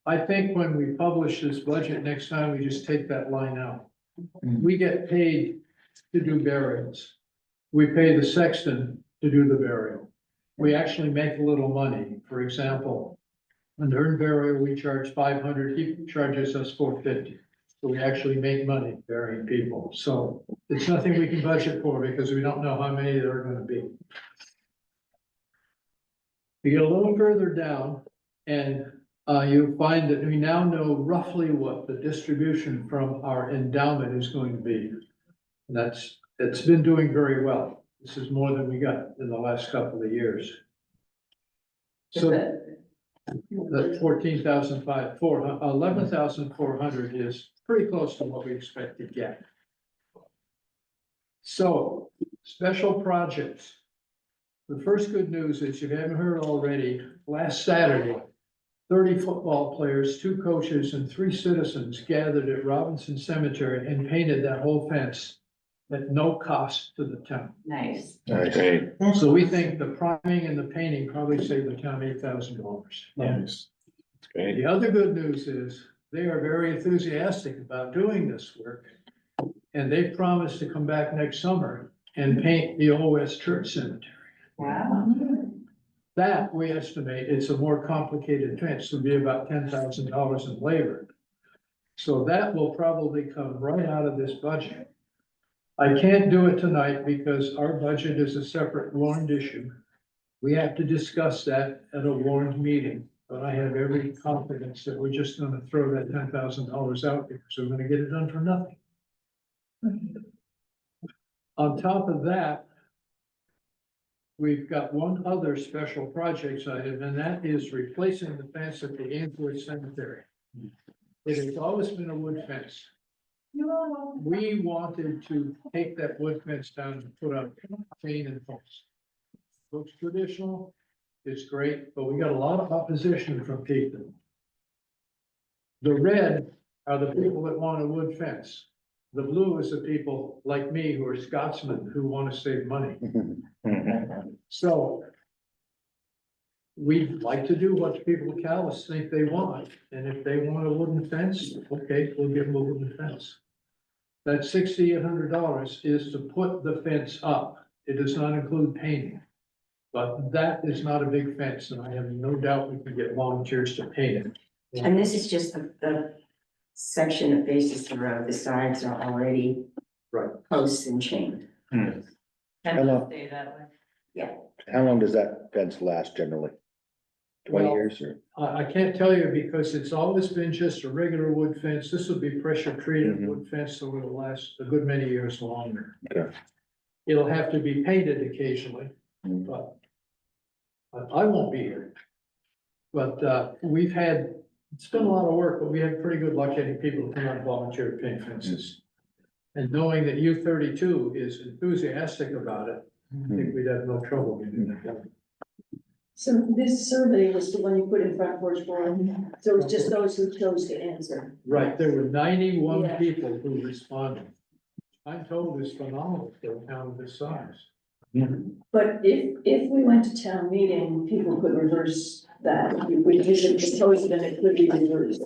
I think when we publish this budget next time, we just take that line out. We get paid to do burials. We pay the sexton to do the burial. We actually make a little money. For example, on urn burial, we charge 500, he charges us 450. So we actually make money burying people. So it's nothing we can budget for because we don't know how many there are gonna be. You get a little further down and you find that we now know roughly what the distribution from our endowment is going to be. And it's been doing very well. This is more than we got in the last couple of years. So that 11,400 is pretty close to what we expect to get. So, special projects. The first good news is, if you haven't heard already, last Saturday, 30 football players, 2 coaches, and 3 citizens gathered at Robinson Cemetery and painted that whole fence at no cost to the town. Nice. Great. So we think the priming and the painting probably saved the town $8,000. Nice. That's great. The other good news is they are very enthusiastic about doing this work. And they've promised to come back next summer and paint the Old West Church Cemetery. Wow. That, we estimate, is a more complicated fence, it'll be about $10,000 in labor. So that will probably come right out of this budget. I can't do it tonight because our budget is a separate warrant issue. We have to discuss that at a warrant meeting, but I have every confidence that we're just gonna throw that $10,000 out because we're gonna get it done for nothing. On top of that, we've got one other special projects item, and that is replacing the fence at the Ainsworth Cemetery. It has always been a wood fence. We wanted to take that wood fence down and put up chain and post. Looks traditional, it's great, but we got a lot of opposition from people. The red are the people that want a wood fence. The blue is the people like me who are Scotsmen who want to save money. So we'd like to do what people of Calais think they want, and if they want a wooden fence, okay, we'll give them a wooden fence. That $6,800 is to put the fence up. It does not include painting. But that is not a big fence, and I have no doubt we can get volunteers to paint it. And this is just the section that faces the road, the sides are already Right. posts and chain. How And long, stay that way. Yeah. how long does that fence last generally? 20 Well, years or? I can't tell you because it's always been just a regular wood fence. This will be pressure treated wood fence, so it'll last a good many years longer. Okay. It'll have to be painted occasionally, but I won't be here. But we've had, it's been a lot of work, but we had pretty good luck getting people to come out and volunteer to paint fences. And knowing that U32 is enthusiastic about it, I think we'd have no trouble getting that done. So this survey was the one you put in Front Porch Forum, so it's just those who chose to answer. Right, there were 91 Yeah. people who responded. I'm told it's phenomenal for a town of this size. But if we went to town meeting, people could reverse that. We just propose it and it could be reversed.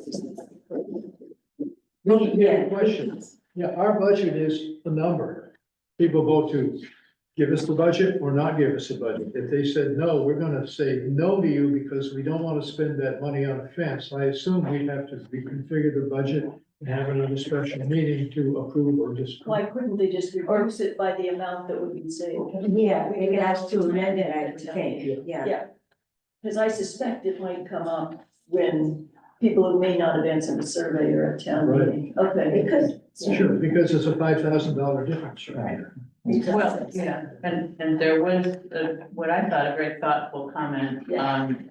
Yeah, question. Yeah, our budget is a number. People vote to give us the budget or not give us a budget. If they said, no, we're gonna say no to you because we don't wanna spend that money on a fence, I assume we'd have to reconfigure the budget and have another special meeting to approve or disapprove. Why couldn't they just reduce it by the amount that would be saved? Yeah, they could ask to amend it, I would think, yeah. Yeah, because I suspect it might come up when people who may not have answered the survey are at town Right. meeting. Okay, because. Sure, because it's a $5,000 difference. Right. Well, yeah, and there was what I thought a very thoughtful comment from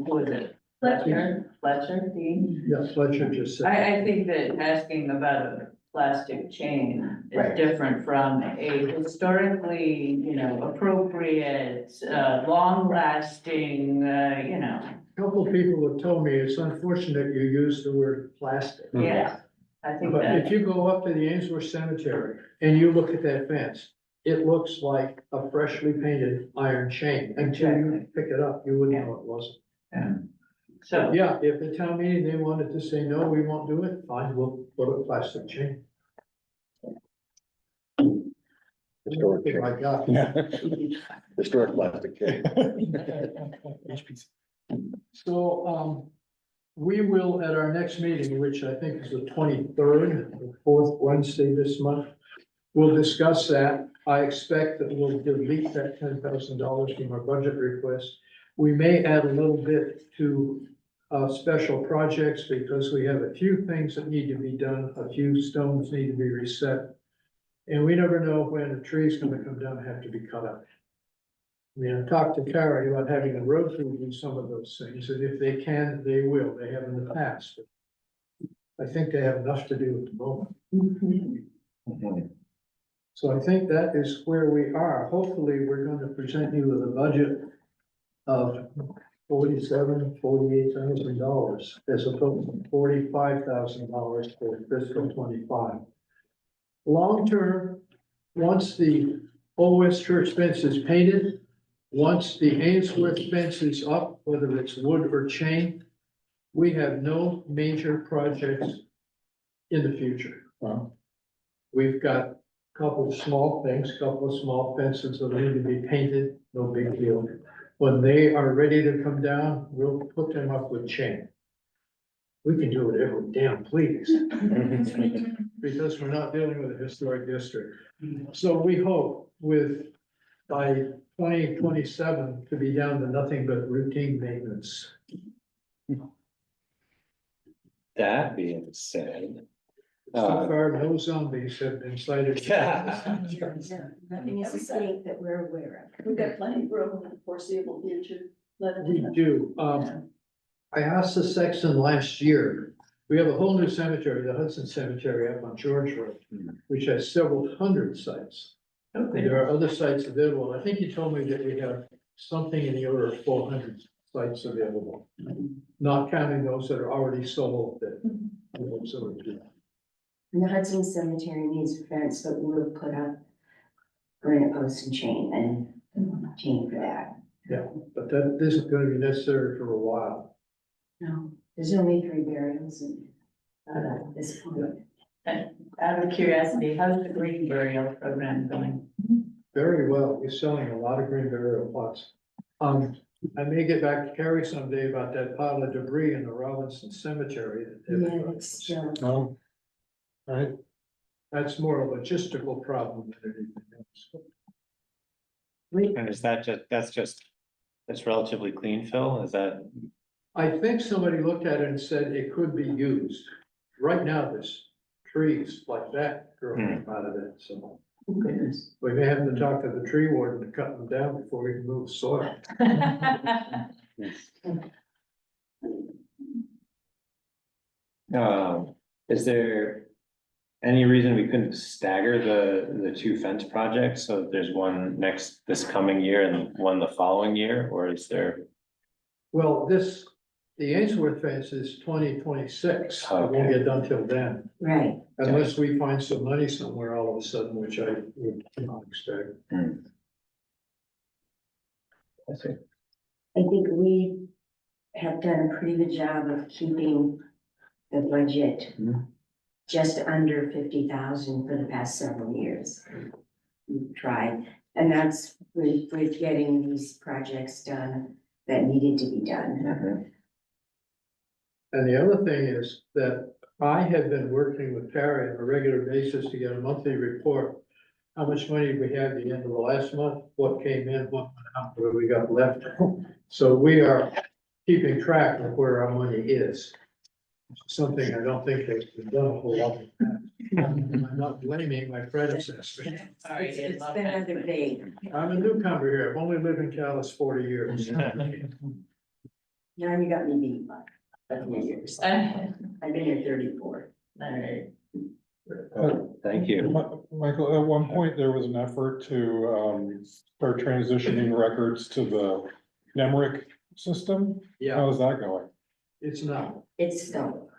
who is it? Fletcher, Dean? Yes, Fletcher just said. I think that asking about a plastic chain is Right. different from a historically, appropriate, long-lasting, A couple of people have told me it's unfortunate you use the word plastic. yeah. I think But that, if you go up to the Ainsworth Cemetery and you look at that fence, it looks like a freshly painted iron chain. Until you pick it up, you wouldn't know it wasn't. so. Yeah, if the town meeting, they wanted to say, no, we won't do it, fine, we'll put a plastic chain. Historic chain. My God. Historic plastic chain. So, we will, at our next meeting, which I think is the 23rd, the fourth Wednesday this month, we'll discuss that. I expect that we'll delete that $10,000 from our budget request. We may add a little bit to special projects because we have a few things that need to be done, a few stones need to be reset. And we never know when a tree's gonna come down and have to be cut up. I mean, I talked to Carrie about having a road crew do some of those things, and if they can, they will, they have in the past. I think they have enough to do at the moment. So I think that is where we are. Hopefully, we're going to present you with a budget of $48,000 as opposed to $45,000 for fiscal 25. Long-term, once the Old West Church fence is painted, once the Ainsworth fence is up, whether it's wood or chain, we have no major projects in the future. We've got a couple of small things, couple of small fences that need to be painted, no big deal. When they are ready to come down, we'll put them up with chain. We can do whatever we damn please. Because we're not dealing with a historic district. So we hope by 2027 to be down to nothing but routine maintenance. That being said. So far, no zombies have been sighted. Nothing is escaped that we're aware of. We've got plenty of room in the foreseeable future. We do. I asked the sexton last year, we have a whole new cemetery, the Hudson Cemetery up on George Road, which has several hundred sites. And there are other sites available. I think you told me that we have something in the order of 400 sites available. Not counting those that are already sold that. And the Hudson Cemetery needs a fence, but we'll put up granite posts and chain for that. Yeah, but that isn't gonna be necessary for a while. No, there's only 3 burials at this point. Out of curiosity, how's the green burial program going? Very well. We're selling a lot of green burial plots. I may get back to Carrie someday about that pile of debris in the Robinson Cemetery. that everybody Yeah, it's wants. still, Oh. Right, That's more a logistical problem than anything else. And is that that's relatively clean, Phil? Is that? I think somebody looked at it and said it could be used. Right now, there's trees like that growing out of it, so. Goodness. We may have to talk to the tree warden to cut them down before we can move soil. Is there any reason we couldn't stagger the 2 fence projects? So there's one this coming year and one the following year, or is there? Well, the Ainsworth fence is 2026. It won't Okay. get done till then. right. Unless we find some money somewhere all of a sudden, which I would not expect. I see. I think we have done a pretty good job of keeping the budget just under 50,000 for the past several years. We've tried, and that's with getting these projects done that needed to be done. And the other thing is that I have been working with Carrie on a regular basis to get a monthly report. How much money we had at the end of the last month, what came in, what went out, what we got left. So we are keeping track of where our money is. Something I don't think has been done a whole lot. I'm not blaming my predecessor. Sorry, it's been another day. I'm a newcomer here. I've only lived in Calais 40 years. Now you got me beat by a few years. I've been here 34. Alright. Thank you. Michael, at one point, there was an effort to start transitioning records to the NEMRIC system. Yeah. How's that going? It's not. It's still.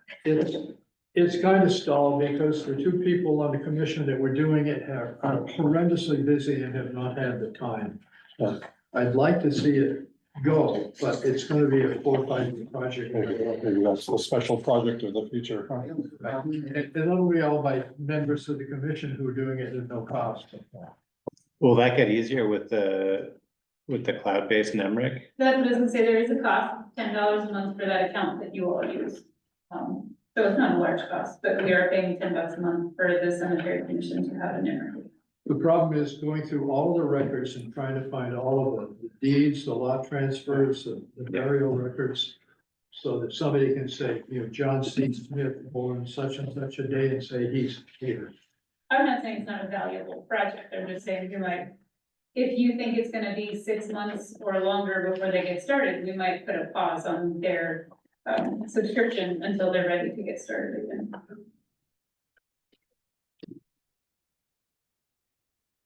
It's kind of stalled because the 2 people on the commission that were doing it are horrendously busy and have not had the time. I'd like to see it go, but it's gonna be a 4 or 5 year project. Maybe that's the special project of the future. And it'll be all by members of the commission who are doing it at no cost. Will that get easier with the cloud-based NEMRIC? That's what I was gonna say, there is a cost, $10 a month for that account that you all use. So it's not a large cost, but we are paying $10 a month for the cemetery commission to have a memory. The problem is going through all the records and trying to find all of the deeds, the lot transfers, the burial records. So that somebody can say, John C. Smith born such and such a date and say he's here. I'm not saying it's not a valuable project, I'm just saying you might, if you think it's gonna be 6 months or longer before they get started, we might put a pause on their subscription until they're ready to get started again.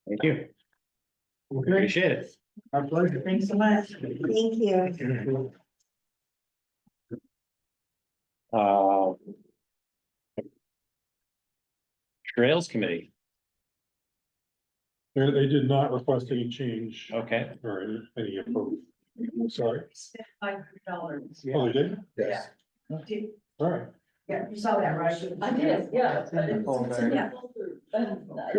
Thank you. Appreciate it. Our pleasure. Thanks so much. Thank you. Trails Committee. They did not request any change. Okay. Or any approval. Sorry. $500. Oh, they did? Yes. All right. Yeah, you saw that, right? I did, yeah. But Yeah.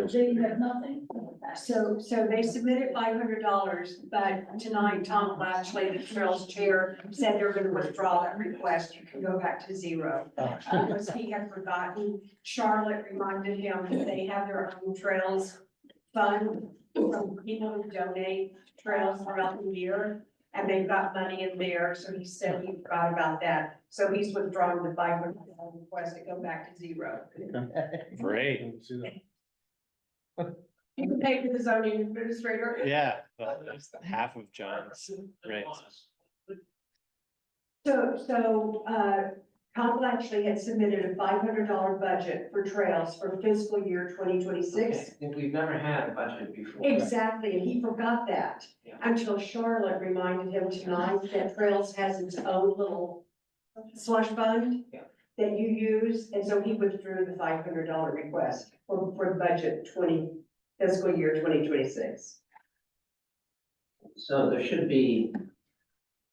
they have nothing. So they submitted $500, but tonight Tom Lashley, the Trails Chair, said they're gonna withdraw that request. You can go back to 0. Because he had forgotten. Charlotte reminded him that they have their own trails fund from people who donate trails throughout the year. And they've got money in there, so he said he forgot about that. So he's withdrawing the $500 request to go back to 0. Great. You can pay for the zoning administrator. Yeah, well, that's half of John's rates. Tom Blatchley had submitted a $500 budget for trails for fiscal year 2026. And we've never had a budget before. Exactly, and he forgot that Yeah. until Charlotte reminded him tonight that Trails has its own little slush fund Yeah. that you use, and so he withdrew the $500 request for the budget fiscal year 2026. So there should be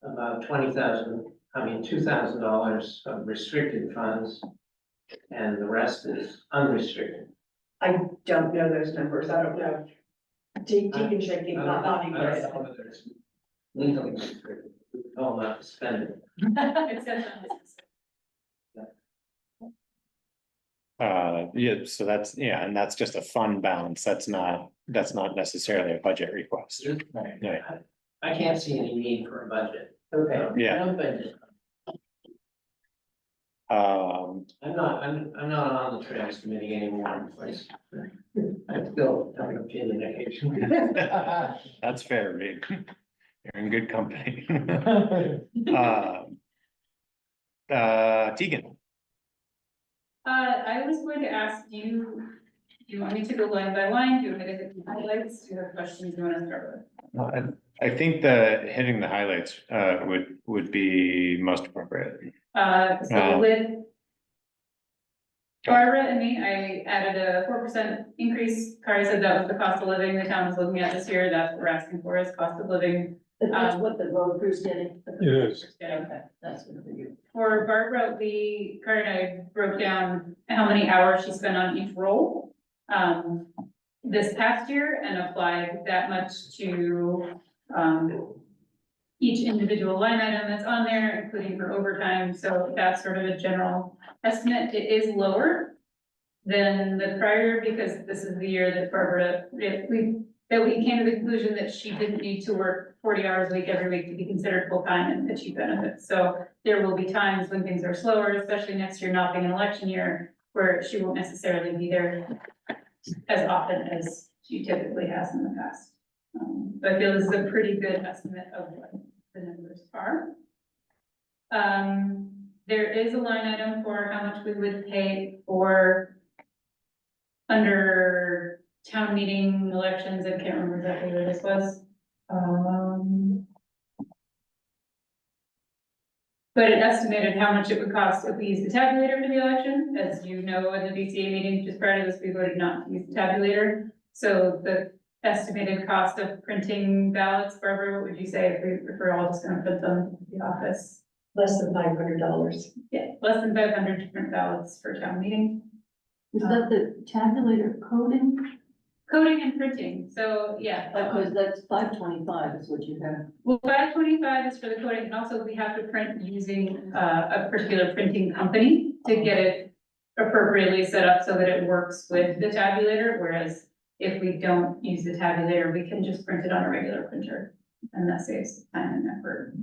about $2,000 of restricted funds, and the rest is unrestricted. I don't know those numbers, I don't know. Deacon shaking, not nodding. I don't know whether it's legally restricted, we told not to spend it. It says Yeah, so that's, yeah, and that's just a fund balance. That's not necessarily a budget request. Right. Yeah. I can't see any need for a budget. Okay. Yeah. No budget. Um, I'm not on the Trails Committee anymore, please. I'm still having a opinion occasionally. that's fair, Reed. You're in good company. Tegan. I was going to ask, do you want me to go line by line? Do you want me to hit the highlights? Do you have questions you want to start with? I think the hitting the highlights would be most appropriate. So with Barbara and me, I added a 4% increase. Kari said that was the cost of living the town was looking at this year. That's what we're asking for is cost of living. That's what the road crew's getting. It is. Okay. That's what we do. For Barbara, Kari and I broke down how many hours she spent on each role this past year and applied that much to each individual line item that's on there, including for overtime. So that's sort of a general estimate. It is lower than the prior because this is the year that Barbara, we came to the conclusion that she didn't need to work 40 hours a week every week to be considered full-time and achieve benefits. So there will be times when things are slower, especially next year not being an election year, where she won't necessarily be there as often as she typically has in the past. So I feel this is a pretty good estimate of what the numbers are. There is a line item for how much we would pay for under town meeting elections. I can't remember exactly where this was. But it estimated how much it would cost if we use the tabulator for the election. As you know, in the BCA meeting just prior to this, we voted not to use the tabulator. So the estimated cost of printing ballots, Barbara, what would you say if we're all just gonna put them in the office? Less than $500. Yeah, less than 500 to print ballots for town meeting. Is that the tabulator coding? Coding and printing, so yeah. Because that's 525 is what you have. Well, 525 is for the coding, and also we have to print using a particular printing company to get it appropriately set up so that it works with the tabulator, whereas if we don't use the tabulator, we can just print it on a regular printer, and that saves time and effort.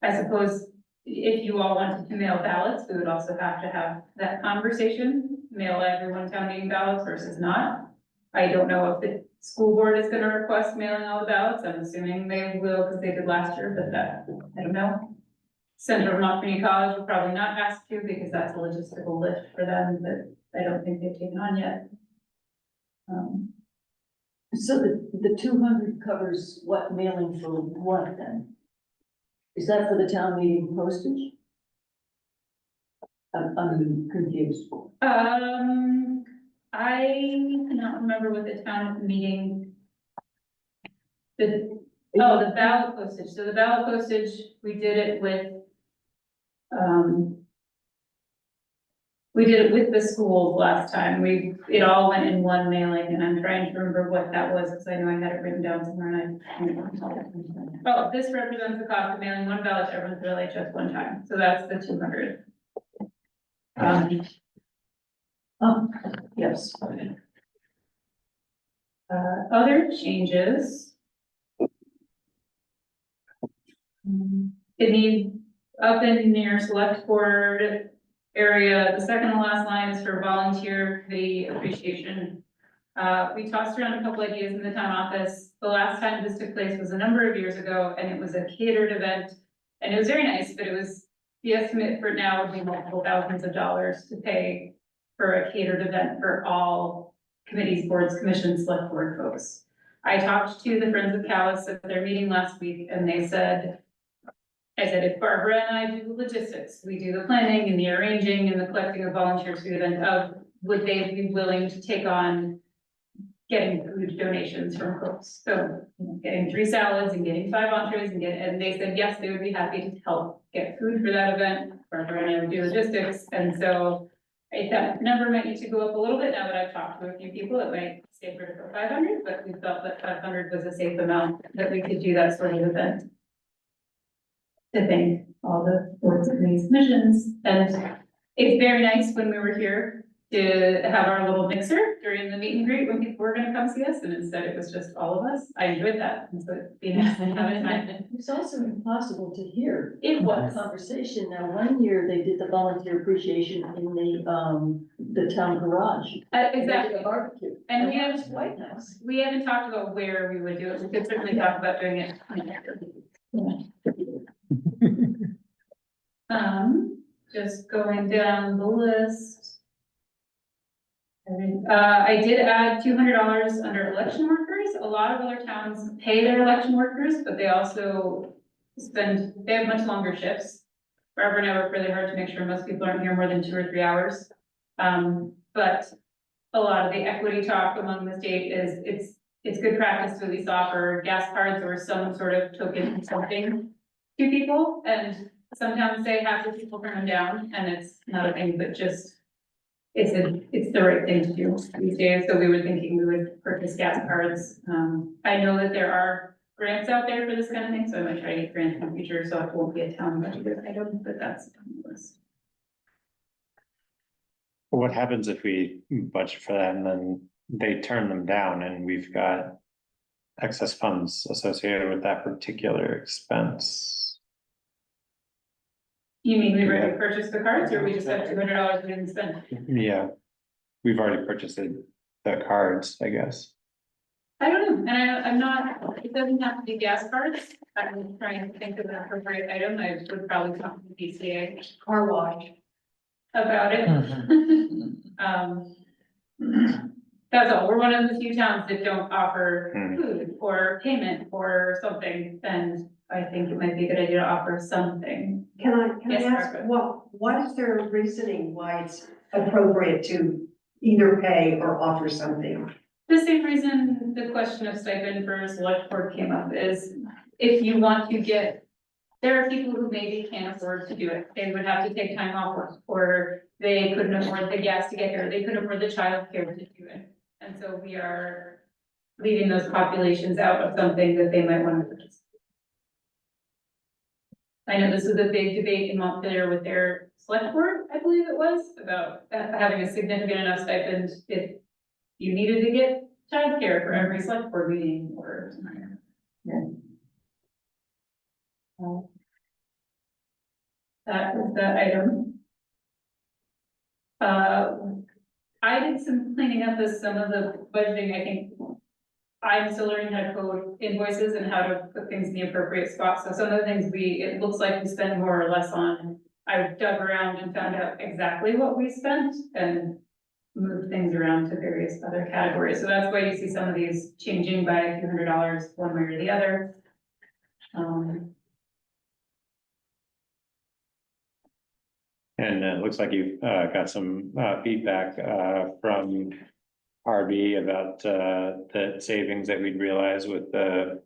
I suppose if you all wanted to mail ballots, we would also have to have that conversation, mail everyone town meeting ballots versus not. I don't know if the school board is gonna request mailing all the ballots. I'm assuming they will because they did last year, but that, I don't know. Central Vermont Community College will probably not ask to because that's a logistical lift for them that I don't think they've taken on yet. So the 200 covers what mailing for what then? Is that for the town meeting postage? I'm confused. I cannot remember what the town meeting. The ballot postage. So the ballot postage, we did it with. We did it with the schools last time. It all went in one mailing and I'm trying to remember what that was because I know I had it written down somewhere and oh, this represents the cost of mailing one ballot to everyone's village just one time. So that's the 200. Yes. Other changes. It needs up in near Selectboard area, the second to last line is for volunteer committee appreciation. We tossed around a couple ideas in the town office. The last time this took place was a number of years ago, and it was a catered event And it was very nice, but it was, the estimate for now would be multiple thousands of dollars to pay for a catered event for all committees, boards, commissions, select board folks. I talked to the Friends of Calais at their meeting last week, and they said, I said, if Barbara and I do the logistics, we do the planning and the arranging and the collecting of volunteers for the event, would they be willing to take on getting food donations from folks? So, you know, getting 3 salads and getting 5 entrees and they said, yes, they would be happy to help get food for that event. Barbara and I would do logistics, and so that number might need to go up a little bit now that I've talked to a few people. It might stay for 500, but we felt that 500 was a safe amount that we could do that sort of event. To thank all the boards, committees, commissions, and it's very nice when we were here to have our little mixer during the meet and greet when people were gonna come see us, and instead it was just all of us. I enjoyed that, and so it'd be nice to have a time. It's also impossible to hear. It was. Conversation. Now, one year they did the volunteer appreciation in the town garage. They Exactly. did a barbecue. And that was quite nice. we haven't talked about where we would do it. We could certainly talk about doing it. Just going down the list. I did add $200 under election workers. A lot of other towns pay their election workers, but they also they have much longer shifts. Barbara and I work really hard to make sure most people aren't here more than 2 or 3 hours. But a lot of the equity talk among the state is it's good practice to at least offer gas cards or some sort of token something to people, and some towns say half the people turn them down, and it's not a thing, but just it's the right thing to do these days. So we were thinking we would purchase gas cards. I know that there are grants out there for this kind of thing, so I might try to get grants in the future, so it won't be a town budget item, but that's on the list. What happens if we budget for that and then they turn them down and we've got excess funds associated with that particular expense? You mean we've already purchased the cards, or we just have $200 we didn't spend? Yeah, we've already purchased the cards, I guess. I don't know, and I'm not, it doesn't have to be gas cards. I'm trying to think of an appropriate item. I would probably talk to the PCA. Car wash. About it. That's all. We're one of the few towns that don't offer food or payment or something, and I think it might be a good idea to offer something. Can I Yes, ask, Barbara. what is their reasoning why it's appropriate to either pay or offer something? The same reason the question of stipend for select board came up is if you want to get, there are people who maybe can't afford to do it. They would have to take time off work, or they couldn't afford the gas to get here. They couldn't afford the childcare to do it. And so we are leaving those populations out of something that they might want to purchase. I know this was a big debate in Montpelier with their select board, I believe it was, about having a significant enough stipend if you needed to get childcare for every select board meeting or something. Yeah. That was that item. I did some cleaning up of some of the budgeting. I think I'm still learning how to code invoices and how to put things in the appropriate spot. So some of the things it looks like we spend more or less on. I dug around and found out exactly what we spent and moved things around to various other categories. So that's why you see some of these changing by a few $100 one way or the other. And it looks like you've got some feedback from RB about the savings that we'd realize with the.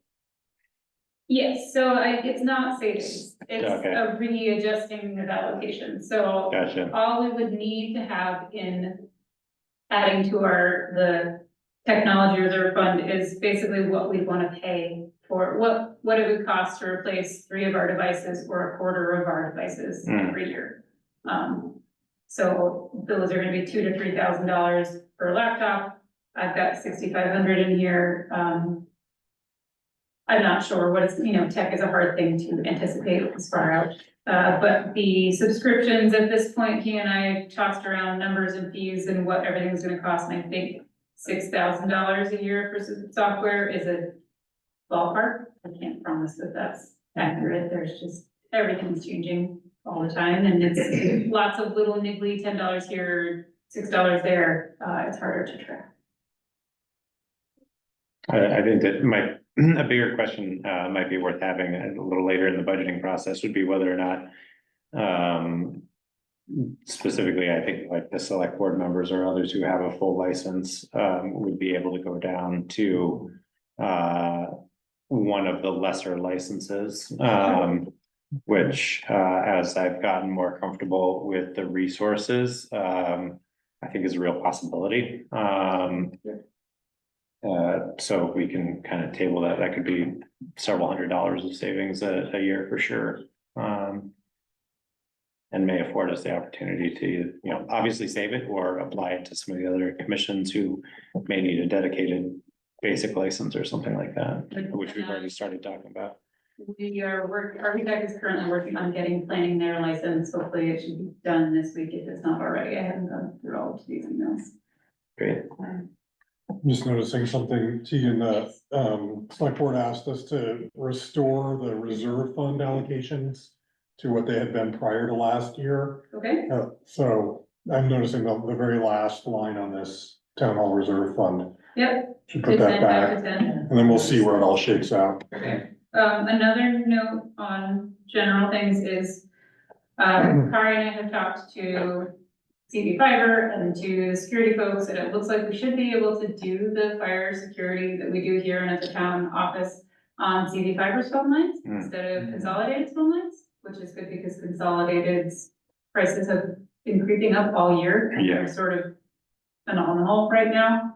Yes, so it's not savings, it's Okay. a readjusting of allocation, so. Gotcha. All we would need to have in adding to the technology reserve fund is basically what we want to pay for, what it would cost to replace 3 of our devices or a quarter of our devices every year. So those are gonna be $2,000 to $3,000 per laptop. I've got 6,500 in here. I'm not sure what it's, tech is a hard thing to anticipate as far out. But the subscriptions at this point, he and I tossed around numbers and fees and what everything's gonna cost, and I think $6,000 a year for software is a ballpark. I can't promise that that's accurate. There's just everything's changing all the time, and it's lots of little niggly $10 here, $6 there, it's harder to track. I think that might, a bigger question, might be worth having a little later in the budgeting process would be whether or not, specifically, I think like the select board members or others who have a full license, would be able to go down to, one of the lesser licenses, which, as I've gotten more comfortable with the resources, I think is a real possibility. So we can kind of table that. That could be several $100s of savings a year for sure. And may afford us the opportunity to, you know, obviously save it or apply it to some of the other commissions who may need a dedicated basic license or something like that, which we've already started talking about. Architect is currently working on getting planning their license. Hopefully it should be done this week if it's not already. I haven't gone through all of these emails. Great. I'm just noticing something, Tegan, select board asked us to restore the reserve fund allocations to what they had been prior to last year. Okay. So I'm noticing the very last line on this town hall reserve fund. Yep. Should put that back, 10. and then we'll see where it all shakes out. Okay. Another note on general things is, Kari and I have talked to CV Fiber and to the security folks, and it looks like we should be able to do the fire security that we do here and at the town office on CV Fiber's phone lines instead of Consolidated's phone lines, which is good because Consolidated's prices have been creeping up all year and they're sort of phenomenal right now.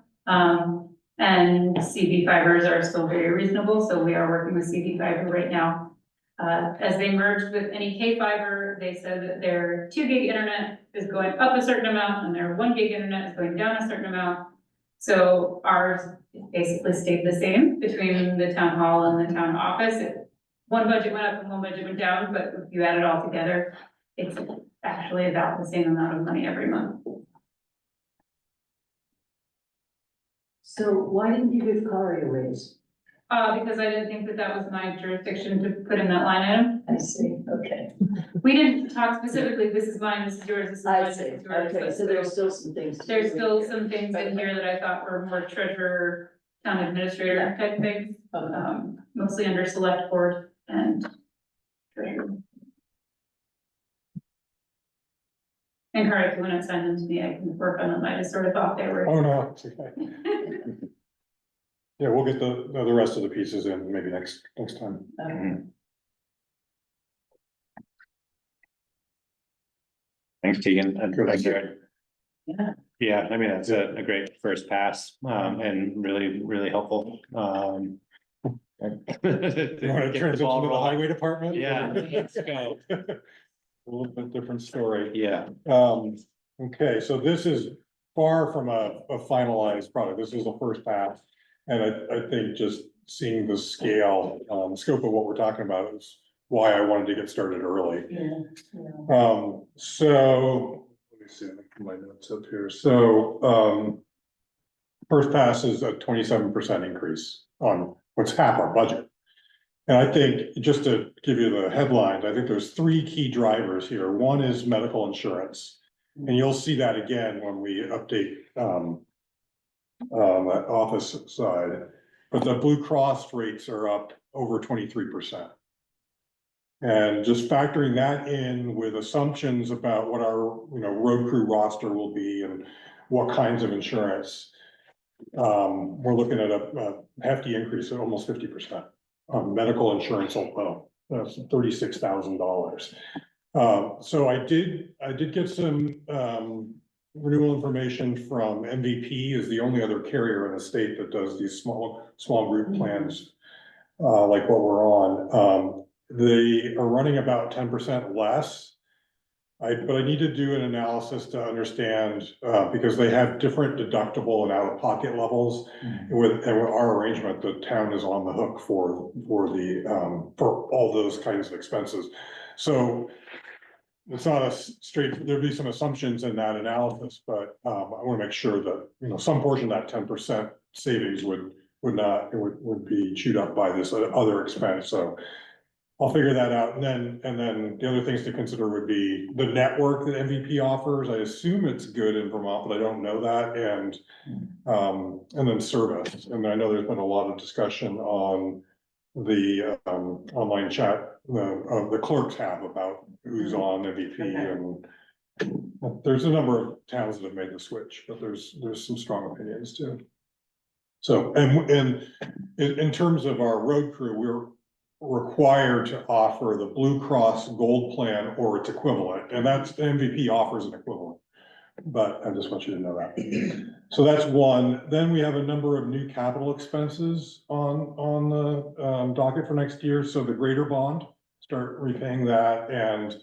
And CV Fibers are still very reasonable, so we are working with CV Fiber right now. As they merged with NEK Fiber, they said that their 2 gig internet is going up a certain amount and their 1 gig internet is going down a certain amount. So ours basically stayed the same between the town hall and the town office. One budget went up and one budget went down, but if you add it all together, it's actually about the same amount of money every month. So why didn't you give Kari a raise? Because I didn't think that that was my jurisdiction to put in that line item. I see, okay. We didn't talk specifically, this is mine, this is yours, this is mine, this is yours. Okay, so there's still some things. There's still some things in here that I thought were more treasurer, town administrator type things, mostly under select board and treasurer. And Kari, if you want to send them to me, I can work on them, I just sort of thought they were. Oh, no, it's okay. Yeah, we'll get the rest of the pieces in maybe next time. Thanks, Tegan. Thank you. Yeah, I mean, that's a great first pass, and really helpful. You want to transition to the highway department? Yeah, let's go. A little bit different story. Yeah. Okay, so this is far from a finalized product. This is the first pass. And I think just seeing the scale, scope of what we're talking about is why I wanted to get started early. So, let me see, let me put my notes up here. So, first pass is a 27% increase on what's half our budget. And I think, just to give you the headlines, I think there's 3 key drivers here. One is medical insurance. And you'll see that again when we update, that office side, but the Blue Cross rates are up over 23%. And just factoring that in with assumptions about what our, road crew roster will be and what kinds of insurance, we're looking at a hefty increase of almost 50% on medical insurance alone. That's $36,000. So I did get some, renewal information from MVP, is the only other carrier in the state that does these small group plans, like what we're on. They are running about 10% less. But I need to do an analysis to understand, because they have different deductible and out-of-pocket levels. With our arrangement, the town is on the hook for all those kinds of expenses. So it's not a straight, there'd be some assumptions in that analysis, but I want to make sure that, some portion of that 10% savings would be chewed up by this other expense. So I'll figure that out, and then the other things to consider would be the network that MVP offers. I assume it's good in Vermont, but I don't know that, and then service, and I know there's been a lot of discussion on the online chat the clerks have about who's on MVP, and there's a number of towns that have made the switch, but there's some strong opinions too. So, and in terms of our road crew, we're required to offer the Blue Cross Gold Plan or its equivalent, and that's, the MVP offers an equivalent. But I just want you to know that. So that's one. Then we have a number of new capital expenses on the docket for next year. So the greater bond, start repaying that, and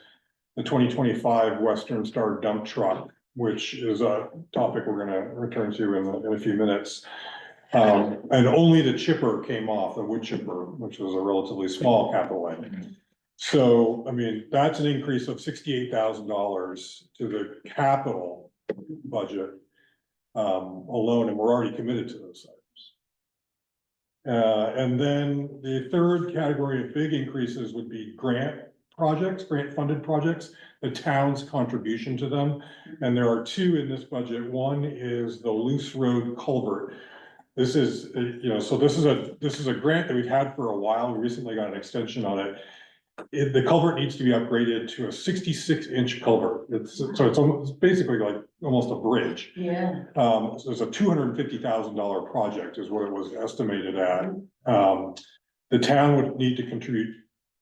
the 2025 Western Star dump truck, which is a topic we're gonna return to in a few minutes. And only the chipper came off, the wood chipper, which was a relatively small capital item. So, I mean, that's an increase of $68,000 to the capital budget alone, and we're already committed to those items. And then the third category of big increases would be grant projects, grant funded projects, the town's contribution to them. And there are two in this budget. One is the Loose Road Culvert. This is, so this is a grant that we've had for a while. We recently got an extension on it. The culvert needs to be upgraded to a 66-inch culvert. It's basically like almost a bridge. Yeah. So it's a $250,000 project is what it was estimated at. The town would need to contribute,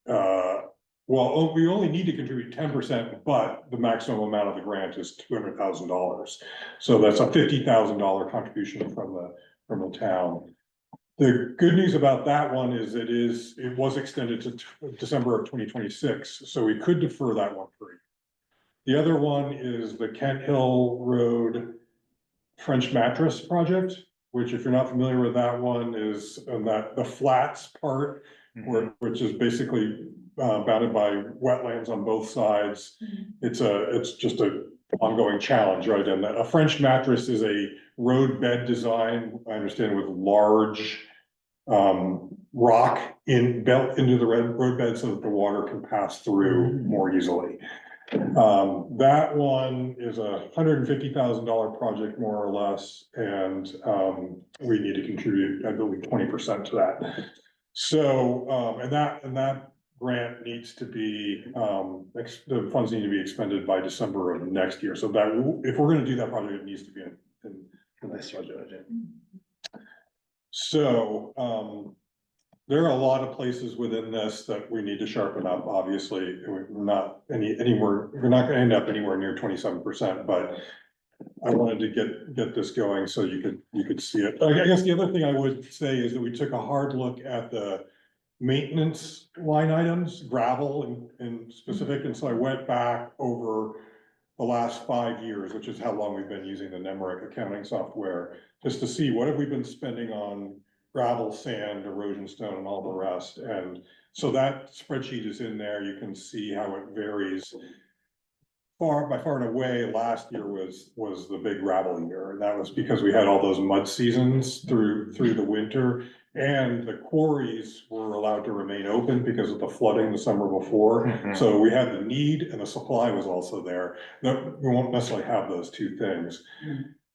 we only need to contribute 10%, but the maximum amount of the grant is $200,000. So that's a $50,000 contribution from the town. The good news about that one is it was extended to December of 2026, so we could defer that one free. The other one is the Kent Hill Road French Mattress project, which, if you're not familiar with that one, is the flats part, which is basically bounded by wetlands on both sides. It's just a ongoing challenge, right? And a French mattress is a road bed design, I understand, with large rock built into the road bed so that the water can pass through more easily. That one is $150,000 project, more or less, and we need to contribute, I believe, 20% to that. So, and that grant needs to be, the funds need to be expended by December of next year. So that, if we're gonna do that project, it needs to be in this budget. So, there are a lot of places within this that we need to sharpen up. Obviously, we're not gonna end up anywhere near 27%, but I wanted to get this going so you could see it. I guess the other thing I would say is that we took a hard look at the maintenance line items, gravel in specific, and so I went back over the last 5 years, which is how long we've been using the Nemrick accounting software, just to see what have we been spending on gravel, sand, erosion stone, and all the rest. And so that spreadsheet is in there. You can see how it varies. By far and away, last year was the big gravel year, and that was because we had all those mud seasons through the winter, and the quarries were allowed to remain open because of the flooding the summer before. So we had the need, and the supply was also there. No, we won't necessarily have those two things.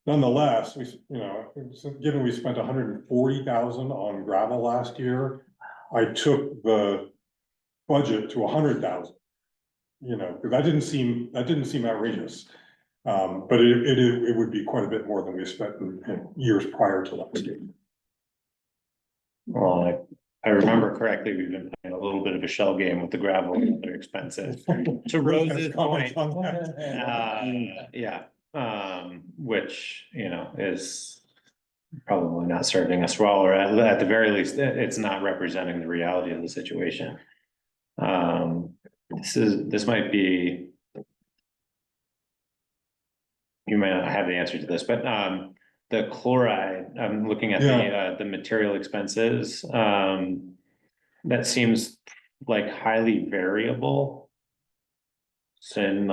Nonetheless, given we spent $140,000 on gravel last year, I took the budget to $100,000. Because that didn't seem outrageous. But it would be quite a bit more than we spent in years prior to last year. Well, I remember correctly, we've been playing a little bit of a shell game with the gravel and their expenses. To Rose's point, which, is probably not serving us well, or at the very least, it's not representing the reality of the situation. This might be, you might not have the answer to this, but the chloride, I'm looking at the material expenses, that seems like highly variable. So in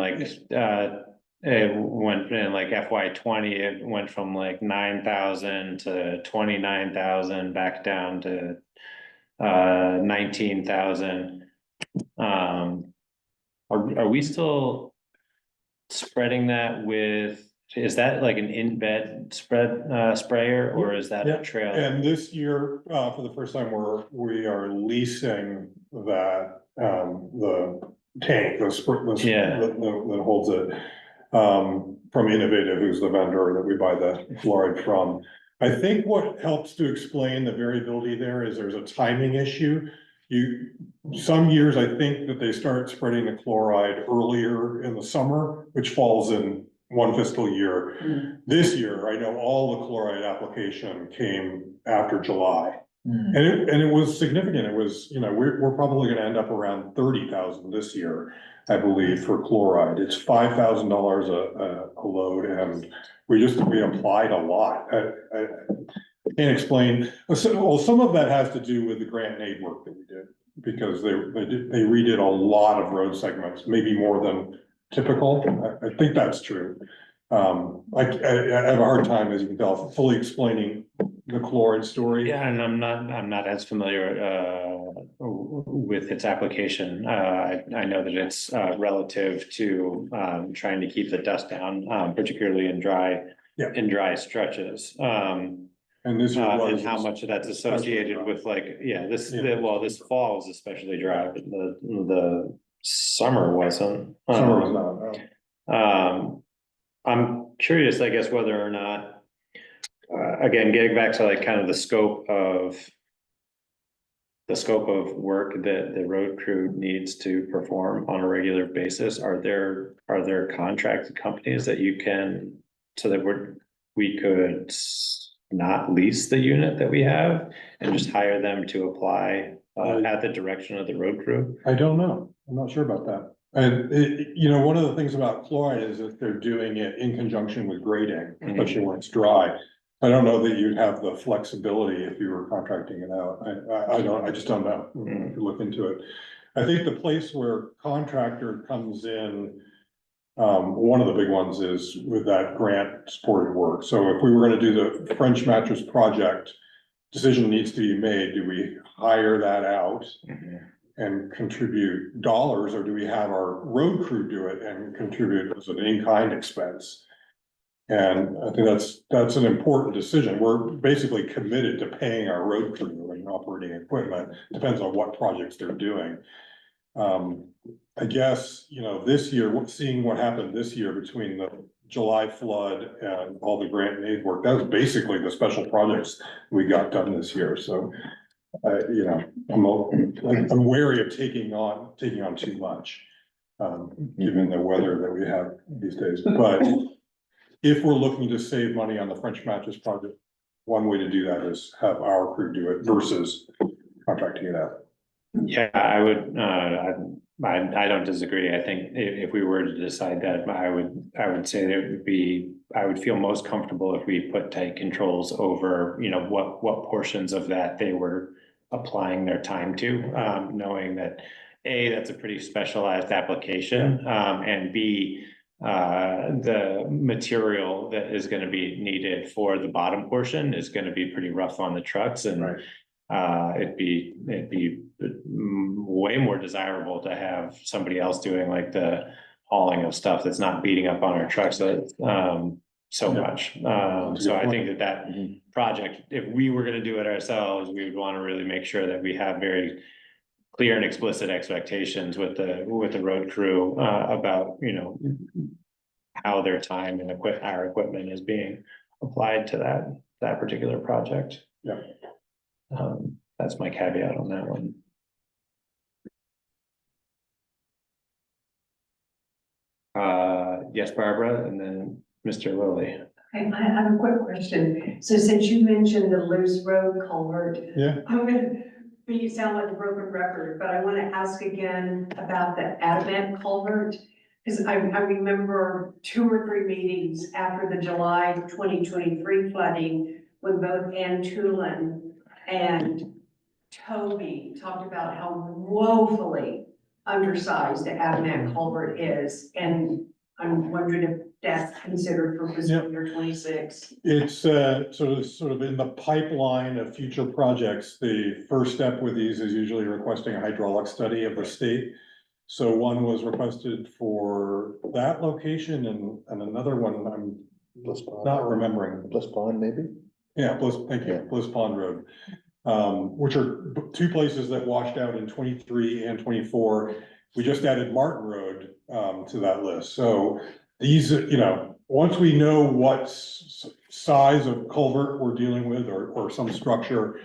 it went in FY20, it went from 9,000 to 29,000, back down to 19,000. Are we still spreading that with, is that like an in-bed sprayer, or is that Yeah, a trail? and this year, for the first time, we are leasing that, the tank, Yeah. that holds it. From Innovative, who's the vendor that we buy the fluoride from. I think what helps to explain the variability there is there's a timing issue. Some years, I think that they start spreading the chloride earlier in the summer, which falls in one fiscal year. This year, I know all the chloride application came after July. And it was significant. It was, we're probably gonna end up around 30,000 this year, I believe, for chloride. It's $5,000 a load, and we applied a lot. I can't explain. Well, some of that has to do with the grant and aid work that we did, because they redid a lot of road segments, maybe more than typical. I think that's true. I have a hard time, as you can tell, fully explaining the chloride story. Yeah, and I'm not as familiar with its application. I know that it's relative to trying to keep the dust down, particularly in dry stretches. And this and how much of that's associated with this fall is especially dry, but the summer wasn't. Summer was not. I'm curious, I guess, whether or not, again, getting back to like kind of the scope of work that the road crew needs to perform on a regular basis. Are there contracted companies that you can, so that we could not lease the unit that we have and just hire them to apply at the direction of the road crew? I don't know. I'm not sure about that. And one of the things about chloride is that they're doing it in conjunction with grading, especially when it's dry. I don't know that you'd have the flexibility if you were contracting it out. I just don't know. If you look into it. I think the place where contractor comes in, one of the big ones is with that grant supported work. So if we were gonna do the French mattress project, decision needs to be made. Do we hire that out and contribute dollars, or do we have our road crew do it and contribute as an in-kind expense? And I think that's an important decision. We're basically committed to paying our road crew and operating equipment. Depends on what projects they're doing. I guess, this year, seeing what happened this year between the July flood and all the grant and aid work, that was basically the special projects we got done this year. So, I'm wary of taking on too much, given the weather that we have these days. But if we're looking to save money on the French mattress project, one way to do that is have our crew do it versus contracting it out. Yeah, I would, I don't disagree. I think if we were to decide that, I would say that I would feel most comfortable if we put tight controls over, what portions of that they were applying their time to, knowing that A, that's a pretty specialized application, and B, the material that is going to be needed for the bottom portion is going to be pretty rough on the trucks, and it'd be way more desirable to have somebody else doing like the hauling of stuff that's not beating up on our trucks so much. So I think that project, if we were going to do it ourselves, we would want to really make sure that we have very clear and explicit expectations with the road crew about, how their time and our equipment is being applied to that particular project. Yeah. That's my caveat on that one. Yes, Barbara, and then Mr. Lilly. I have a quick question. So since you mentioned the loose road culvert, I'm gonna sound like a broken record, but I want to ask again about the advent culvert. Because I remember 2 or 3 meetings after the July 2023 flooding, when both Ann Tulin and Toby talked about how woefully undersized the advent culvert is. And I'm wondering if that's considered for fiscal year 26? It's sort of in the pipeline of future projects. The first step with these is usually requesting a hydraulic study of the state. So one was requested for that location and another one I'm not remembering. Bliss Pond, maybe? Yeah, Bliss, thank you, Bliss Pond Road. Which are two places that washed out in 23 and 24. We just added Martin Road to that list. So these, once we know what size of culvert we're dealing with or some structure,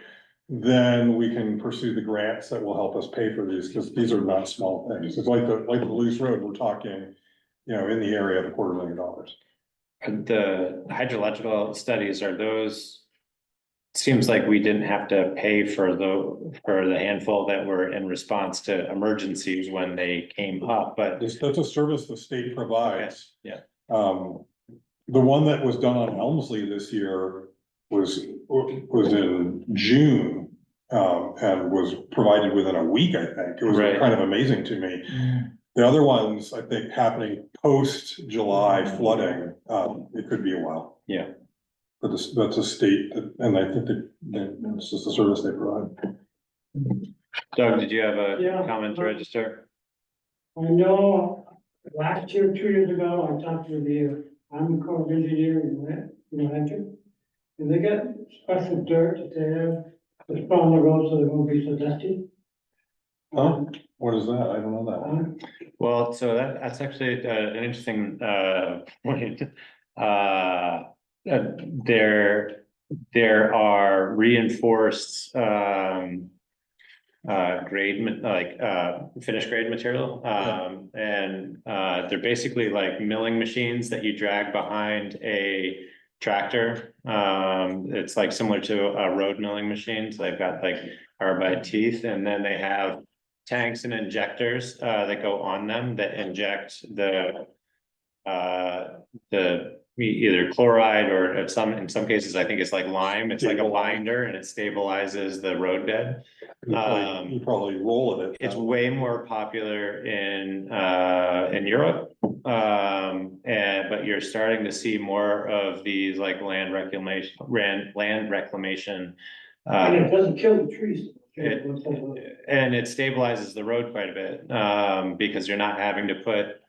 then we can pursue the grants that will help us pay for these, because these are not small things. It's like the loose road, we're talking, in the area of $250,000. The hydrological studies, are those? Seems like we didn't have to pay for the handful that were in response to emergencies when they came up, but. That's a service the state provides. Yeah. The one that was done on Elmsley this year was in June, and was provided within a week, I think. It was Right. kind of amazing to me. The other ones, I think, happening post-July flooding, it could be a while. Yeah. But that's a state, and I think that it's just a service they provide. Doug, did you have a Yeah. comment to register? I know last year, 2 years ago, I talked to the Army Corps of Engineers in New Hampshire. And they got special dirt that they have to put on the road so they won't be so dusty. Oh, what is that? I don't know that one. Well, so that's actually an interesting point. There are reinforced finished grade material. And they're basically like milling machines that you drag behind a tractor. It's like similar to a road milling machine. So they've got like carbide teeth, and then they have tanks and injectors that go on them that inject the either chloride or in some cases, I think it's like lime. It's like a binder and it stabilizes the roadbed. You probably roll it. It's way more popular in Europe. But you're starting to see more of these like land reclamation. And it doesn't kill the trees. And it stabilizes the road quite a bit, because you're not having to put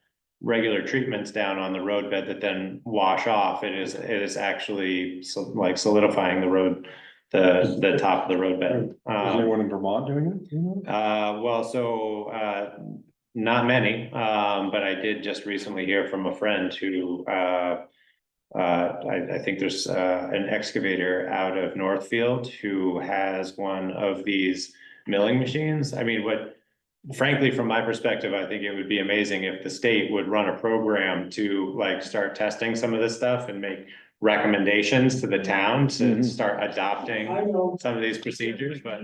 regular treatments down on the roadbed that then wash off. It is actually like solidifying the road, the top of the roadbed. Is anyone in Vermont doing it? Not many, but I did just recently hear from a friend who, I think there's an excavator out of Northfield who has one of these milling machines. I mean, frankly, from my perspective, I think it would be amazing if the state would run a program to like start testing some of this stuff and make recommendations to the town to start adopting some of these procedures, but.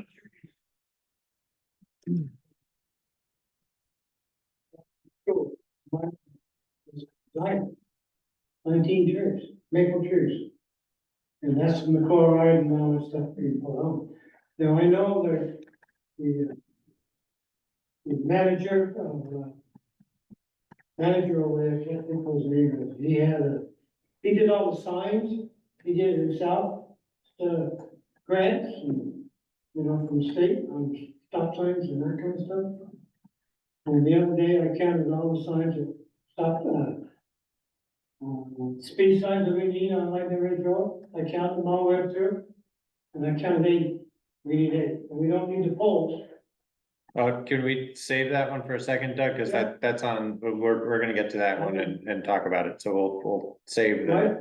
19 trees, maple trees. And that's from the chloride and all that stuff being put on. Now, I know that the manager over there, I can't think of his name, but he did all the signs, he did it himself, grants, and, from the state on stop signs and that kind of stuff. And the other day, I counted all the signs that stopped, speed signs that we need on Lightning Ridge Road. I counted them all the way through, and I counted 8. We need 8, and we don't need the poles. Can we save that one for a second, Doug? Because that's on, we're gonna get to that one and talk about it. So we'll save the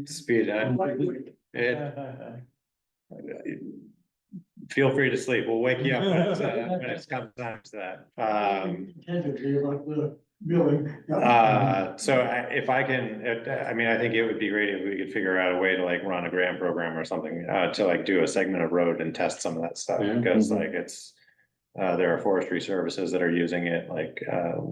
speed. Feel free to sleep. We'll wake you up when it comes time to that. So if I can, I think it would be great if we could figure out a way to like run a grant program or something to like do a segment of road and test some of that stuff, because like it's. There are forestry services that are using it, like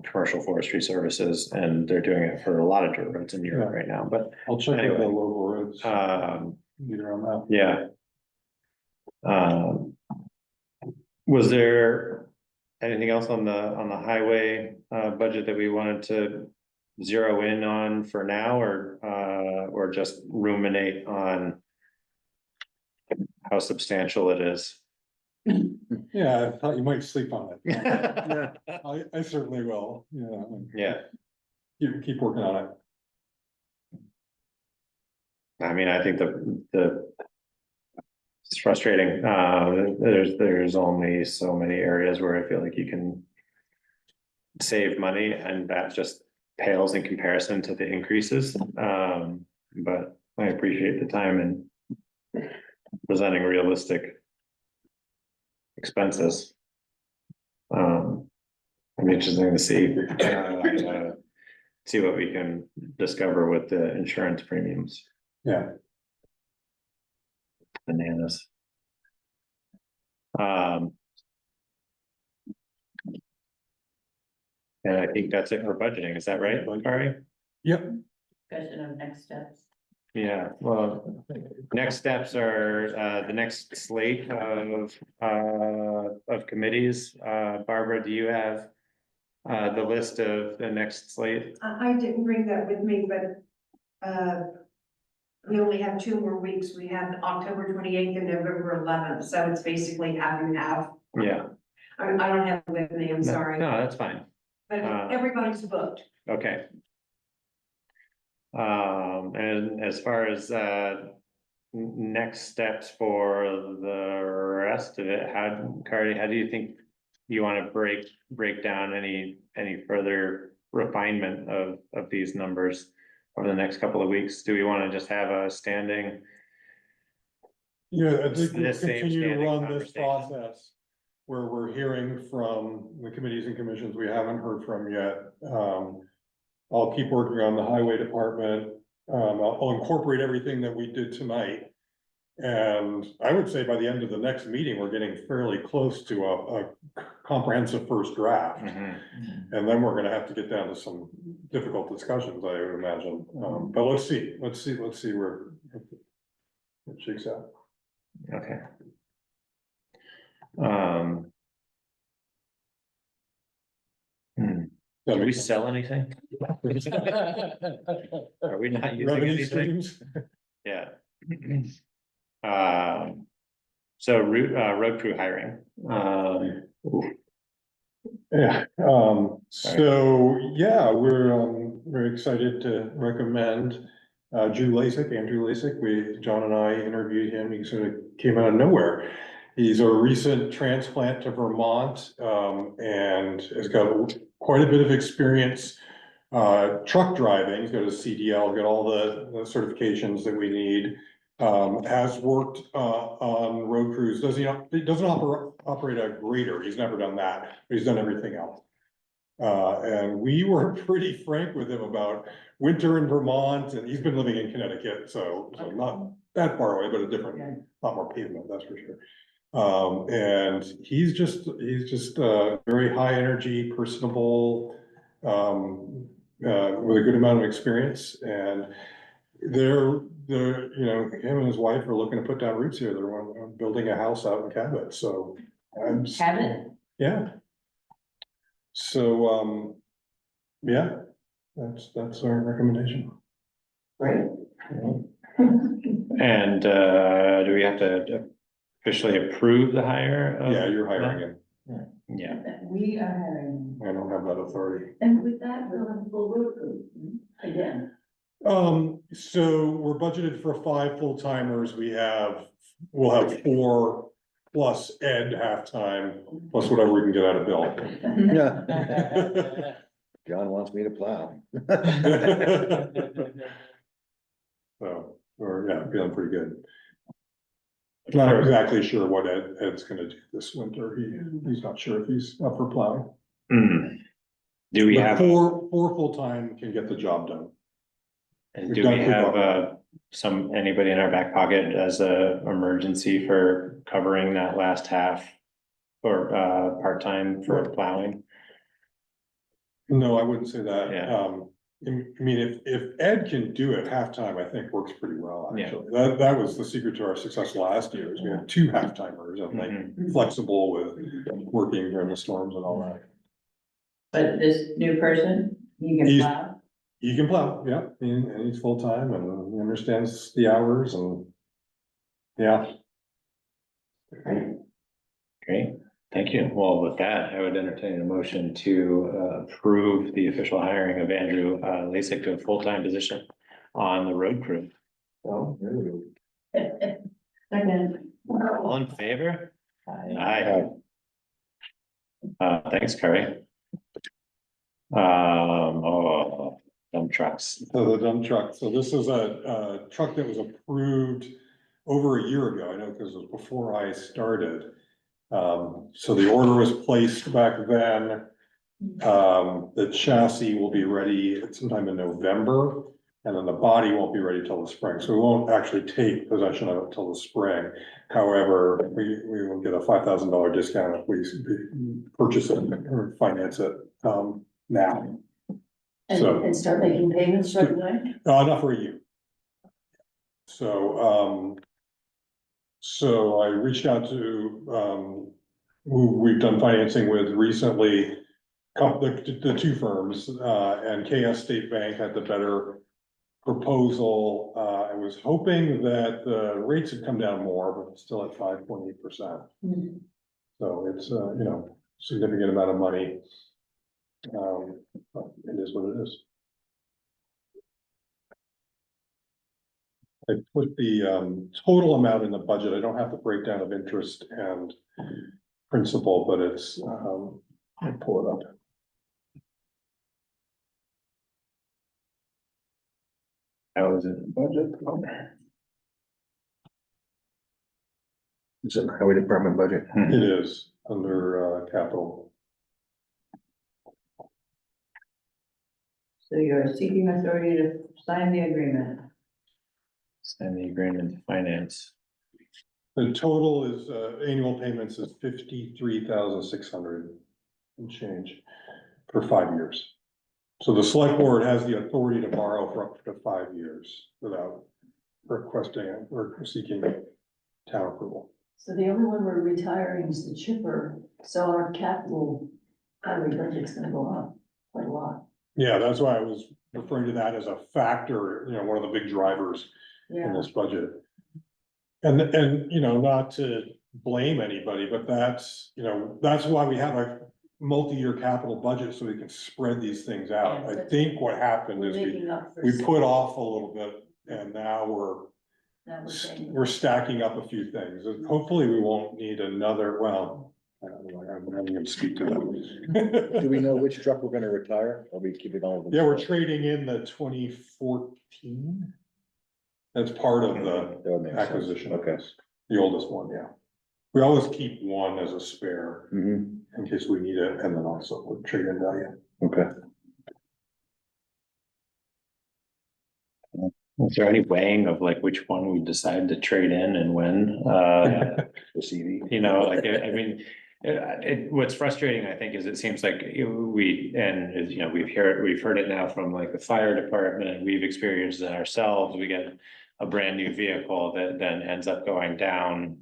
commercial forestry services, and they're doing it for a lot of dirt roads in Europe right now. But I'll check anyway, out the local roads. Either on that. Yeah. Was there anything else on the highway budget that we wanted to zero in on for now, or just ruminate on how substantial it is? Yeah, I thought you might sleep on it. I certainly will, Yeah, keep working on it. I mean, I think it's frustrating. There's only so many areas where I feel like you can save money, and that just pales in comparison to the increases. But I appreciate the time and presenting realistic expenses. I'm interested to see what we can discover with the insurance premiums. Yeah. Bananas. And I think that's it for budgeting. Is that right, Kari? Yep. Discussion of next steps. Yeah, well, next steps are the next slate of committees. Barbara, do you have the list of the next slate? I didn't bring that with me, but, we only have 2 more weeks. We have October 28th and November 11th, so it's basically half and half. Yeah. I don't have it with me, I'm sorry. No, that's fine. But everybody's booked. Okay. And as far as next steps for the rest of it, Cardi, how do you think you want to break down any further refinement of these numbers over the next couple of weeks? Do we want to just have a standing? Yeah, I think we'll This same continue to standing run this conversation. process where we're hearing from the committees and commissions we haven't heard from yet. I'll keep working on the highway department. I'll incorporate everything that we did tonight. And I would say by the end of the next meeting, we're getting fairly close to a comprehensive first draft. And then we're gonna have to get down to some difficult discussions, I would imagine. But let's see where it shakes out. Okay. Did we sell anything? Are we not using Revenue anything? streams? Yeah. So road crew hiring. Yeah, so, yeah, we're excited to recommend Andrew Lasik. John and I interviewed him. He sort of came out of nowhere. He's a recent transplant to Vermont, and has got quite a bit of experience truck driving. He's got a CDL, got all the certifications that we need. Has worked on road crews. He doesn't operate a grader. He's never done that, but he's done everything else. And we were pretty frank with him about winter in Vermont, and he's been living in Connecticut, so not that far away, but a different, lot more pavement, that's for sure. And he's just very high energy, personable, with a good amount of experience, and him and his wife are looking to put down roots here. They're building a house out in Cabot, so. Cabot? Yeah. So, yeah, that's our recommendation. Great. And do we have to officially approve the hire? Yeah, you're hiring him. Yeah. We are having, I don't have that authority. and with that, we'll have a full road crew again. So we're budgeted for 5 full-timers. We'll have 4 plus Ed halftime, plus whatever we can get out of Bill. Yeah. John wants me to plow. So, feeling pretty good. Not exactly sure what Ed's gonna do this winter. He's not sure if he's up for plowing. Do we But have? 4 full-time can get the job done. And do we have anybody in our back pocket as a emergency for covering that last half? Or part-time for plowing? No, I wouldn't say that. Yeah. I mean, if Ed can do it halftime, I think works pretty well, actually. That was the secret to our success last year, is we had 2 half-timers and like flexible with working during the storms and all that. But this new person, you can plow? He can plow, yeah, and he's full-time and he understands the hours and, yeah. Great, thank you. Well, with that, I would entertain a motion to approve the official hiring of Andrew Lasik to a full-time position on the road crew. Oh, there we go. Second. All in favor? Aye. Thanks, Curry. Dump trucks. So the dump truck, so this is a truck that was approved over a year ago, I know, because it was before I started. So the order was placed back then. The chassis will be ready sometime in November, and then the body won't be ready till the spring, so we won't actually take possession of it till the spring. However, we will get a $5,000 discount if we purchase it or finance it, now. So- And start making payments right away? Not for a year. So I reached out to, who we've done financing with recently, the two firms, and KS State Bank had the better proposal. I was hoping that the rates had come down more, but it's still at 5.8%. So it's, significant amount of money. But it is what it is. I put the total amount in the budget. I don't have the breakdown of interest and principal, but it's, I pull it up. How is it in budget? Is it highway department budget? It is under capital. So you're seeking authority to sign the agreement. Sign the agreement to finance. The total is, annual payments is 53,600 and change for 5 years. So the select board has the authority to borrow for up to 5 years without requesting or seeking town approval. So the only one we're retiring is the chipper, so our capital highway budget's gonna go up quite a lot. Yeah, that's why I was referring to that as a factor, one of the big drivers in Yeah, this budget. And, not to blame anybody, but that's why we have a multi-year capital budget, so we can spread these things out. I think what happened we're is making up for. we put off a little bit, and now Now we're saying- we're stacking up a few things. And hopefully we won't need another, well, I don't know, I'm not even gonna speak to that. Do we know which truck we're gonna retire? Are we keeping all of them? Yeah, we're trading in the 2014. That's part of That the would make sense. acquisition. Okay. The oldest one, yeah. We always keep one as a spare Mm-hmm, in case we need it, and then also with trade-in value. okay. Is there any weighing of like which one we decide to trade in and when? The CV. What's frustrating, I think, is it seems like we've heard it now from like the fire department, we've experienced it ourselves, we get a brand new vehicle that then ends up going down.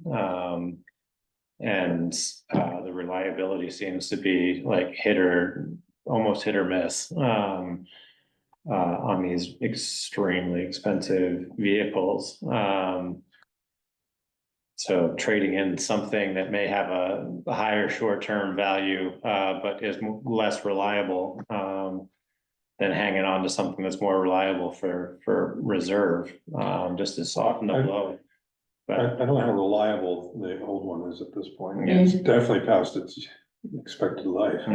And the reliability seems to be like almost hit or miss. On these extremely expensive vehicles. So trading in something that may have a higher short-term value, but is less reliable, than hanging on to something that's more reliable for reserve, just to soften the blow. I But don't know how reliable the old one is at this point. Yeah. It's definitely past its expected life.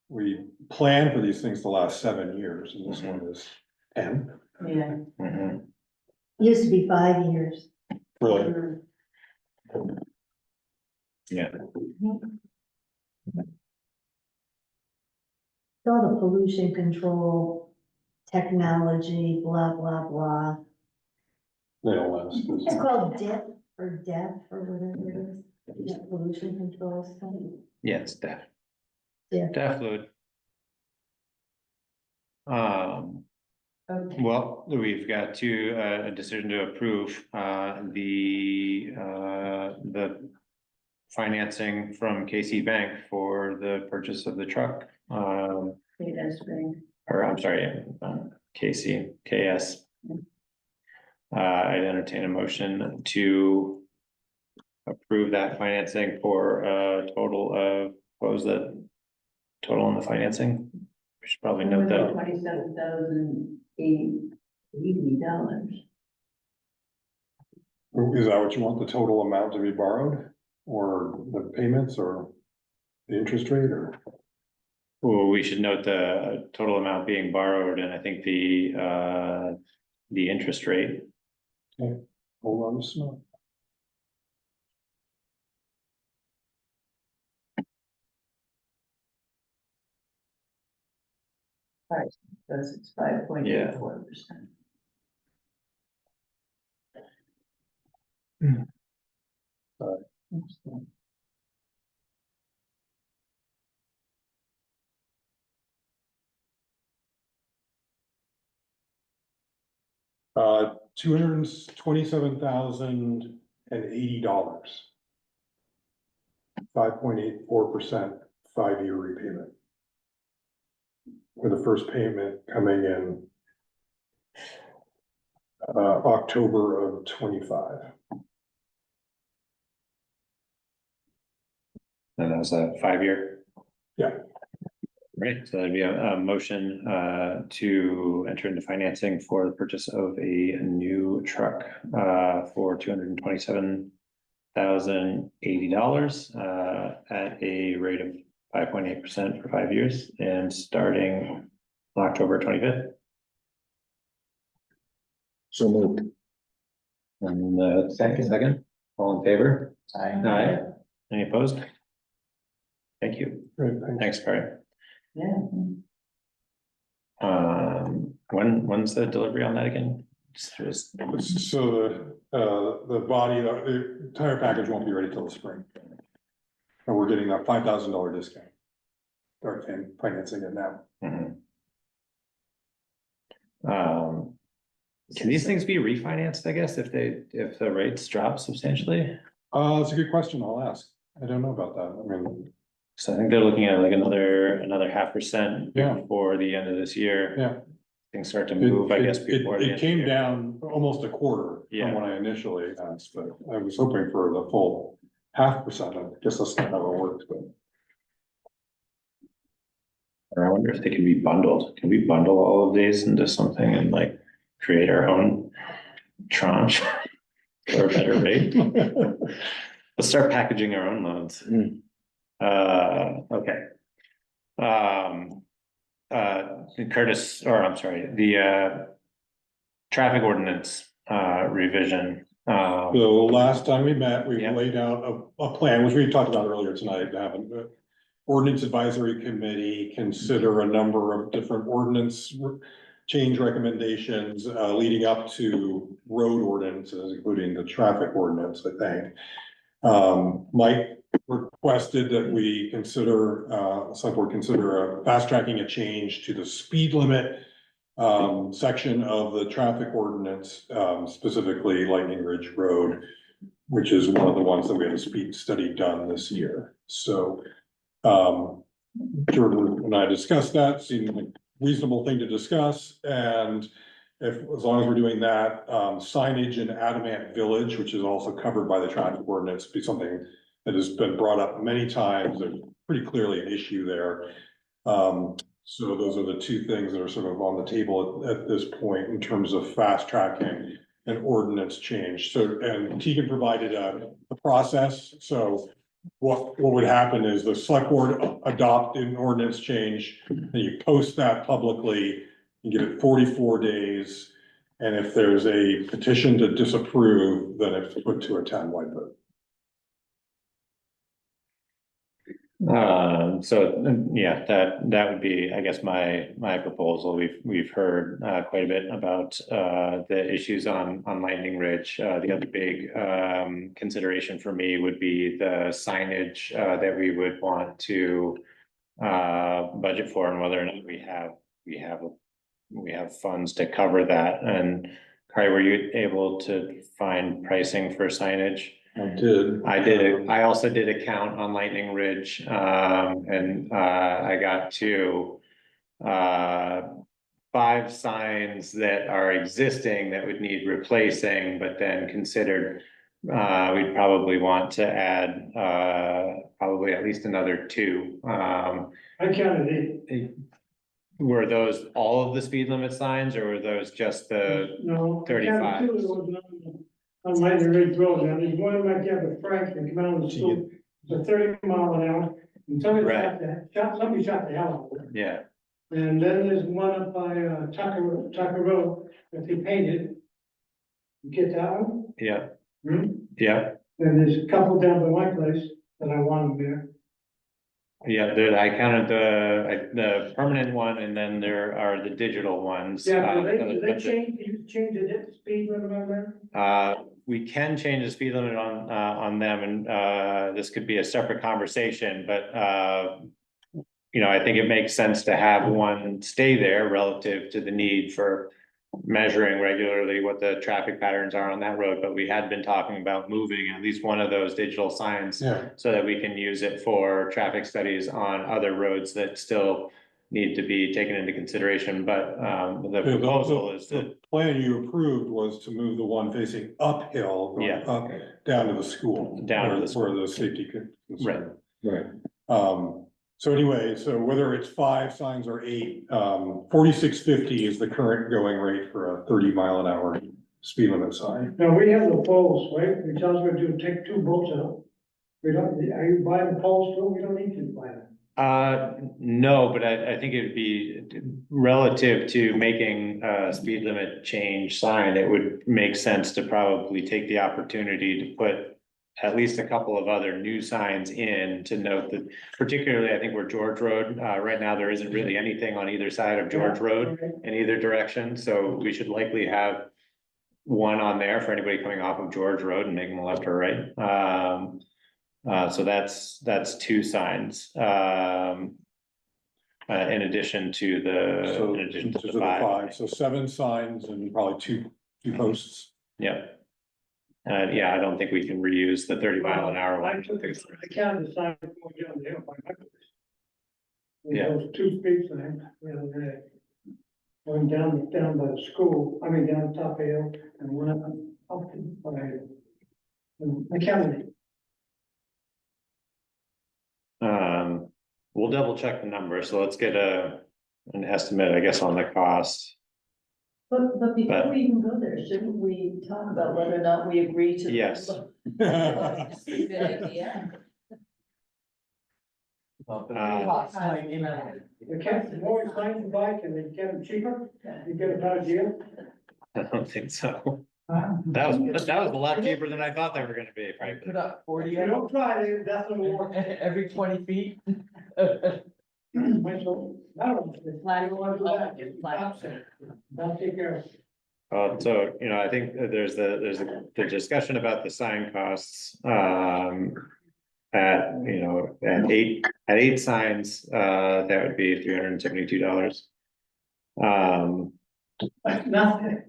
We plan for these things to last 7 years, and this one is 10. Yeah. Used to be 5 years. Really? Yeah. All the pollution control, technology, blah, blah, blah. They don't last. It's called DIP or DEF or whatever it is. Yeah, pollution control stuff. Yeah, it's DEF. Yeah. DEF fluid. Okay. Well, we've got a decision to approve the financing from KC Bank for the purchase of the truck. or I'm sorry, KS. I'd entertain a motion to approve that financing for a total of, what was the total on the financing? We should probably note that. $27,080. Is that what you want, the total amount to be borrowed, or the payments, or the interest rate, or? Well, we should note the total amount being borrowed, and I think the interest rate. Okay, hold on just a minute. Right, because it's 5.84%. $227,080. 5.84% 5-year repayment. With the first payment coming in October of 25. And that was a 5-year. Yeah. Right, so that'd be a motion to enter into financing for the purchase of a new truck for $227,080 at a rate of 5.8% for 5 years and starting October 25th. So moved. And second, all in favor? Aye. Any opposed? Thank you. Great, Thanks, Kari. Yeah. When's the delivery on that again? So the body, the entire package won't be ready till the spring. And we're getting that $5,000 discount. Start financing it now. Can these things be refinanced, I guess, if the rates drop substantially? That's a good question. I'll ask. I don't know about that. I mean. So I think they're looking at like another 0.5% Yeah. before the end of this year. Yeah. Things start to move, I guess, before the end It of the came year. down almost a quarter Yeah. from when I initially asked, but I was hoping for the full 0.5%. I guess that's not how it works, but. Or I wonder if they can be bundled. Can we bundle all of these into something and like create our own tranche for a better rate? Let's start packaging our own loans. Okay. Curtis, or I'm sorry, the traffic ordinance revision. So last time we met, we Yeah. laid out a plan, which we talked about earlier tonight, to have an ordinance advisory committee consider a number of different ordinance change recommendations leading up to road ordinances, including the traffic ordinance, I think. Mike requested that we consider, select board consider fast tracking a change to the speed limit section of the traffic ordinance, specifically Lightning Ridge Road, which is one of the ones that we had a speed study done this year. So Jordan and I discussed that, seemed like a reasonable thing to discuss, and as long as we're doing that, signage in Adamant Village, which is also covered by the traffic ordinance, be something that has been brought up many times. There's pretty clearly an issue there. So those are the two things that are sort of on the table at this point in terms of fast tracking an ordinance change. So, and Tegan provided a process. So what would happen is the select board adopt an ordinance change, and you post that publicly, you give it 44 days. And if there's a petition to disapprove, then it's put to a townwide vote. So yeah, that would be, I guess, my proposal. We've heard quite a bit about the issues on Lightning Ridge. The other big consideration for me would be the signage that we would want to budget for, and whether or not we have funds to cover that. And Kari, were you able to find pricing for signage? I did. I also did a count on Lightning Ridge, and I got to five signs that are existing that would need replacing, but then considered, we'd probably want to add, probably at least another two. I counted it. Were those all of the speed limit signs, or were those just the No. I counted 35? two that was on Minor Ridge Road. Now, there's one right there with Frank that come out of the school. It's a 30 mph. And somebody shot the hell out of it. Yeah, And then there's one up by Tucker Road that they painted. You get that one? yeah, Hmm? yeah. And there's a couple down by my place that I want there. Yeah, I counted the permanent one, and then there are the digital ones. Yeah, do they change, you change the speed limit on there? We can change the speed limit on them, and this could be a separate conversation, but you know, I think it makes sense to have one stay there relative to the need for measuring regularly what the traffic patterns are on that road, but we had been talking about moving at least one of those digital signs so that we can use it for traffic studies on other roads that still need to be taken into consideration, but the proposal is that. The plan you approved was to move the one facing uphill, going up, down to the school. Down to the school. For the safety. Right. Right. So anyway, so whether it's 5 signs or 8, 4650 is the current going rate for a 30-mile-an-hour speed limit sign. Now, we have the poles, right? We tell us we're to take 2 bolts out. We don't, are you buying the poles too? We don't need to buy them. No, but I think it'd be relative to making a speed limit change sign, it would make sense to probably take the opportunity to put at least a couple of other new signs in to note that, particularly I think where George Road, right now, there isn't really anything on either side of George Road in either direction, so we should likely have one on there for anybody coming off of George Road and making a left or right. So that's 2 signs. In addition to the 5. So 7 signs and probably two posts. Yeah. Yeah, I don't think we can reuse the 30-mile-an-hour one. I counted the sign going down the hill by my place. Yeah. Those 2 speed signs, going down by the school, I mean, down the top of the hill, and one up I counted it. We'll double check the number, so let's get an estimate, I guess, on the cost. But before we even go there, shouldn't we talk about whether or not we agree to? Yes. Good idea. The more signs you buy, can they get them cheaper? You get a better deal? I don't think so. That was a lot cheaper than I thought they were gonna be, frankly. Put up 40 You don't try it, that's what it works. every 20 feet. Don't take care of it. So, you know, I think that there's the discussion about the sign costs, at, you know, at 8 signs, that would be $372. That's nothing.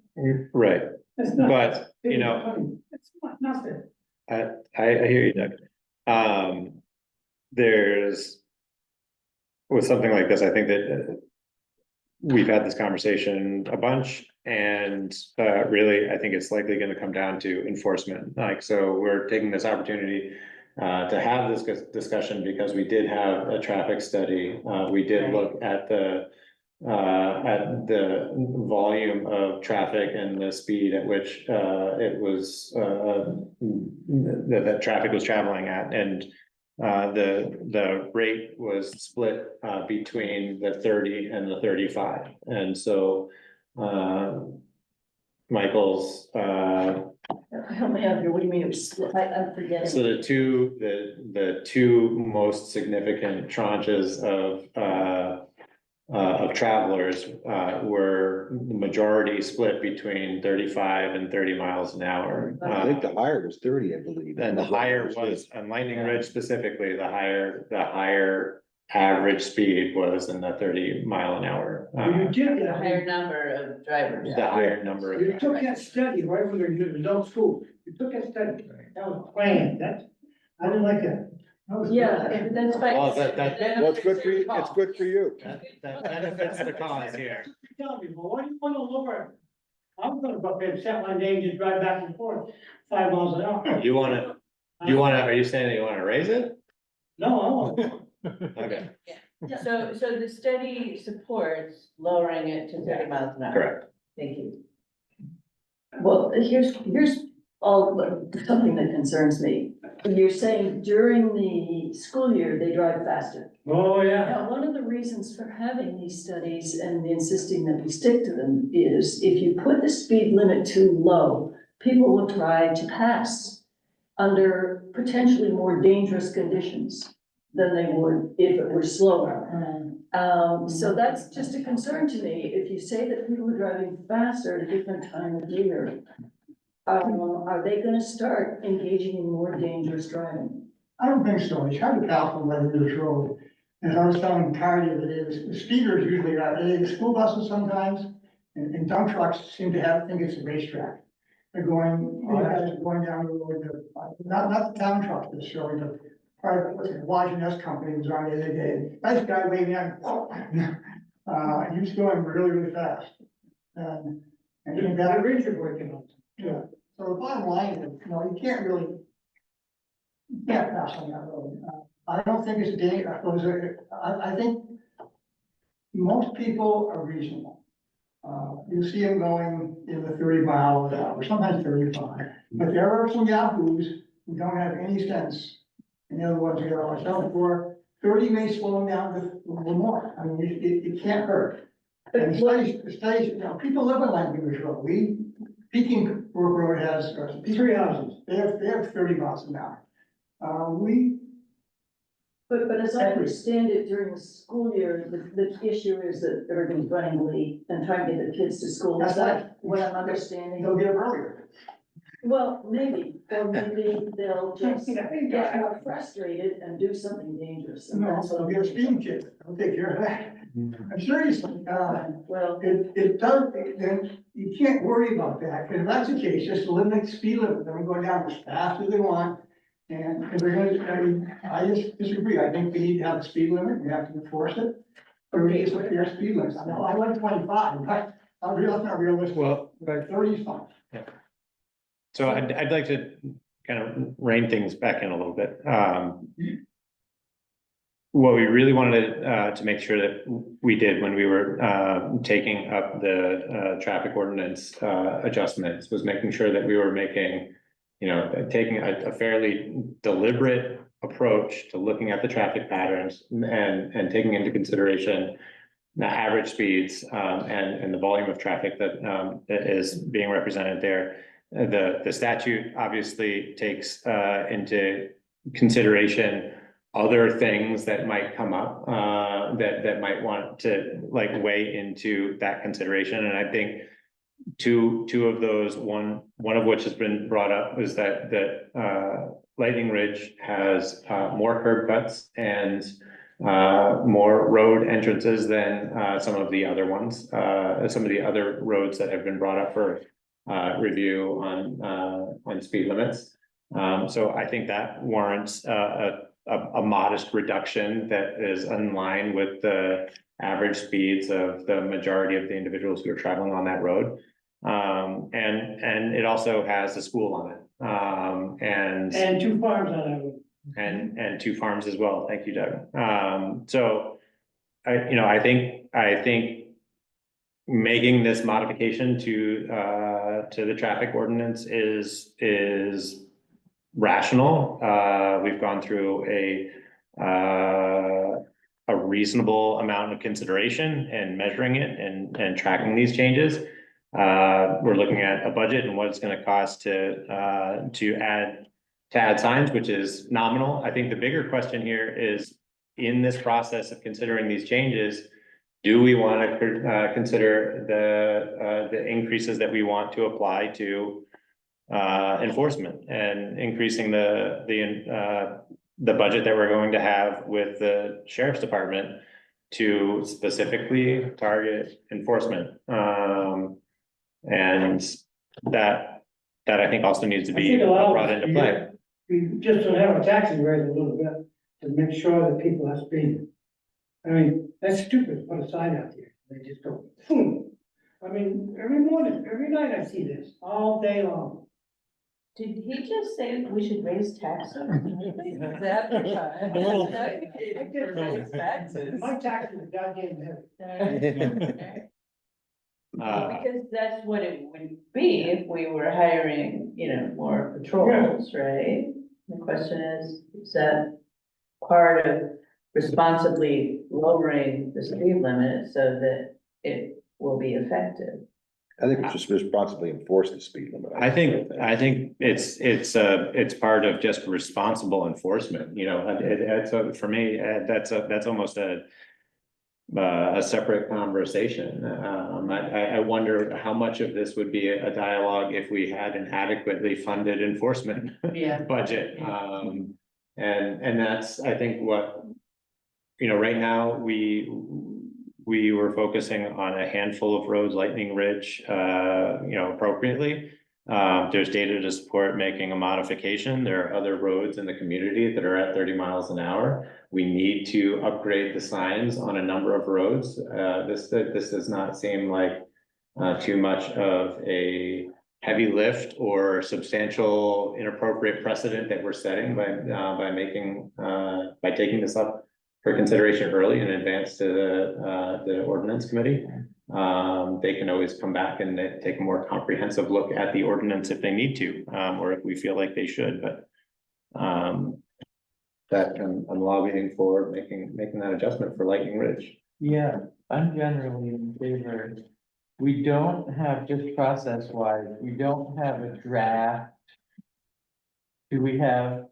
Right, That's nothing. but, you know, It's nothing. I hear you, Doug. There's, with something like this, I think that we've had this conversation a bunch, and really, I think it's likely gonna come down to enforcement. Like, so we're taking this opportunity to have this discussion because we did have a traffic study. We did look at the volume of traffic and the speed at which it was that traffic was traveling at, and the rate was split between the 30 and the 35, and so Michael's Help me out here, what do you mean it was split? I'm forgetting. so the two most significant tranches of travelers were the majority split between 35 and 30 miles an hour. I think the higher was 30, I believe. And the higher was on Lightning Ridge specifically, the higher average speed was in the 30-mile-an-hour. You did A that. higher number of drivers. The higher number of. You took that study right when you're in adult school. You took that study. That was planned. I didn't like that. Yeah, that's fine. Well, Well, it's good for you, it's good for you. that benefits the cause here. Tell me, well, what do you wanna lower it? I'm gonna go up there and set my day and just drive back and forth 5 miles an hour. You wanna, are you saying that you wanna raise it? No, Okay, So the study supports lowering it to 30 miles an hour. correct. Thank you. Well, here's something that concerns me. You're saying during the school year, they drive faster. oh, yeah. Now, one of the reasons for having these studies and insisting that we stick to them is if you put the speed limit too low, people will try to pass under potentially more dangerous conditions than they would if it were slower. So that's just a concern to me. If you say that people are driving faster at a different time of year, are they gonna start engaging in more dangerous driving? I don't think so. It's hard to tell from Red Ridge Road. As I was telling Carly the other day, the speeders usually are, the school buses sometimes, and dump trucks seem to think it's a racetrack. They're going, these guys are going down the road, not the town trucks that's showing, but private, what's it, Watching Us company was on the other day. Nice guy waving at him. He was going really, really fast. And that bridge you're working on. Yeah, so the bottom line is, you can't really, you can't pass on that road. I don't think it's dangerous. I think most people are reasonable. You see them going in the 30 miles an hour, sometimes 35. But there are some yahoos who don't have any sense. And the other ones that are myself for 30 may slow them down to a little more. I mean, it can't hurt. And the studies, people live on Red Ridge Road. Peking Road has 3 houses. They have 30 miles an hour. But as I understand it, during the school year, the issue is that everybody's running late and trying to get the kids to school. Is that what I'm understanding? They'll get up earlier. Well, maybe, or maybe they'll just get more frustrated and do something dangerous. And No, that's what they'll I'm get a speeding ticket. I'll take care of that. I'm seriously, well, it does, then you can't worry about that, because if that's the case, just eliminate the speed limit, then we go down as fast as they want. And if they're gonna, I just disagree, I think we need to have a speed limit, we have to enforce it. Or we just a fair speed limit, I like 25, but I'm real, that's not realistic. Well, 30 is fine. So I'd like to kind of rein things back in a little bit. What we really wanted to make sure that we did when we were taking up the traffic ordinance adjustments was making sure that we were making, taking a fairly deliberate approach to looking at the traffic patterns and taking into consideration the average speeds and the volume of traffic that is being represented there. The statute obviously takes into consideration other things that might come up that might want to weigh into that consideration. And I think two of those, one of which has been brought up, is that Lightning Ridge has more curb cuts and more road entrances than some of the other ones, some of the other roads that have been brought up for review on speed limits. So I think that warrants a modest reduction that is in line with the average speeds of the majority of the individuals who are traveling on that road. And it also has a school on it. And 2 farms on that road. And 2 farms as well. Thank you, Doug. So I think making this modification to the traffic ordinance is rational. We've gone through a reasonable amount of consideration and measuring it and tracking these changes. We're looking at a budget and what it's going to cost to add signs, which is nominal. I think the bigger question here is, in this process of considering these changes, do we want to consider the increases that we want to apply to enforcement and increasing the budget that we're going to have with the sheriff's department to specifically target enforcement? And that I think also needs to be brought into play. We just don't have a taxi rate a little bit. to make sure that people are speeding. I mean, that's stupid, to put a sign out there, they just go, boom. I mean, every morning, every night I see this, all day long. Did he just say we should raise taxes? Is that raise taxes? My taxes are goddamn heavy. Because that's what it would be if we were hiring, more patrols, right? The question is that part of responsibly lowering the speed limit so that it will be effective? I think it's just responsibly enforce the speed limit. I think it's part of just responsible enforcement, so for me, that's almost a separate conversation. I wonder how much of this would be a dialogue if we had an adequately funded enforcement budget. And that's, I think, what, right now, we were focusing on a handful of roads, Lightning Ridge, appropriately. There's data to support making a modification. There are other roads in the community that are at 30 miles an hour. We need to upgrade the signs on a number of roads. This does not seem like too much of a heavy lift or substantial inappropriate precedent that we're setting by taking this up for consideration early in advance to the ordinance committee. They can always come back and take a more comprehensive look at the ordinance if they need to, or if we feel like they should, but that I'm lobbying for making that adjustment for Lightning Ridge. Yeah, I'm generally in favor. We don't have, just process wise, we don't have a draft. Do we have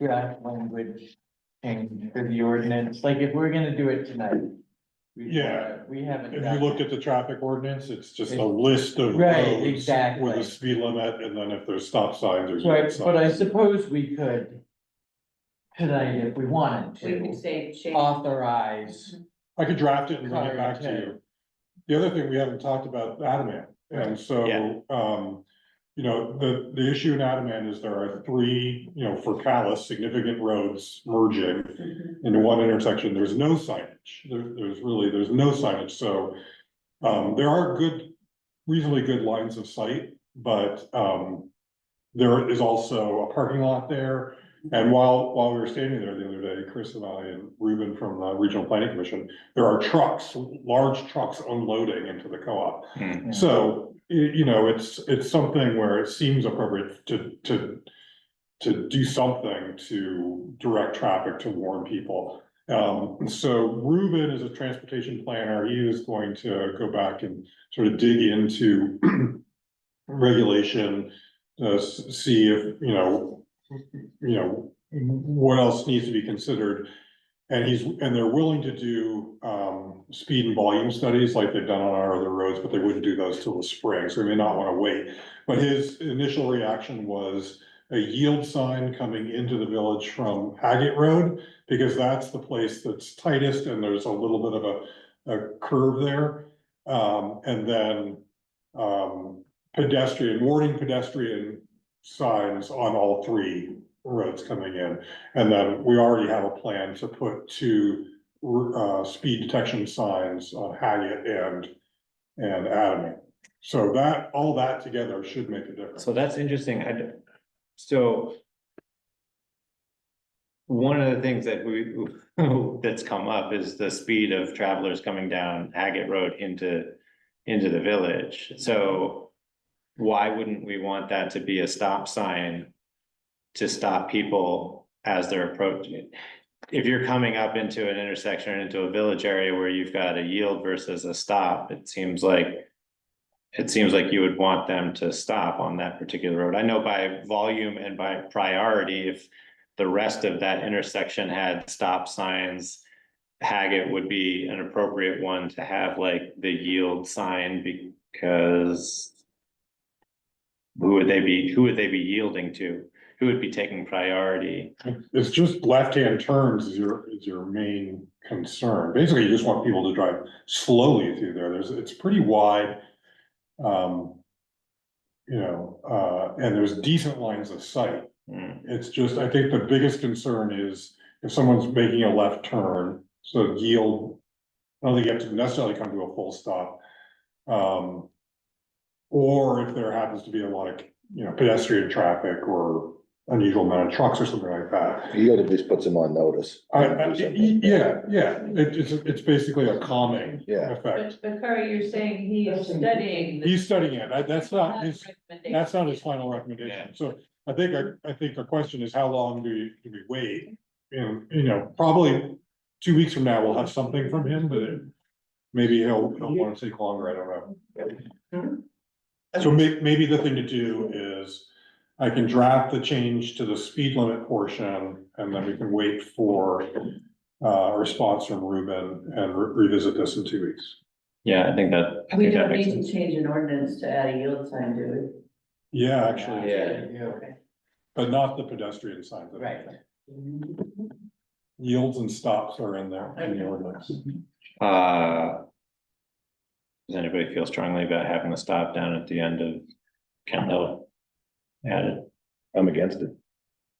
draft language change for the ordinance? Like if we're gonna do it tonight. We haven't. If you look at the traffic ordinance, it's just a list of Right, roads exactly. with a speed limit, and then if there's stop signs or. Right, but I suppose we could tonight, if we wanted We could to, say change. authorize. I could draft it and bring it back to you. The other thing we haven't talked about, Adamant, and so, the issue in Adamant is there are three, for Calais, significant roads merging into one intersection. There's no signage. There's no signage, so there are reasonably good lines of sight, but there is also a parking lot there. And while we were standing there the other day, Chris and I and Ruben from the Regional Planning Commission, there are large trucks unloading into the co-op. So, it's something where it seems appropriate to do something to direct traffic to warn people. So Ruben is a transportation planner. He is going to go back and sort of dig into regulation, see if, what else needs to be considered. And they're willing to do speed and volume studies like they've done on our other roads, but they wouldn't do those till the spring, so we may not want to wait. But his initial reaction was a yield sign coming into the village from Haggett Road, because that's the place that's tightest and there's a little bit of a curve there. And then warning pedestrian signs on all three roads coming in. And then we already have a plan to put two speed detection signs on Haggett and Adamant. So all that together should make a difference. So that's interesting. So one of the things that that's come up is the speed of travelers coming down Haggett Road into the village. So why wouldn't we want that to be a stop sign to stop people as they're approaching? If you're coming up into an intersection or into a village area where you've got a yield versus a stop, it seems like you would want them to stop on that particular road. I know by volume and by priority, if the rest of that intersection had stop signs, Haggett would be an appropriate one to have like the yield sign, because who would they be yielding to? Who would be taking priority? It's just left-hand turns is your main concern. Basically, you just want people to drive slowly through there. It's pretty wide. And there's decent lines of sight. It's just, I think the biggest concern is if someone's making a left turn, so yield, I don't think you have to necessarily come to a full stop. Or if there happens to be a lot of, pedestrian traffic or unusual amount of trucks or something like that. Yield at least puts them on notice. Yeah, it's basically a calming Yeah. effect. But Kari, you're saying he is studying. He's studying it, that's not his final recommendation, so I think the question is, how long do we wait? Probably 2 weeks from now, we'll have something from him, but maybe he'll want to take longer, I don't know. So maybe the thing to do is, I can draft the change to the speed limit portion, and then we can wait for a response from Ruben and revisit this in 2 weeks. Yeah, I think We that don't makes need to sense. change an ordinance to add a yield sign, do Yeah, actually, Yeah. Okay. but not the pedestrian signs. Right. Yields and stops are in there in the ordinance. Does anybody feel strongly about having the stop down at the end of Kent Hill added? I'm against it.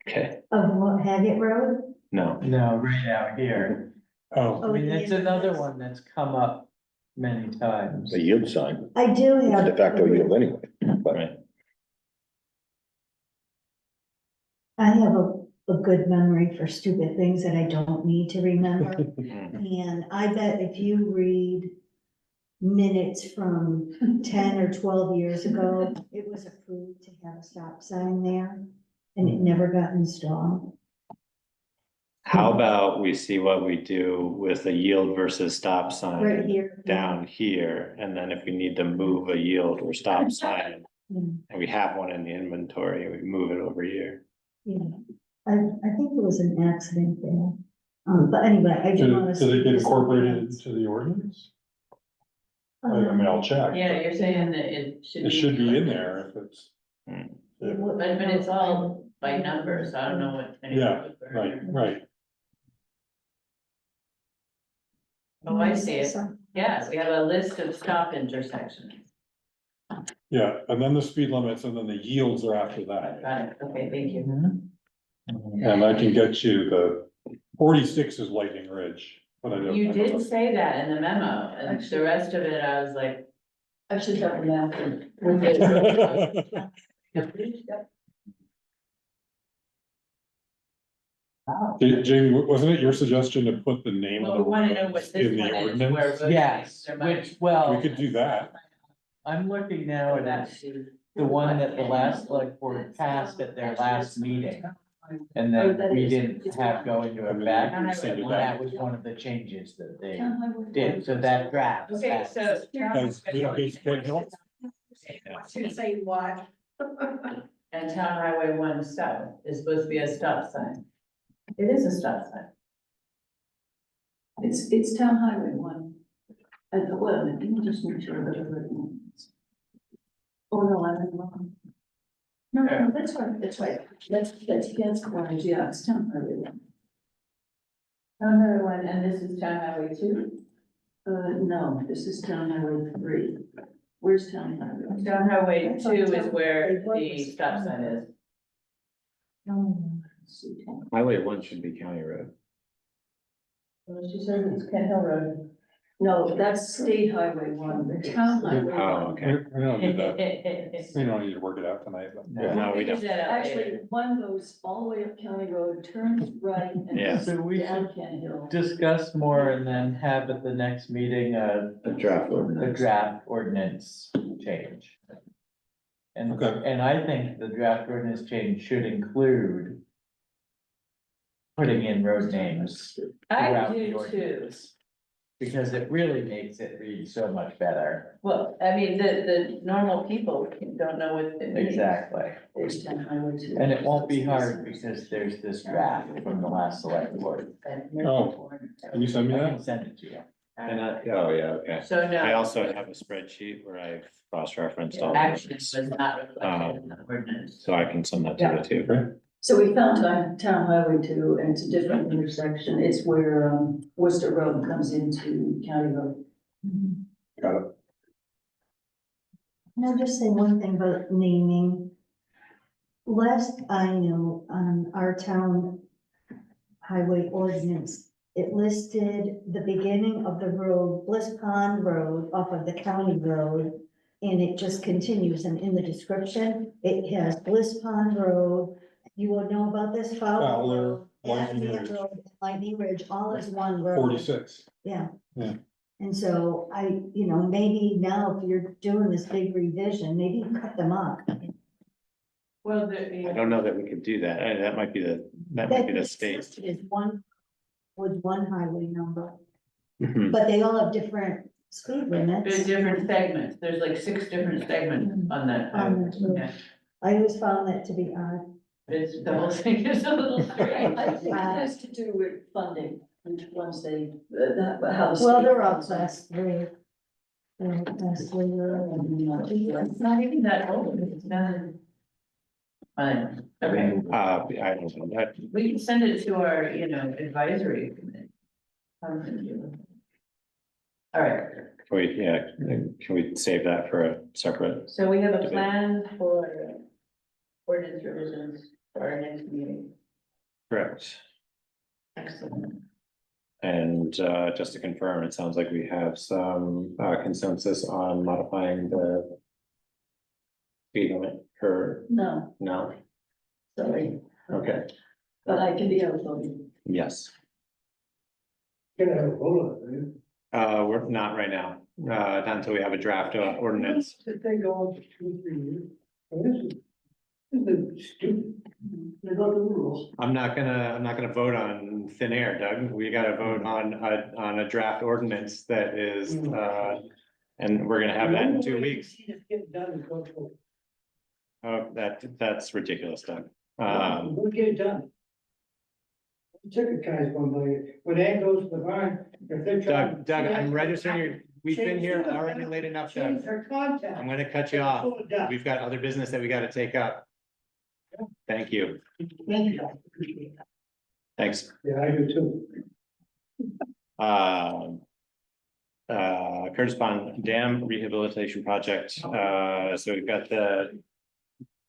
Okay, Of what, Haggett Road? no, No, right out here. Oh, I mean, it's another one that's come up many times. A yield sign, I do it's have. de facto yield anyway, but right. I have a good memory for stupid things that I don't need to remember. And I bet if you read minutes from 10 or 12 years ago, it was approved to have a stop sign there, and it never got installed. How about we see what we do with a yield versus stop Right sign here. down here, and then if we need to move a yield or stop sign, Mm, and we have one in the inventory, we move it over here. yeah. I think it was an accident there. But anyway, I do want to. Did it get incorporated into the ordinance? I mean, I'll check. Yeah, you're saying that it should be. It should be in there if it's. But it's all by numbers, so I don't know what. Yeah, right. Oh, I see it. Yeah, we have a list of stop intersections. Yeah, and then the speed limits, and then the yields are after that. Got it. Okay, thank you. And I can get you the 46 is Lightning Ridge, but I don't. You did say that in the memo, and the rest of it, I was like. I should have a map with it. Jamie, wasn't it your suggestion to put the name Well, of we the wanna know road what this in the one is, ordinance? where road Yes, names are mine. which, well, We could do that. I'm looking now at the one that the last select board passed at their last meeting. And then we didn't have go into effect, and that was one of the changes that they did, so that draft. Okay, so. Because we don't get Kent Hill. say what? And Town Highway 1 South is supposed to be a stop sign. It is a stop sign. It's Town Highway 1. Well, let me just make sure that I've written it. Oh, no, I'm wrong. No, that's right, that's correct, yeah, it's Town Highway 1. Town Highway 1, and this is Town Highway 2? No, this is Town Highway 3. Where's Town Highway? Town Highway 2 is where the stop sign is. Highway 1 should be County Road. Well, she says it's Kent Hill Road. No, that's State Highway 1, the Town Highway 1. Oh, okay. We don't need that. We don't need to work it out tonight, but. No, we don't. Actually, one goes all the way up County Road, turns right and Yeah. So we down should Kent Hill. discuss more and then have at the next meeting, A draft a ordinance. draft ordinance change. And I think the draft ordinance change should include putting in road names I throughout the do too. ordinance. Because it really makes it read so much better. Well, I mean, the normal people don't know what it means. Exactly. There's Town Highway 2. And it won't be hard because there's this draft from the last select board. Oh, can you send me I that? can send it to you. And oh, yeah, okay. So no. I also have a spreadsheet where I've cross-referenced all. the Action ordinance. was not reflected in the ordinance. So I can send that to you too. So we found Town Highway 2, and it's a different intersection. It's where Worcester Road comes into County Road. Got it. Can I just say one thing about naming? Last I knew, our town highway ordinance. It listed the beginning of the road, Bliss Pond Road off of the county road. And it just continues, and in the description, it has Bliss Pond Road. You will know about this, Fowler Road, Lightning Athens Ridge. Road, Lightning Ridge, all is one road. 46. Yeah. Yeah. And so maybe now if you're doing this big revision, maybe you cut them up. Well, I don't know that we could do that. That might be the state. Is one, with one highway number, Mhm. but they all have different speed limits. there's different segments, there's like 6 different segments on that. On that road. Yeah. I always found that to be odd. It's, the whole thing is a little strange. I think it has to do with funding, which ones they, how the. Well, state they're all funds them. class 3. They're class 3 road. It's not even that old, it's not. Fine, okay, I don't know that. we can send it to our, advisory committee. All right, Can we save that for a separate? so we have a plan for ordinance revisions for our next meeting. Correct. Excellent. And just to confirm, it sounds like we have some consensus on modifying the speed limit for, No, no, sorry, okay, but I can be outvoted. yes. Gonna have a vote on it, right? We're not right now, not until we have a draft ordinance. If they go on for 2-3 years, this is stupid. They got the rules. I'm not gonna vote on thin air, Doug. We gotta vote on a draft ordinance that is, and we're gonna have that in 2 weeks. Get done and go for it. Oh, that's ridiculous, Doug. We'll get it done. Ticket guys going by, when Ed goes to the barn, if they're trying. Doug, I'm registering we've been here already late enough, Doug. Change their contact. I'm gonna cut you off. We've got other business that we gotta take up. Thank you. Thank you. Appreciate it. Thanks. Yeah, I do too. Curtis Pond Dam Rehabilitation Project. So we've got the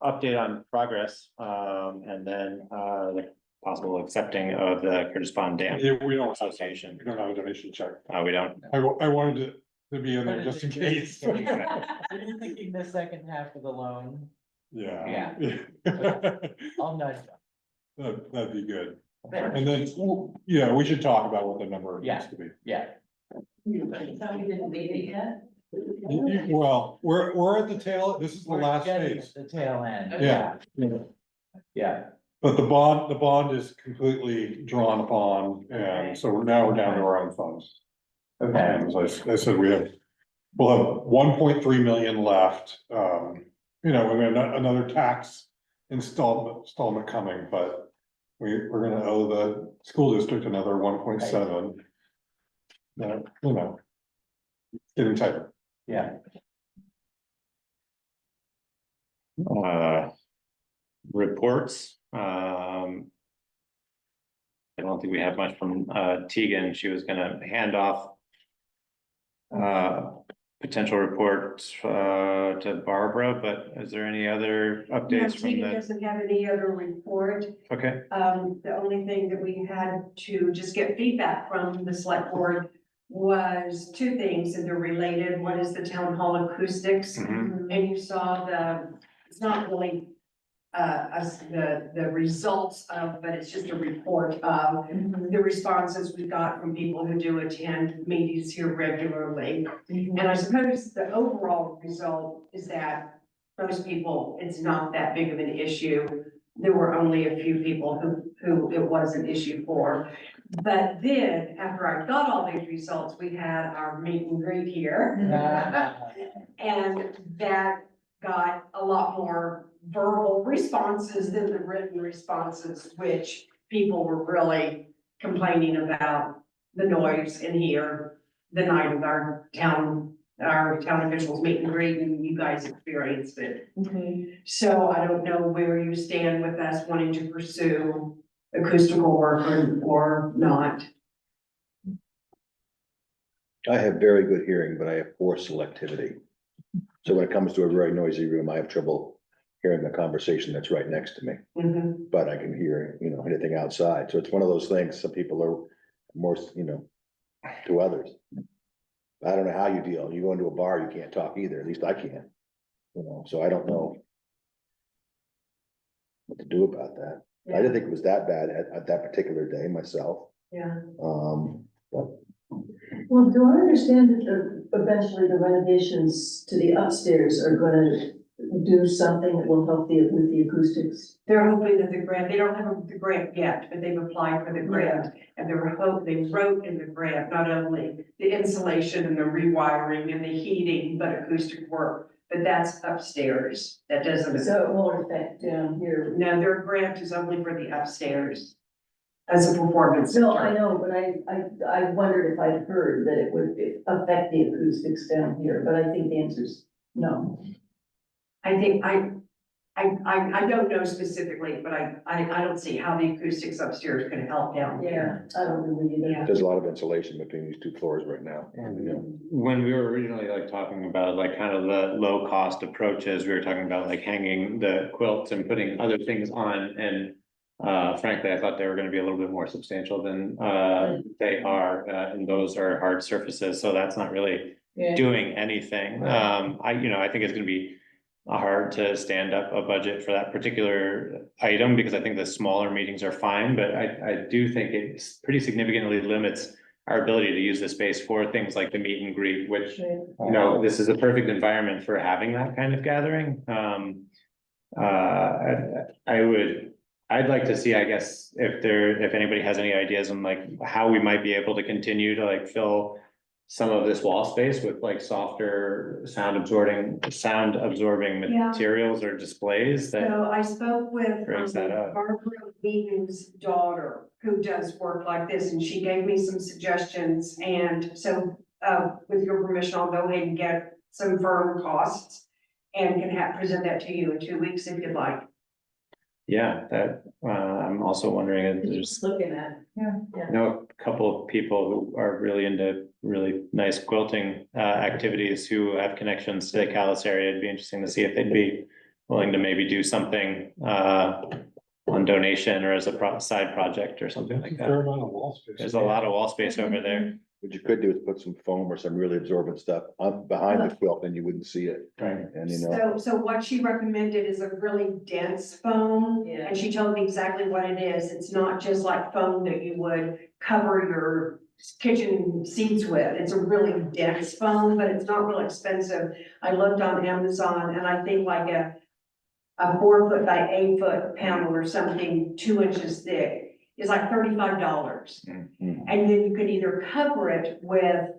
update on progress, and then, the possible accepting of the Curtis Pond Dam. Yeah, we don't, Association. we don't have a donation check. We don't. I wanted to be in there just in case. Are you thinking the second half of the loan? Yeah. I'll nudge them. That'd be good. And then, yeah, we should talk about what the number needs to be. Yeah. So we didn't meet it yet? Well, we're at the tail, this is the We're last getting phase. at the tail end. Yeah. Yeah. But the bond is completely drawn upon, and so we're down to our own funds. Okay. And as I said, we'll have 1.3 million left. We have another tax installment coming, but we're gonna owe the school district another 1.7. Getting tighter. Yeah. Reports. I don't think we have much from Tegan. She was gonna hand off potential reports to Barbara, but is there any other No, updates from Tina the? doesn't have any other report. Okay, The only thing that we had to just get feedback from the select board was 2 things, and they're related. One is the town hall acoustics. Mhm. And you saw it's not really the results of, but it's just a report of the responses we got from people who do attend meetings here regularly. And I suppose the overall result is that most people, it's not that big of an issue. There were only a few people who it was an issue for. But then, after I got all these results, we had our meet and greet here. And that got a lot more verbal responses than the written responses, which people were really complaining about the noise in here the night of our town officials meet and greet, and you guys experienced it. So I don't know where you stand with us wanting to pursue acoustical work or not. I have very good hearing, but I have poor selectivity. So when it comes to a very noisy room, I have trouble hearing the conversation that's right next to me, Mhm. but I can hear, anything outside. So it's one of those things, some people are more, to others. I don't know how you deal. You go into a bar, you can't talk either. At least I can't. So I don't know what to do about that. I didn't think it was that bad at that particular day myself. Yeah. But Well, do I understand that eventually the renovations to the upstairs are gonna do something that will help with the acoustics? They're hoping that the grant, they don't have the grant yet, but they've applied for the grant. And they wrote in the grant, not only the insulation and the rewiring and the heating, but acoustic work. But that's upstairs. That doesn't. So it won't affect down here? No, their grant is only for the upstairs as a performance No, center. I know, but I wondered if I'd heard that it would affect the acoustics down here, but I think the answer's no. I think, I don't know specifically, but I don't see how the acoustics upstairs can help down here. I don't really either. there's a lot of insulation between these two floors right now. When we were originally like talking about like kind of the low cost approaches, we were talking about like hanging the quilts and putting other things on and. Frankly, I thought they were gonna be a little bit more substantial than they are, and those are hard surfaces, so that's not really doing anything. I think it's gonna be hard to stand up a budget for that particular item, because I think the smaller meetings are fine, but I do think it's pretty significantly limits our ability to use the space for things like the meet and greet, which, this is a perfect environment for having that kind of gathering. I'd like to see, I guess, if anybody has any ideas on like how we might be able to continue to like fill some of this wall space with like softer sound absorbing materials or displays that. So I spoke with breaks that up. Barbara Beaton's daughter, who does work like this, and she gave me some suggestions. And so, with your permission, I'll go ahead and get some firm costs and can present that to you in 2 weeks if you'd like. Yeah, that, I'm also wondering if there's, Just looking at, I know a couple of people who are really into really nice quilting activities who have connections to the Calais area. It'd be interesting to see if they'd be willing to maybe do something on donation or as a side project or something like Fair that. amount of wall space. There's a lot of wall space over there. What you could do is put some foam or some really absorbent stuff on behind the quilt, and you wouldn't see it. Right. And So what she recommended is a really dense foam, Yeah. and she told me exactly what it is. It's not just like foam that you would cover your kitchen seats with. It's a really dense foam, but it's not real expensive. I looked on Amazon, and I think like a 4 foot by 8 foot panel or something, 2 inches thick, is like $35. Mhm. And then you could either cover it with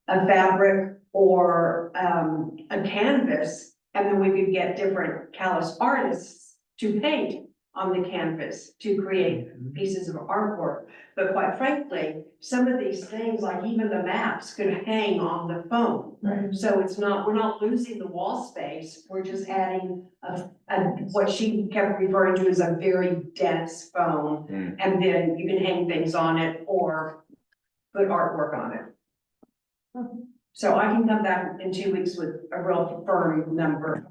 a fabric or a canvas, and then we could get different Calais artists to paint on the canvas to create pieces of artwork. But quite frankly, some of these things, like even the maps, could hang on the foam. Right. So we're not losing the wall space, we're just adding what she kept referring to as a very dense foam. And then you can hang things on it or put artwork on it. So I can come back in 2 weeks with a real firm number.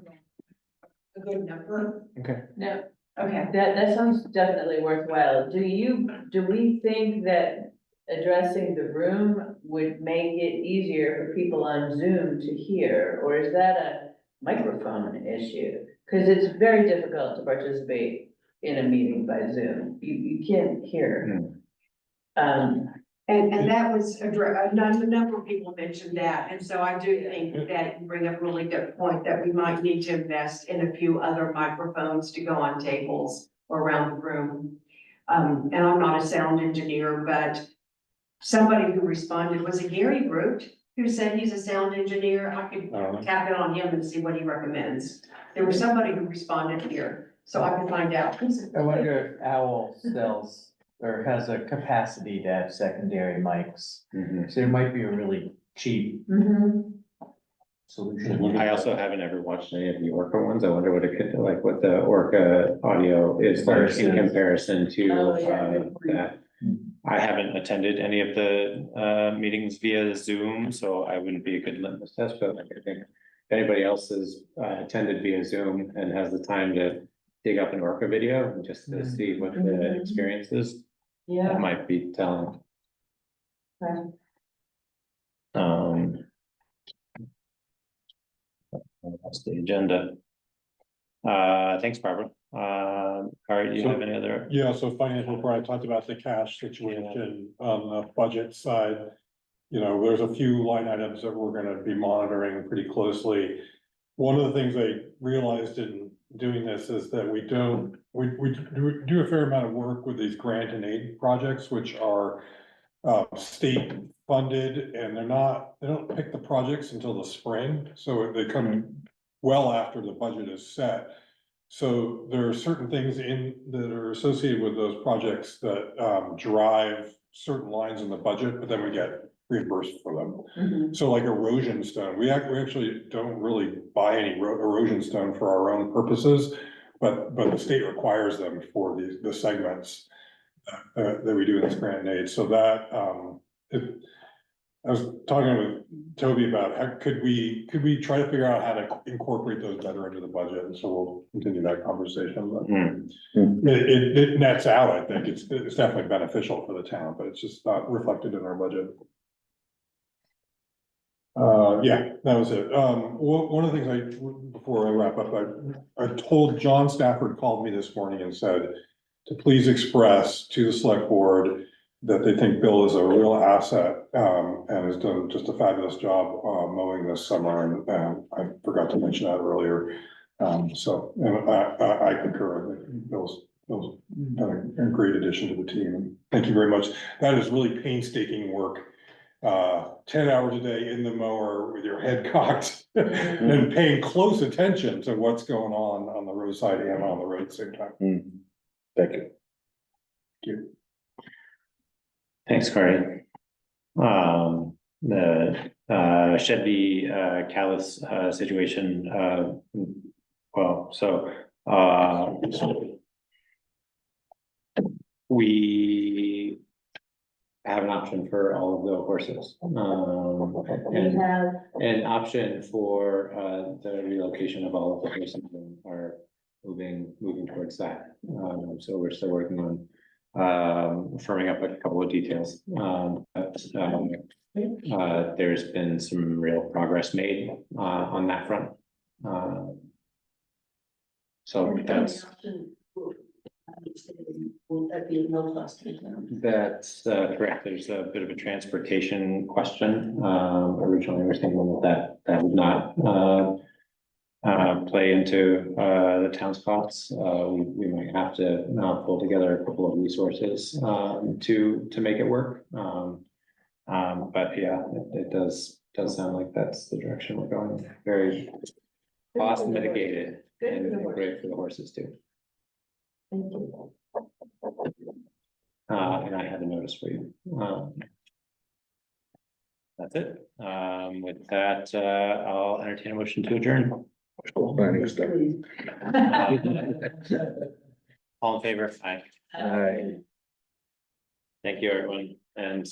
A good number. Okay. No, Okay. that sounds definitely worthwhile. Do we think that addressing the room would make it easier for people on Zoom to hear, or is that a microphone issue? Because it's very difficult to participate in a meeting by Zoom. You can't hear. And that was a number of people mentioned that, and so I do think that you bring up a really good point that we might need to invest in a few other microphones to go on tables or around the room. And I'm not a sound engineer, but somebody who responded, was it Gary Root, who said he's a sound engineer? I could tap in on him and see what he recommends. There was somebody who responded here, so I can find out. I wonder if Owl sells or has a capacity to have secondary mics. So there might be a really cheap solution. I also haven't ever watched any of the Orca ones. I wonder what it could, like what the Orca audio is like in comparison to that. I haven't attended any of the meetings via Zoom, so I wouldn't be a good litmus test, but I think anybody else has attended via Zoom and has the time to dig up an Orca video and just to see what the experience is, that might be telling. That's the agenda. Thanks, Barbara. All right, do you have any other? Yeah, so financial report, I talked about the cash situation on the budget side. You know, there's a few line items that we're gonna be monitoring pretty closely. One of the things I realized in doing this is that we do a fair amount of work with these grant and aid projects, which are state funded, and they don't pick the projects until the spring, so they come in well after the budget is set. So there are certain things that are associated with those projects that drive certain lines in the budget, but then we get reimbursed for them. So like erosion stone, we actually don't really buy any erosion stone for our own purposes, but the state requires them for the segments that we do in this grant and aid. So that I was talking with Toby about how could we try to figure out how to incorporate those better into the budget, and so we'll continue that conversation. But it nets out, I think it's definitely beneficial for the town, but it's just not reflected in our budget. Yeah, that was it. One of the things before I wrap up, I told John Stafford called me this morning and said to please express to the select board that they think Bill is a real asset, and has done just a fabulous job, mowing this summer, and I forgot to mention that earlier. So, and I concur, I think Bill's done a great addition to the team. Thank you very much. That is really painstaking work. 10 hours a day in the mower with your head cocked and paying close attention to what's going on the roadside and on the road at the same time. Thank you. Thank you. Thanks, Corey. The Chevy Calais situation, well, so we have an option for all of the horses. We have an option for the relocation of all of the horses, and are moving towards that. So we're still working on firming up a couple of details. There's been some real progress made on that front. So that's. Will that be no cost to the town? That's correct. There's a bit of a transportation question. Originally, we were thinking that would not play into the town's costs. We might have to pull together a couple of resources to make it work. But yeah, it does sound like that's the direction we're going. Very cost mitigated and great for the horses too. Thank you. And I have a notice for you. That's it. With that, I'll entertain a motion to adjourn. All in favor? Aye. Aye. Thank you, everyone, and